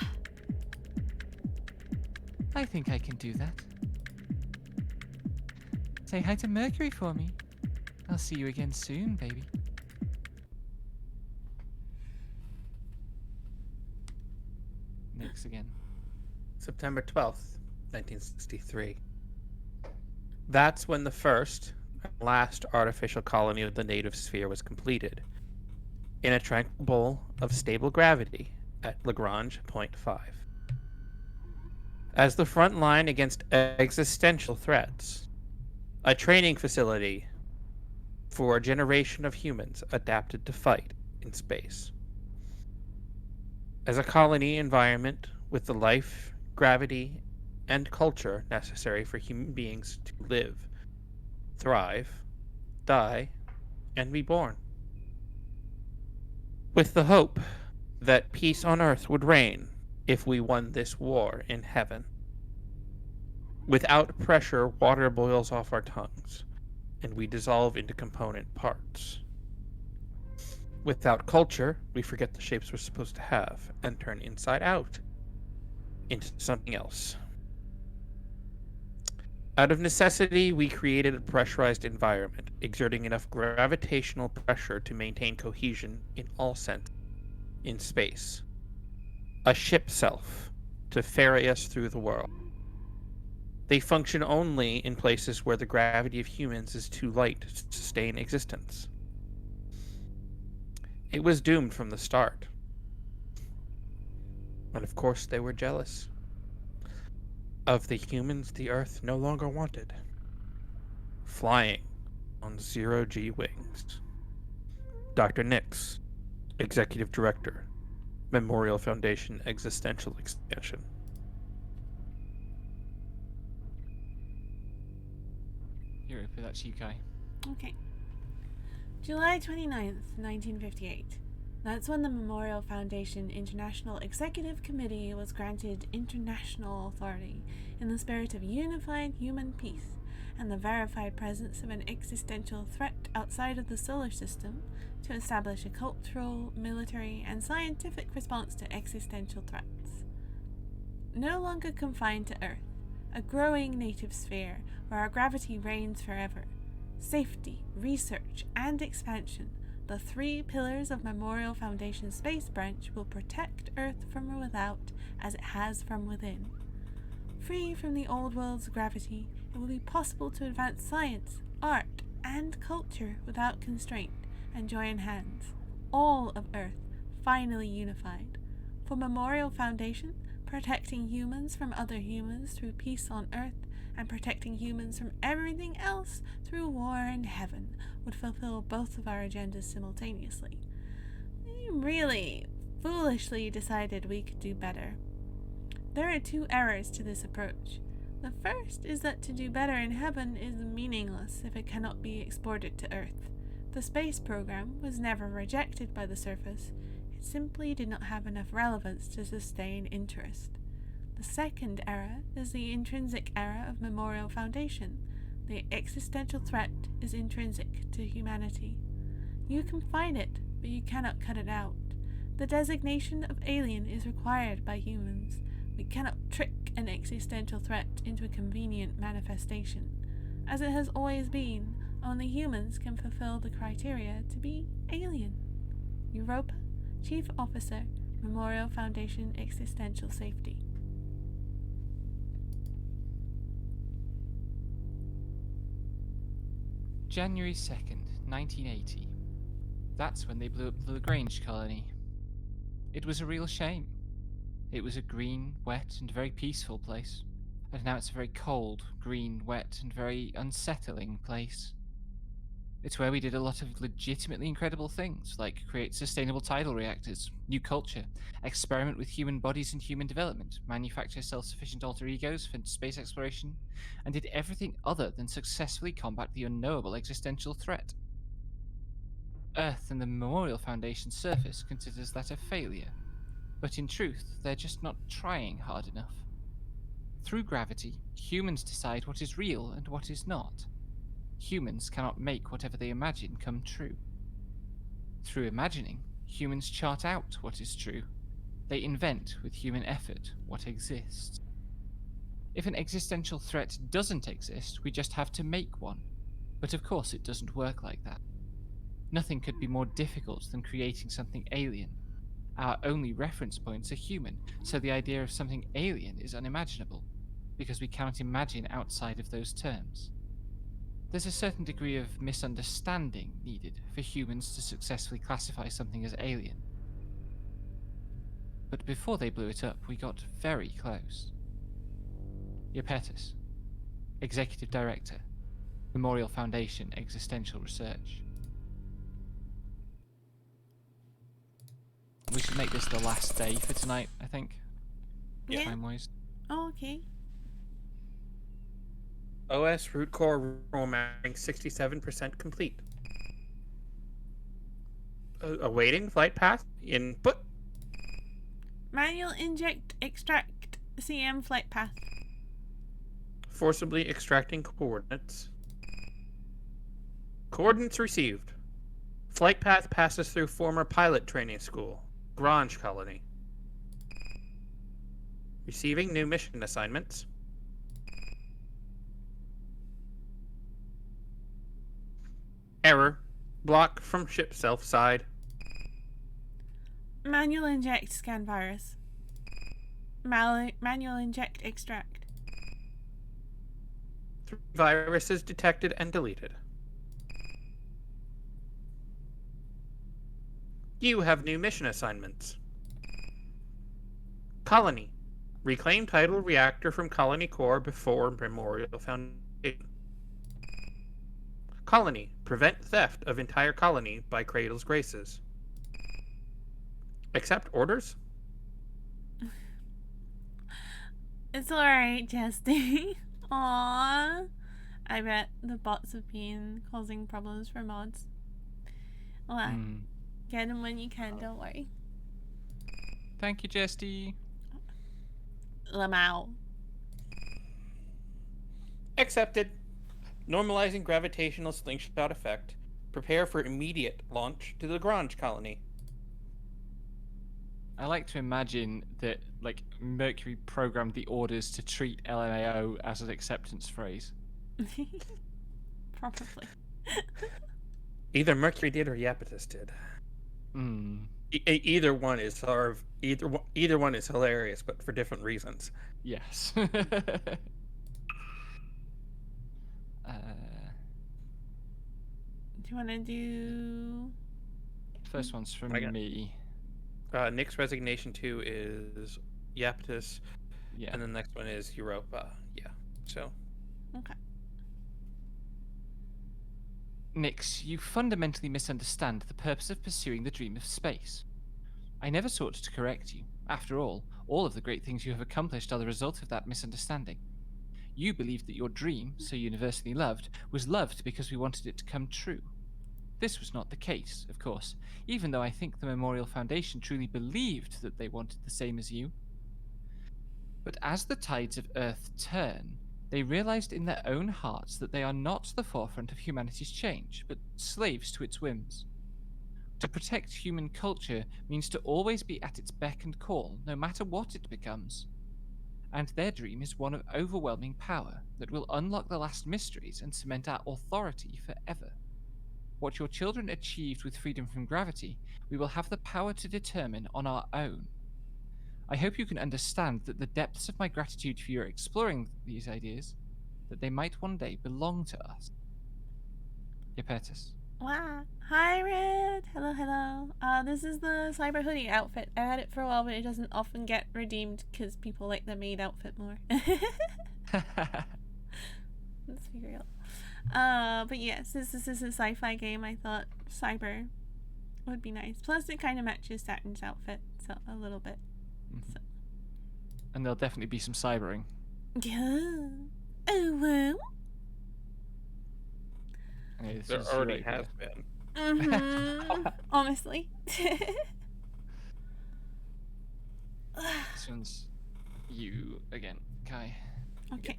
I think I can do that. Say hi to Mercury for me. I'll see you again soon, baby. Next again. September 12th, 1963. That's when the first and last artificial colony of the native sphere was completed, in a tranquil bowl of stable gravity at Lagrange Point 5. As the front line against existential threats, a training facility for a generation of humans adapted to fight in space. As a colony environment with the life, gravity, and culture necessary for human beings to live, thrive, die, and be born. With the hope that peace on earth would reign if we won this war in heaven. Without pressure, water boils off our tongues. and we dissolve into component parts. Without culture, we forget the shapes we're supposed to have and turn inside out into something else. Out of necessity, we created a pressurized environment, exerting enough gravitational pressure to maintain cohesion in all sense in space. A ship self to ferry us through the world. They function only in places where the gravity of humans is too light to sustain existence. It was doomed from the start. And of course they were jealous. Of the humans the Earth no longer wanted. Flying on zero-G wings. Dr. Nix, Executive Director, Memorial Foundation Existential Expansion. Europe, that's you, Kai. Okay. July 29th, 1958. That's when the Memorial Foundation International Executive Committee was granted international authority in the spirit of unified human peace and the verified presence of an existential threat outside of the solar system to establish a cultural, military, and scientific response to existential threats. No longer confined to Earth, a growing native sphere where our gravity reigns forever. Safety, research, and expansion, the three pillars of Memorial Foundation Space Branch, will protect Earth from without as it has from within. Free from the old world's gravity, it will be possible to advance science, art, and culture without constraint and join hands. All of Earth finally unified. For Memorial Foundation, protecting humans from other humans through peace on Earth and protecting humans from everything else through war in heaven would fulfill both of our agendas simultaneously. We really foolishly decided we could do better. There are two errors to this approach. The first is that to do better in heaven is meaningless if it cannot be exported to Earth. The space program was never rejected by the surface. It simply did not have enough relevance to sustain interest. The second error is the intrinsic error of Memorial Foundation. The existential threat is intrinsic to humanity. You can fight it, but you cannot cut it out. The designation of alien is required by humans. We cannot trick an existential threat into a convenient manifestation. As it has always been, only humans can fulfill the criteria to be alien. Europa, Chief Officer, Memorial Foundation Existential Safety. January 2nd, 1980. That's when they blew up the Lagrange colony. It was a real shame. It was a green, wet, and very peaceful place. And now it's a very cold, green, wet, and very unsettling place. It's where we did a lot of legitimately incredible things, like create sustainable tidal reactors, new culture, experiment with human bodies and human development, manufacture self-sufficient alter egos for space exploration, and did everything other than successfully combat the unknowable existential threat. Earth and the Memorial Foundation surface considers that a failure, but in truth, they're just not trying hard enough. Through gravity, humans decide what is real and what is not. Humans cannot make whatever they imagine come true. Through imagining, humans chart out what is true. They invent with human effort what exists. If an existential threat doesn't exist, we just have to make one. But of course it doesn't work like that. Nothing could be more difficult than creating something alien. Our only reference points are human, so the idea of something alien is unimaginable, because we cannot imagine outside of those terms. There's a certain degree of misunderstanding needed for humans to successfully classify something as alien. But before they blew it up, we got very close. Iopetus, Executive Director, Memorial Foundation Existential Research. We should make this the last day for tonight, I think. Yeah. Time-wise. Oh, okay. OS root core romapping 67% complete. Awaiting flight path input. Manual inject extract CM flight path. Forcibly extracting coordinates. Coordinates received. Flight path passes through former pilot training school, Grange Colony. Receiving new mission assignments. Error. Block from ship self side. Manual inject scan virus. Manual inject extract. 3 viruses detected and deleted. You have new mission assignments. Colony. Reclaim tidal reactor from colony core before Memorial Foundation. Colony. Prevent theft of entire colony by Cradle's Graces. Accept orders? It's alright, Chesty. Aww. I bet the bots have been causing problems for mods. Well, get them when you can, don't worry. Thank you, Jesty. Lamau. Accepted. Normalizing gravitational slingshot effect. Prepare for immediate launch to the Grange Colony. I like to imagine that, like, Mercury programmed the orders to treat LMAO as an acceptance phrase. Probably. Either Mercury did or Iapetus did. Either one is sort of either one is hilarious, but for different reasons. Yes. Do you want to do... First one's from me. Nick's resignation 2 is Iapetus, Yeah. and the next one is Europa. Yeah. So. Okay. Nix, you fundamentally misunderstand the purpose of pursuing the dream of space. I never sought to correct you. After all of the great things you have accomplished are the result of that misunderstanding. You believed that your dream, so universally loved, was loved because we wanted it to come true. This was not the case, of course, even though I think the Memorial Foundation truly believed that they wanted the same as you. But as the tides of Earth turn, they realized in their own hearts that they are not the forefront of humanity's change, but slaves to its whims. To protect human culture means to always be at its beck and call, no matter what it becomes. And their dream is one of overwhelming power that will unlock the last mysteries and cement our authority forever. What your children achieved with freedom from gravity, we will have the power to determine on our own. I hope you can understand that the depths of my gratitude for your exploring these ideas, that they might one day belong to us. Iapetus. Wow. Hi, Red. Hello, hello. This is the Cyber Hoodie outfit. I had it for a while, but it doesn't often get redeemed because people like the maid outfit more. Let's be real. But yes, this is a sci-fi game. I thought cyber would be nice. Plus, it kind of matches Saturn's outfit, so a little bit. So. And there'll definitely be some cybering. Yeah. Oh, wow. Okay, There already has been. Mm-hmm. Honestly. This one's you again, Kai. Okay.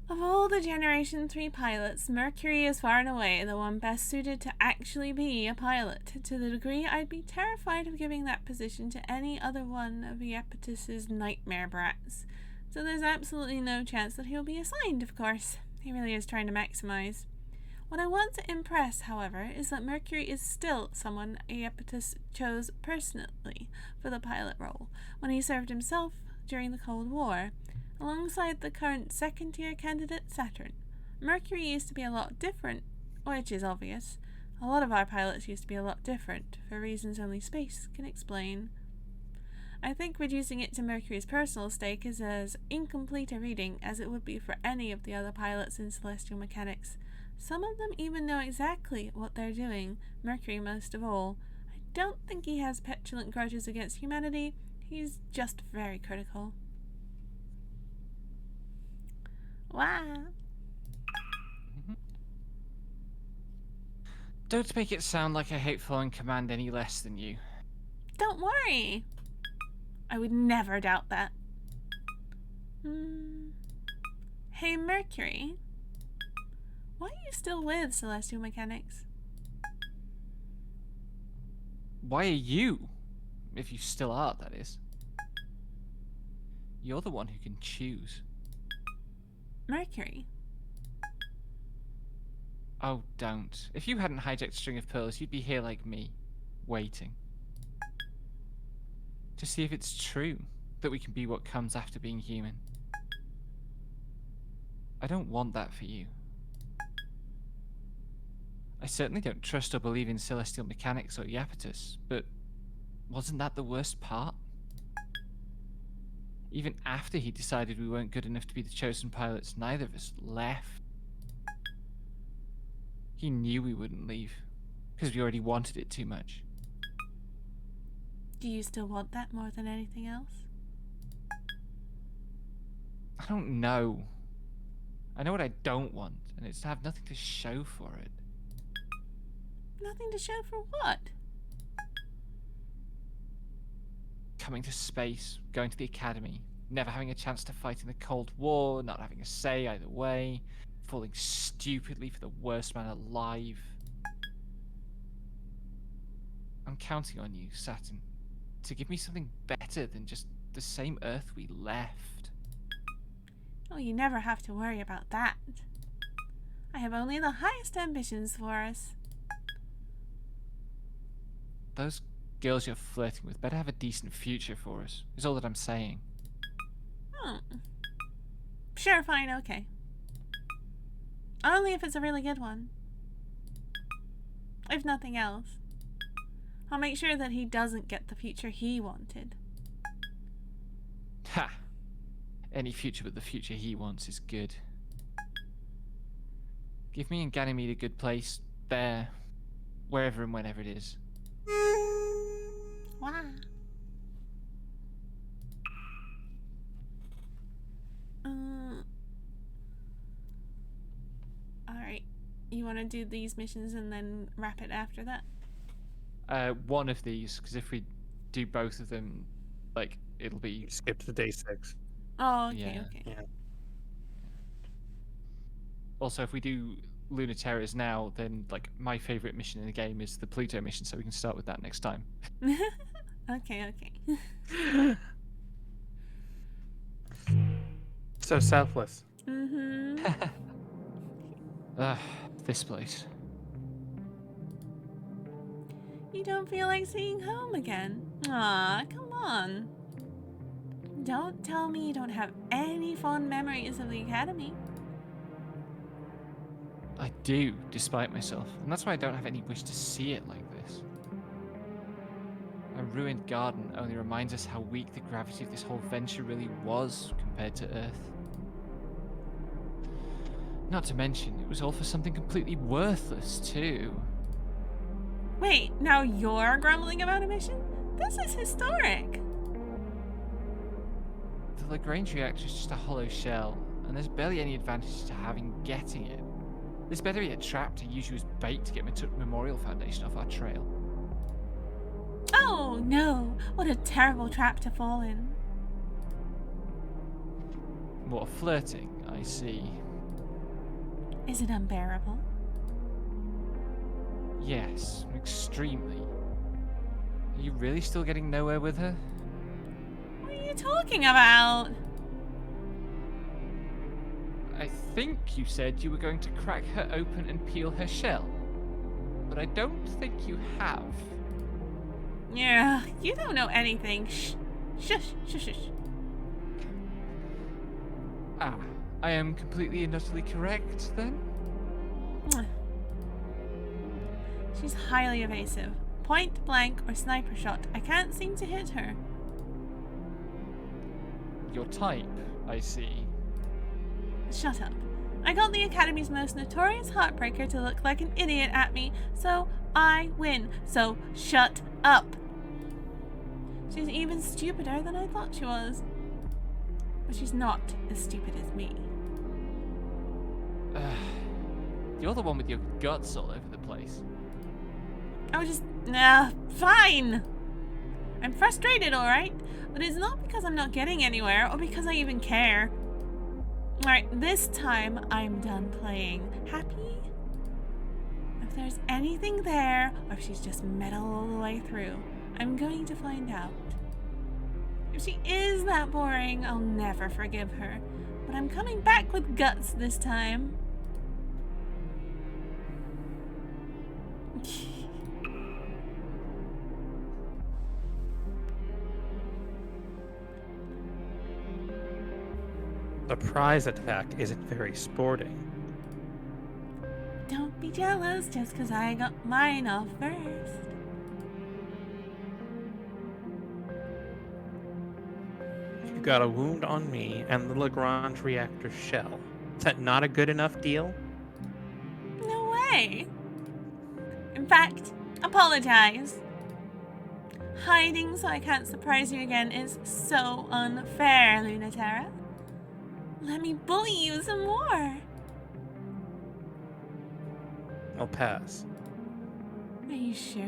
Of all the Generation 3 pilots, Mercury is far and away the one best suited to actually be a pilot. To the degree I'd be terrified of giving that position to any other one of Iapetus's nightmare brats. So there's absolutely no chance that he'll be assigned, of course. He really is trying to maximize. What I want to impress, however, is that Mercury is still someone Iapetus chose personally for the pilot role when he served himself during the Cold War, alongside the current second-tier candidate Saturn. Mercury used to be a lot different, which is obvious. A lot of our pilots used to be a lot different, for reasons only space can explain. I think reducing it to Mercury's personal stake is as incomplete a reading as it would be for any of the other pilots in Celestial Mechanics. Some of them even know exactly what they're doing, Mercury most of all. I don't think he has petulant grudges against humanity, he's just very critical. Wow. Don't make it sound like I hate following command any less than you. Don't worry. I would never doubt that. Hey, Mercury. Why are you still with Celestial Mechanics? Why are you? If you still are, that is. You're the one who can choose. Mercury. Oh, don't. If you hadn't hijacked String of Pearls, you'd be here like me, waiting. To see if it's true that we can be what comes after being human. I don't want that for you. I certainly don't trust or believe in celestial mechanics or Iapetus, but wasn't that the worst part? Even after he decided we weren't good enough to be the chosen pilots, neither of us left. He knew we wouldn't leave, because we already wanted it too much. Do you still want that more than anything else? I don't know. I know what I don't want, and it's to have nothing to show for it. Nothing to show for what? Coming to space, going to the academy, never having a chance to fight in the Cold War, not having a say either way, falling stupidly for the worst man alive. I'm counting on you, Saturn, to give me something better than just the same Earth we left. Oh, you never have to worry about that. I have only the highest ambitions for us. Those girls you're flirting with better have a decent future for us, is all that I'm saying. Hmm. Sure, fine, okay. Only if it's a really good one. If nothing else. I'll make sure that he doesn't get the future he wanted. Ha! Any future but the future he wants is good. Give me and Ganymede a good place, there, wherever and whenever it is. Wow. Alright. You want to do these missions and then wrap it after that? One of these, because if we do both of them, like, it'll be... Skip to day 6. Oh, okay, Yeah. okay. Yeah. Also, if we do Lunaterras now, then, like, my favourite mission in the game is the Pluto mission, so we can start with that next time. Okay, okay. So selfless. Mm-hmm. This place. You don't feel like seeing home again? Aw, come on. Don't tell me you don't have any fond memories of the academy. I do, despite myself, and that's why I don't have any wish to see it like this. A ruined garden only reminds us how weak the gravity of this whole venture really was compared to Earth. Not to mention, it was all for something completely worthless, too. Wait, now you're grumbling about a mission? This is historic. The Lagrange reactor is just a hollow shell, and there's barely any advantage to getting it. It's better he had trapped to use you as bait to get Memorial Foundation off our trail. Oh no, what a terrible trap to fall in. More flirting, I see. Is it unbearable? Yes, extremely. Are you really still getting nowhere with her? What are you talking about? I think you said you were going to crack her open and peel her shell. But I don't think you have. Yeah, you don't know anything. Shh. Shush, shush, shush. Ah, I am completely and utterly correct, then? She's highly evasive. Point blank or sniper shot. I can't seem to hit her. Your type, I see. Shut up. I got the Academy's most notorious heartbreaker to look like an idiot at me, so I win. So shut up. She's even stupider than I thought she was. But she's not as stupid as me. You're the one with your guts all over the place. I was just... fine! I'm frustrated, alright? But it's not because I'm not getting anywhere, or because I even care. Alright, this time I'm done playing. Happy? If there's anything there, or if she's just metal all the way through, I'm going to find out. If she is that boring, I'll never forgive her. But I'm coming back with guts this time. The prize attack isn't very sporting. Don't be jealous just because I got mine off first. You got a wound on me and the Lagrange reactor shell. Is that not a good enough deal? No way. In fact, apologize. Hiding so I can't surprise you again is so unfair, Lunatera. Let me bully you some more. I'll pass. Are you sure?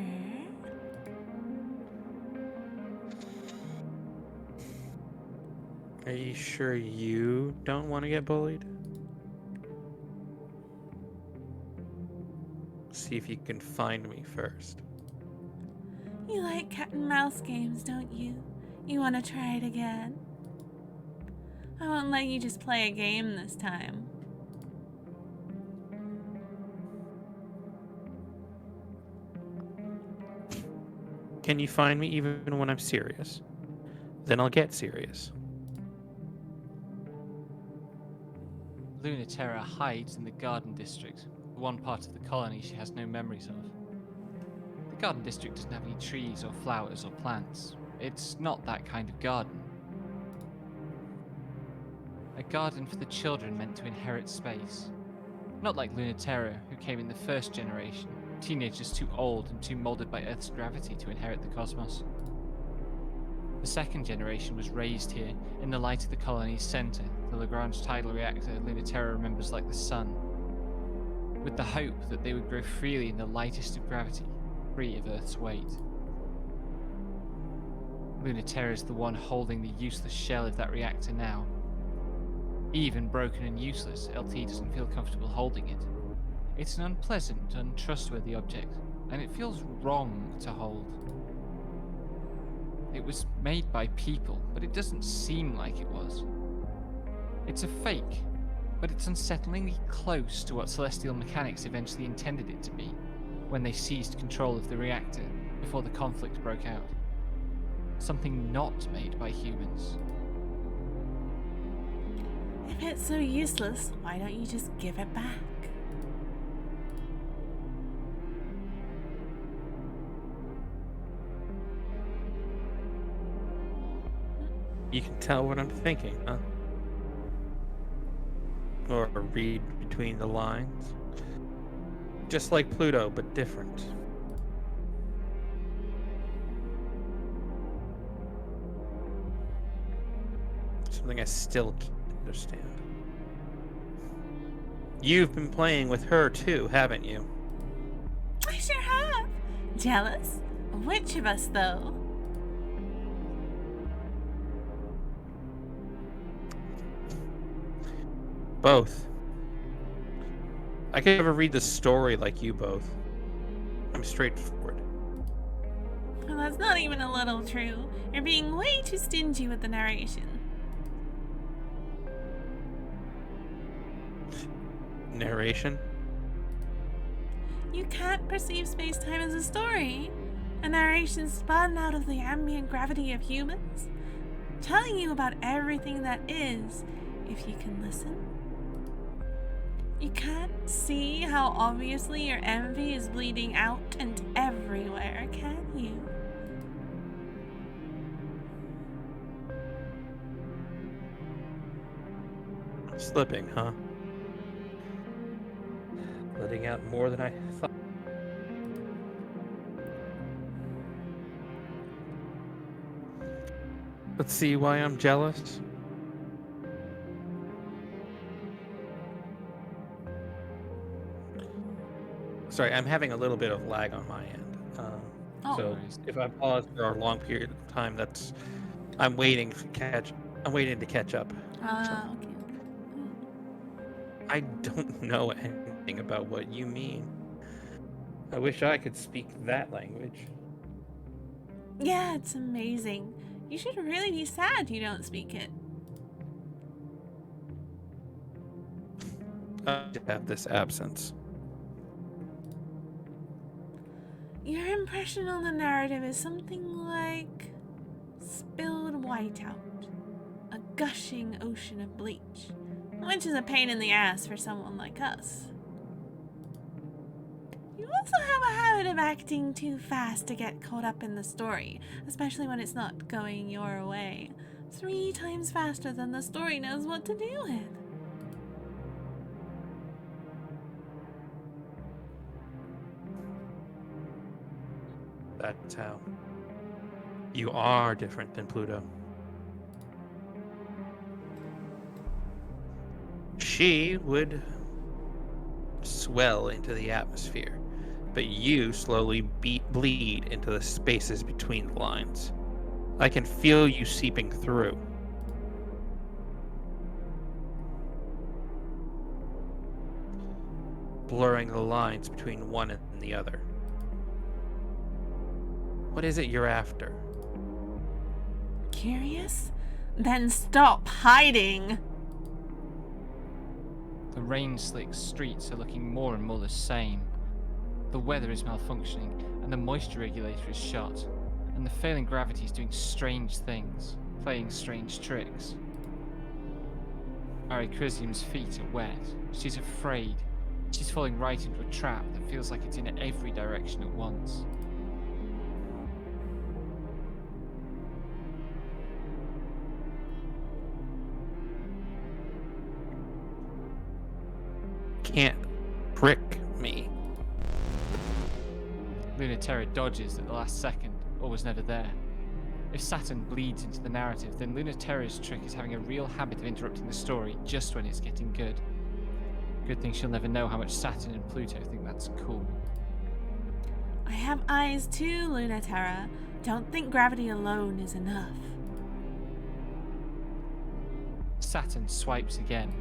Are you sure you don't want to get bullied? See if you can find me first. You like cat and mouse games, don't you? You want to try it again? I won't let you just play a game this time. Can you find me even when I'm serious? Then I'll get serious. Lunatera hides in the Garden District, the one part of the colony she has no memories of. The Garden District doesn't have any trees or flowers or plants. It's not that kind of garden. A garden for the children meant to inherit space. Not like Lunatera, who came in the first generation, teenagers too old and too molded by Earth's gravity to inherit the cosmos. The second generation was raised here, in the light of the colony's center, the Lagrange tidal reactor Lunatera remembers like the sun, with the hope that they would grow freely in the lightest of gravity, free of Earth's weight. Lunatera is the one holding the useless shell of that reactor now. Even broken and useless, LT doesn't feel comfortable holding it. It's an unpleasant, untrustworthy object, and it feels wrong to hold. It was made by people, but it doesn't seem like it was. It's a fake, but it's unsettlingly close to what celestial mechanics eventually intended it to be, when they seized control of the reactor before the conflict broke out. Something not made by humans. If it's so useless, why don't you just give it back? You can tell what I'm thinking, huh? Or read between the lines. Just like Pluto, but different. Something I still can't understand. You've been playing with her too, haven't you? I sure have. Jealous? Which of us, though? Both. I could never read the story like you both. I'm straightforward. Well, that's not even a little true. You're being way too stingy with the narration. Narration? You can't perceive space-time as a story. A narration spun out of the ambient gravity of humans, telling you about everything that is, if you can listen. You can't see how obviously your envy is bleeding out and everywhere, can you? Slipping, huh? Letting out more than I thought. Let's see why I'm jealous. Sorry, I'm having a little bit of lag on my end. So if I pause for a long period of time, that's I'm waiting to catch up. Okay. I don't know anything about what you mean. I wish I could speak that language. Yeah, it's amazing. You should really be sad you don't speak it. I have this absence. Your impression on the narrative is something like spilled whiteout, a gushing ocean of bleach, which is a pain in the ass for someone like us. You also have a habit of acting too fast to get caught up in the story, especially when it's not going your way. 3 times faster than the story knows what to do with. That's how. You are different than Pluto. She would swell into the atmosphere, but you slowly bleed into the spaces between the lines. I can feel you seeping through. Blurring the lines between one and the other. What is it you're after? Curious? Then stop hiding! The rain-slick streets are looking more and more the same. The weather is malfunctioning, and the moisture regulator is shot, and the failing gravity is doing strange things, playing strange tricks. Arichrisium's feet are wet. She's afraid. She's falling right into a trap that feels like it's in every direction at once. Can't prick me. Lunaterra dodges at the last second, or was never there. If Saturn bleeds into the narrative, then Lunaterra's trick is having a real habit of interrupting the story just when it's getting good. Good thing she'll never know how much Saturn and Pluto think that's cool. I have eyes too, Lunaterra. Don't think gravity alone is enough. Saturn swipes again.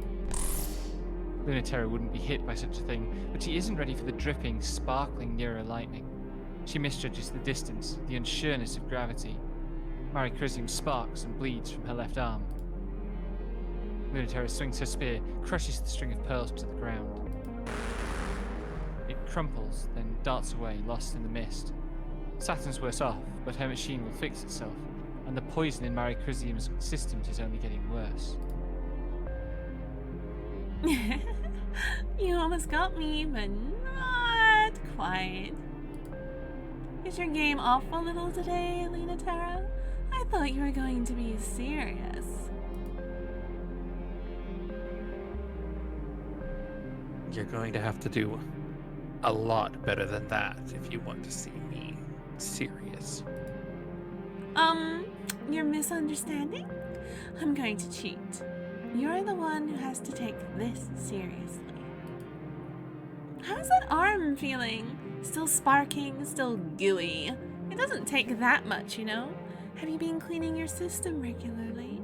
Lunaterra wouldn't be hit by such a thing, but she isn't ready for the dripping, sparkling Nero lightning. She misjudges the distance, the unsureness of gravity. Arichrisium sparks and bleeds from her left arm. Lunaterra swings her spear, crushes the string of pearls to the ground. It crumples, then darts away, lost in the mist. Saturn's worse off, but her machine will fix itself, and the poison in Arichrisium's systems is only getting worse. You almost got me, but not quite. Is your game off a little today, Lunaterra? I thought you were going to be serious. You're going to have to do a lot better than that if you want to see me serious. You're misunderstanding? I'm going to cheat. You're the one who has to take this seriously. How's that arm feeling? Still sparking, still gooey. It doesn't take that much, you know? Have you been cleaning your system regularly?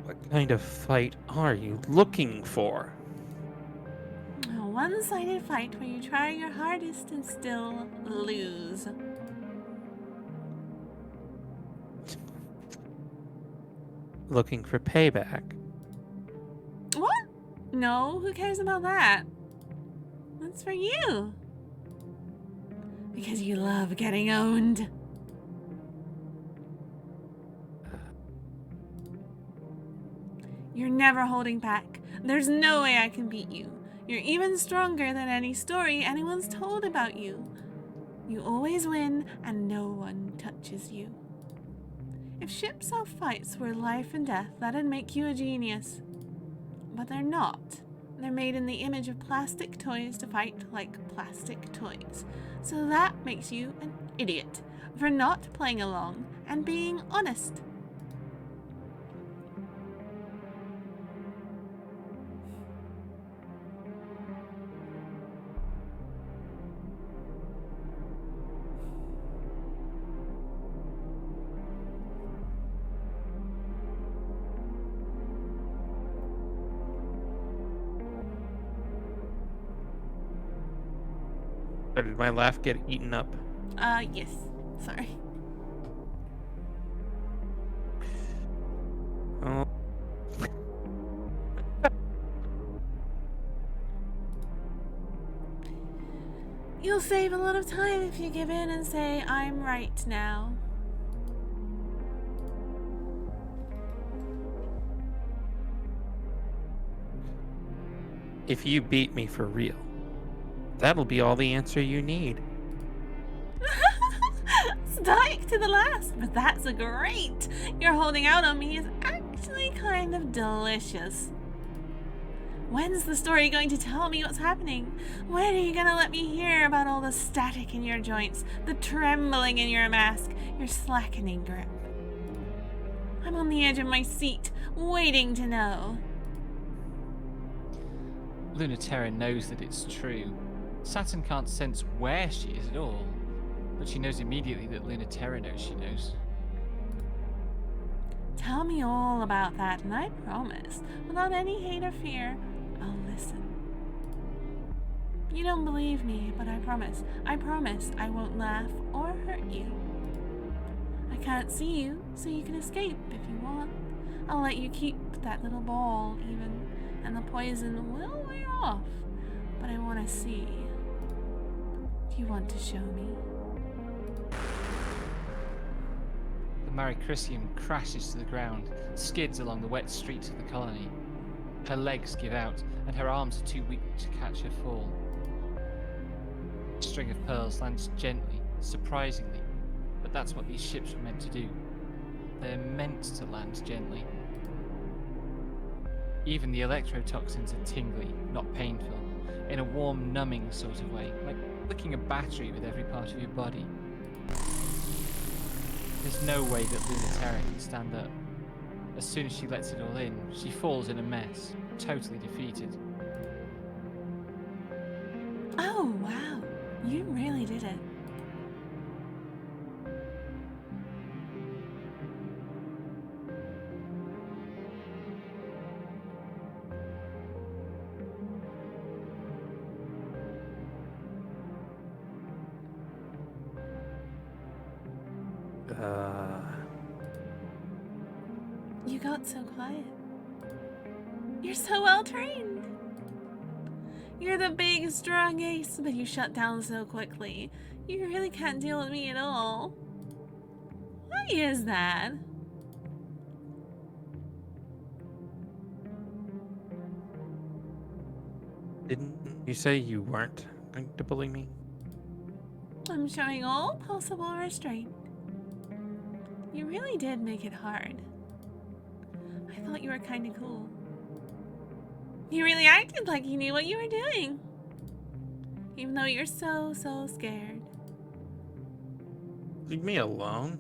What kind of fight are you looking for? A one-sided fight where you try your hardest and still lose. Looking for payback. What? No, who cares about that? That's for you. Because you love getting owned. You're never holding back. There's no way I can beat you. You're even stronger than any story anyone's told about you. You always win and no one touches you. If ship self-fights were life and death, that'd make you a genius. But they're not. They're made in the image of plastic toys to fight like plastic toys. So that makes you an idiot for not playing along and being honest. Did my laugh get eaten up? Yes. Sorry. Oh. You'll save a lot of time if you give in and say, I'm right now. If you beat me for real, that'll be all the answer you need. Stoic to the last, but that's a great. Your holding out on me is actually kind of delicious. When's the story going to tell me what's happening? When are you going to let me hear about all the static in your joints, the trembling in your mask, your slackening grip? I'm on the edge of my seat, waiting to know. Lunaterra knows that it's true. Saturn can't sense where she is at all, but she knows immediately that Lunaterra knows she knows. Tell me all about that, and I promise, without any hate or fear, I'll listen. You don't believe me, but I promise I won't laugh or hurt you. I can't see you, so you can escape if you want. I'll let you keep that little ball, even, and the poison will wear off, but I want to see. Do you want to show me? The Maricrysium crashes to the ground, skids along the wet streets of the colony. Her legs give out, and her arms are too weak to catch her fall. A string of pearls lands gently, surprisingly, but that's what these ships were meant to do. They're meant to land gently. Even the electrotoxins are tingly, not painful, in a warm, numbing sort of way, like flicking a battery with every part of your body. There's no way that Lunaterra can stand up. As soon as she lets it all in, she falls in a mess, totally defeated. Oh, wow. You really did it. You got so quiet. You're so well trained. You're the big, strong ace, but you shut down so quickly. You really can't deal with me at all. Why is that? Didn't you say you weren't going to bully me? I'm showing all possible restraint. You really did make it hard. I thought you were kind of cool. You really acted like you knew what you were doing. Even though you're so scared. Leave me alone.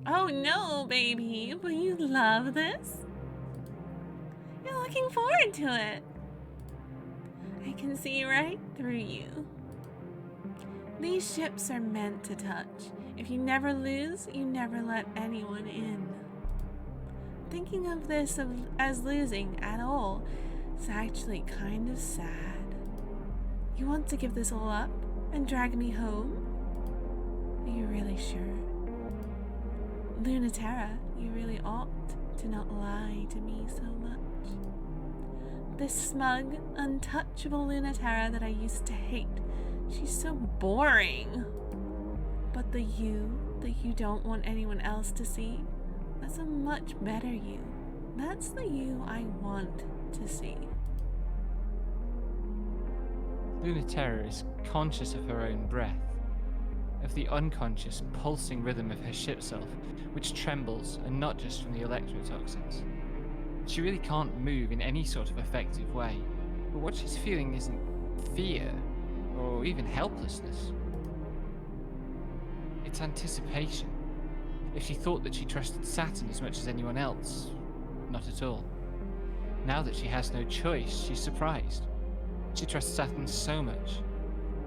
Oh no, baby. Will you love this? You're looking forward to it. I can see right through you. These ships are meant to touch. If you never lose, you never let anyone in. Thinking of this as losing at all is actually kind of sad. You want to give this all up and drag me home? Are you really sure? Lunaterra, you really ought to not lie to me so much. This smug, untouchable Lunaterra that I used to hate, she's so boring. But the you that you don't want anyone else to see, that's a much better you. That's the you I want to see. Lunaterra is conscious of her own breath, of the unconscious, pulsing rhythm of her ship self, which trembles, and not just from the electrotoxins. She really can't move in any sort of effective way, but what she's feeling isn't fear, or even helplessness. It's anticipation. If she thought that she trusted Saturn as much as anyone else, not at all. Now that she has no choice, she's surprised. She trusts Saturn so much,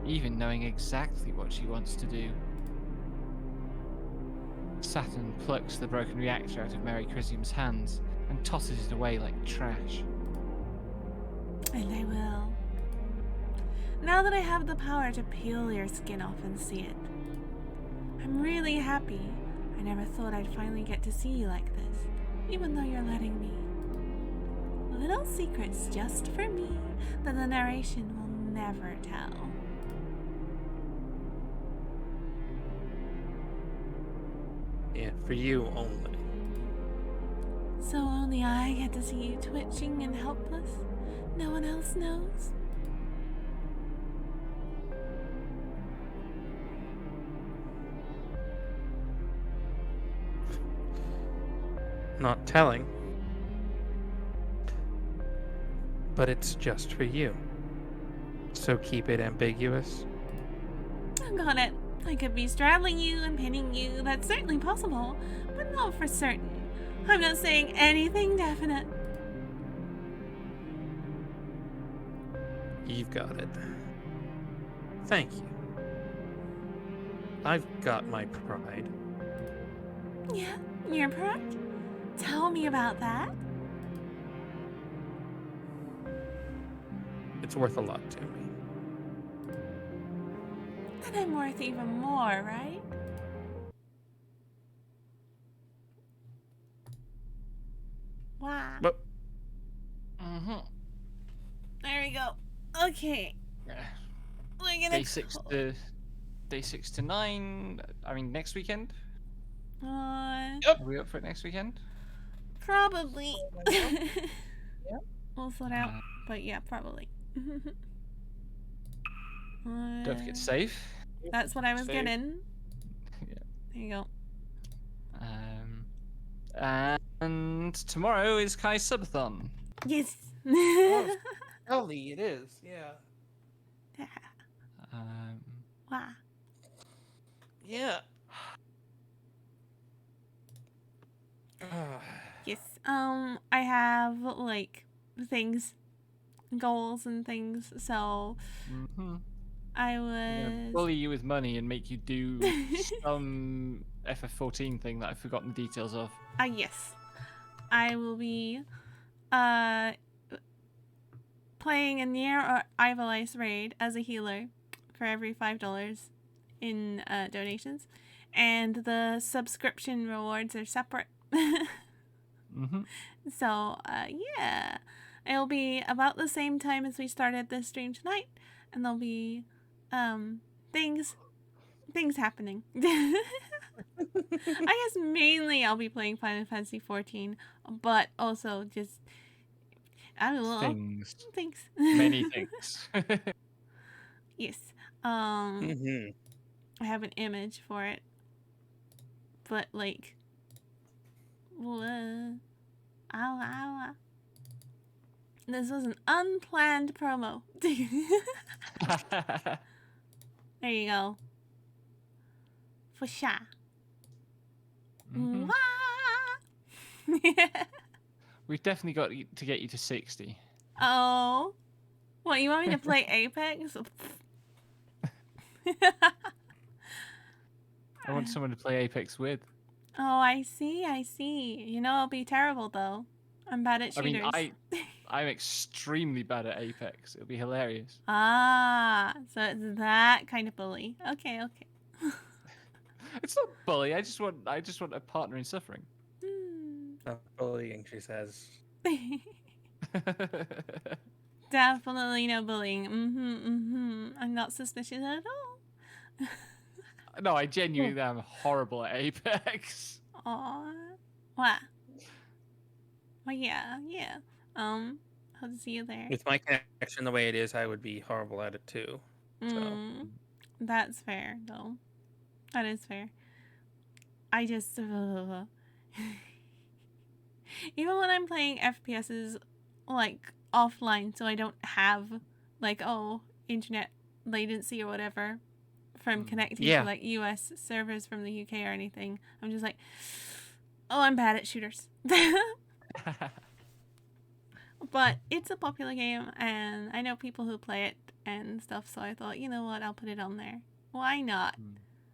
even knowing exactly what she wants to do. Saturn plucks the broken reactor out of Maricrysium's hands and tosses it away like trash. And I will. Now that I have the power to peel your skin off and see it, I'm really happy. I never thought I'd finally get to see you like this, even though you're letting me. Little secrets just for me that the narration will never tell. Yeah, for you only. So only I get to see you twitching and helpless? No one else knows? Not telling. But it's just for you. So keep it ambiguous. Got it. I could be straddling you and pinning you. That's certainly possible, but not for certain. I'm not saying anything definite. You've got it. Thank you. I've got my pride. Yeah, your pride? Tell me about that. It's worth a lot to me. And I'm worth even more, right? Wow. But Mm-hmm. There we go. Okay. We're gonna Day 6 to 9. I mean, next weekend. Yep. Are we up for it next weekend? Probably. Yeah. We'll sort out. But yeah, probably. Don't forget to save. That's what I was Save. getting. Yeah. There you go. And tomorrow is Kai's subathon. Yes. Ellie, it is. Yeah. Wow. Yeah. Yes. I have like things, goals and things. So Mm-hmm. I I'm gonna was. bully you with money and make you do some FF14 thing that I've forgotten the details of. Yes. I will be playing a Nier or Ivalice raid as a healer for every $5 in donations, and the subscription rewards are separate. Mm-hmm. So yeah, it'll be about the same time as we started this stream tonight, and there'll be things happening. I guess mainly I'll be playing Final Fantasy 14, but also just I don't know things. Many things. Yes. Mm-hmm. I have an image for it, but like, ow. This was an unplanned promo. There you go. For sure. Mhm. Wah! We've definitely got to get you to 60. Oh. What, you want me to play Apex? I want someone to play Apex with. Oh, I see. You know, I'll be terrible, though. I'm bad at I shooters. mean, I'm extremely bad at Apex. It'll be hilarious. Ah, so it's that kind of bully. Okay. It's not bully. I just want a partner in suffering. Not bullying, she says. Definitely no bullying. I'm not suspicious at all. No, I genuinely am horrible at Apex. Aw. What? Well, yeah. Hope to see you there. With my connection the way it is, I would be horrible at it too. That's fair, though. That is fair. I just... even when I'm playing FPSs, like, offline, so I don't have, like, internet latency or whatever from connecting to, like, US servers from the UK or anything, I'm just like, I'm bad at shooters. But it's a popular game, and I know people who play it and stuff, so I thought, you know what, I'll put it on there. Why not?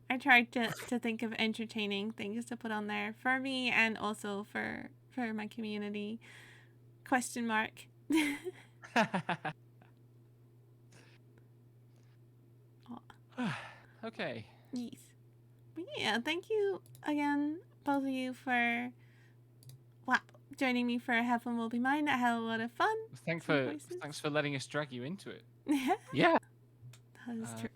I tried to think of entertaining things to put on there for me and also for my community. ? Okay. Yes. But yeah, thank you again, both of you, for joining me for Heaven Will Be Mine. I had a lot of fun. Thanks Some for voices. letting us drag you into it. Yeah. That is Uh, true.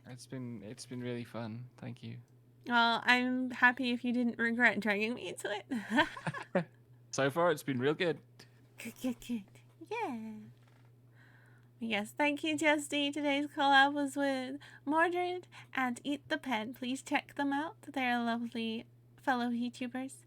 It's been really fun. Thank you. Well, I'm happy if you didn't regret dragging me into it. So far, it's been real good. Good. Yeah. Yes, thank you, Justy. Today's collab was with Mordred and Eat the Pen. Please check them out. They're lovely fellow YouTubers.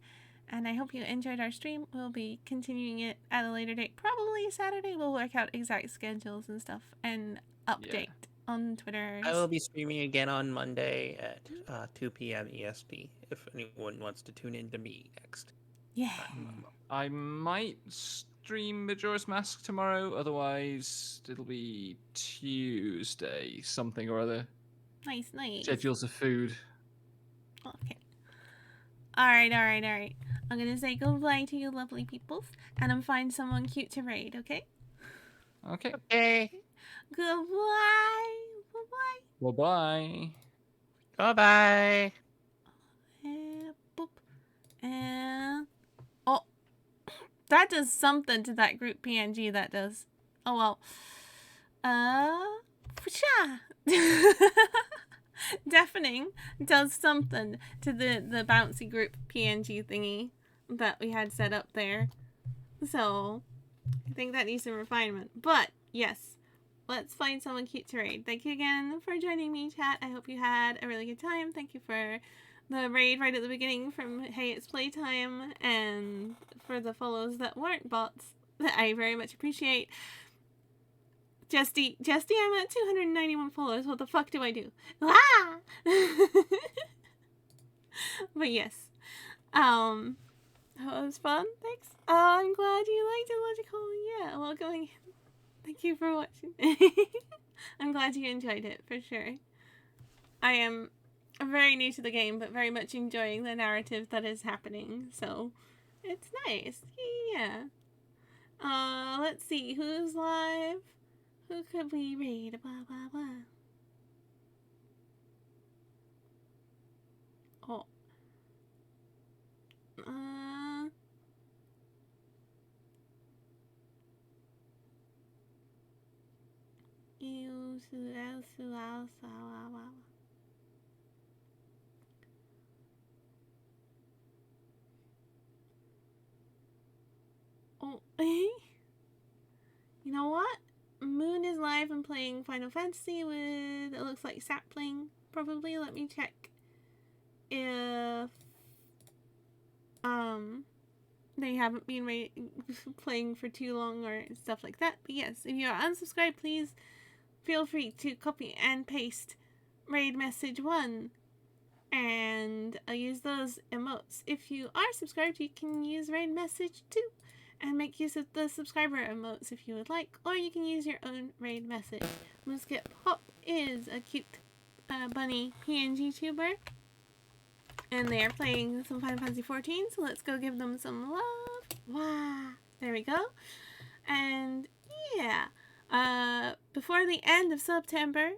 And I hope you enjoyed our stream. We'll be continuing it at a later date. Probably Saturday. We'll work out exact schedules and stuff and update on Twitter. I will be streaming again on Monday at 2 p.m. EST if anyone wants to tune in to me next. Yeah. I might stream Majora's Mask tomorrow. Otherwise, it'll be Tuesday, something or other. Nice. Schedules of food. Okay. Alright. I'm gonna say goodbye to you lovely peoples, and I'm find someone cute to raid, okay? Okay. Okay. Goodbye. Bye-bye. Bye-bye. Boop. And oh, that does something to that group PNG. That does. Oh well. Deafening does something to the bouncy group PNG thingy that we had set up there. So I think that needs some refinement. But yes, let's find someone cute to raid. Thank you again for joining me, chat. I hope you had a really good time. Thank you for the raid right at the beginning from Hey It's Playtime, and for the follows that weren't bots that I very much appreciate. Justy, I'm at 291 followers. What the fuck do I do? Ah! But yes. That was fun. Thanks. Oh, I'm glad you liked it, Logical. Yeah, welcome. Thank you for watching. I'm glad you enjoyed it, for sure. I am very new to the game, but very much enjoying the narrative that is happening, so it's nice. Yeah. Let's see, who's live? Who could we read? Blah, blah, blah. Oh. Oh, you know what? Moon is live and playing Final Fantasy with, it looks like Sapling, probably. Let me check if they haven't been playing for too long or stuff like that. But yes, if you are unsubscribed, please feel free to copy and paste raid message 1 and I'll use those emotes. If you are subscribed, you can use raid message 2 and make use of the subscriber emotes if you would like, or you can use your own raid message. Musket Pop is a cute bunny PNG tuber, and they are playing some Final Fantasy 14, so let's go give them some love. Wow, there we go. And yeah, before the end of September,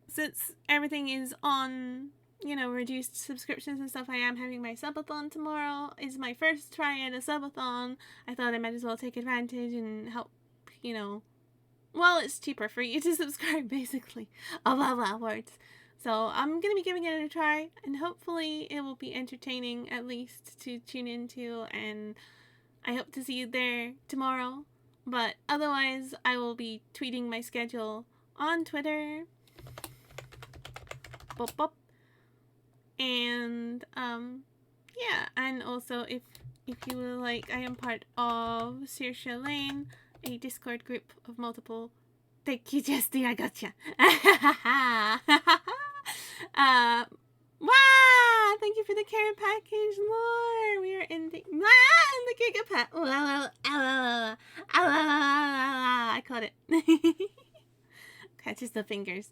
since everything is on, you know, reduced subscriptions and stuff, I am having my subathon tomorrow. It's my first try at a subathon. I thought I might as well take advantage and help, you know, well, it's cheaper for you to subscribe, basically. Blah words. So I'm going to be giving it a try, and hopefully it will be entertaining, at least, to tune into, and I hope to see you there tomorrow. But otherwise, I will be tweeting my schedule on Twitter. Bop bop. And yeah, and also if you would like, I am part of Saoirse Lane, a Discord group of multiple. Thank you, Justy, I gotcha. Wow, thank you for the care package, Lore. We are in the gigapat. I caught it. Catches the fingers.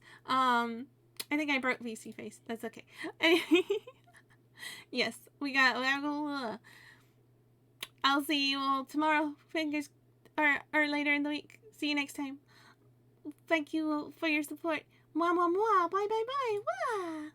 I think I broke VC face. That's okay. Yes, we got. I'll see you all tomorrow. Fingers, or later in the week. See you next time. Thank you for your support. Mwah, mwah, mwah. Bye, bye, bye. Wah.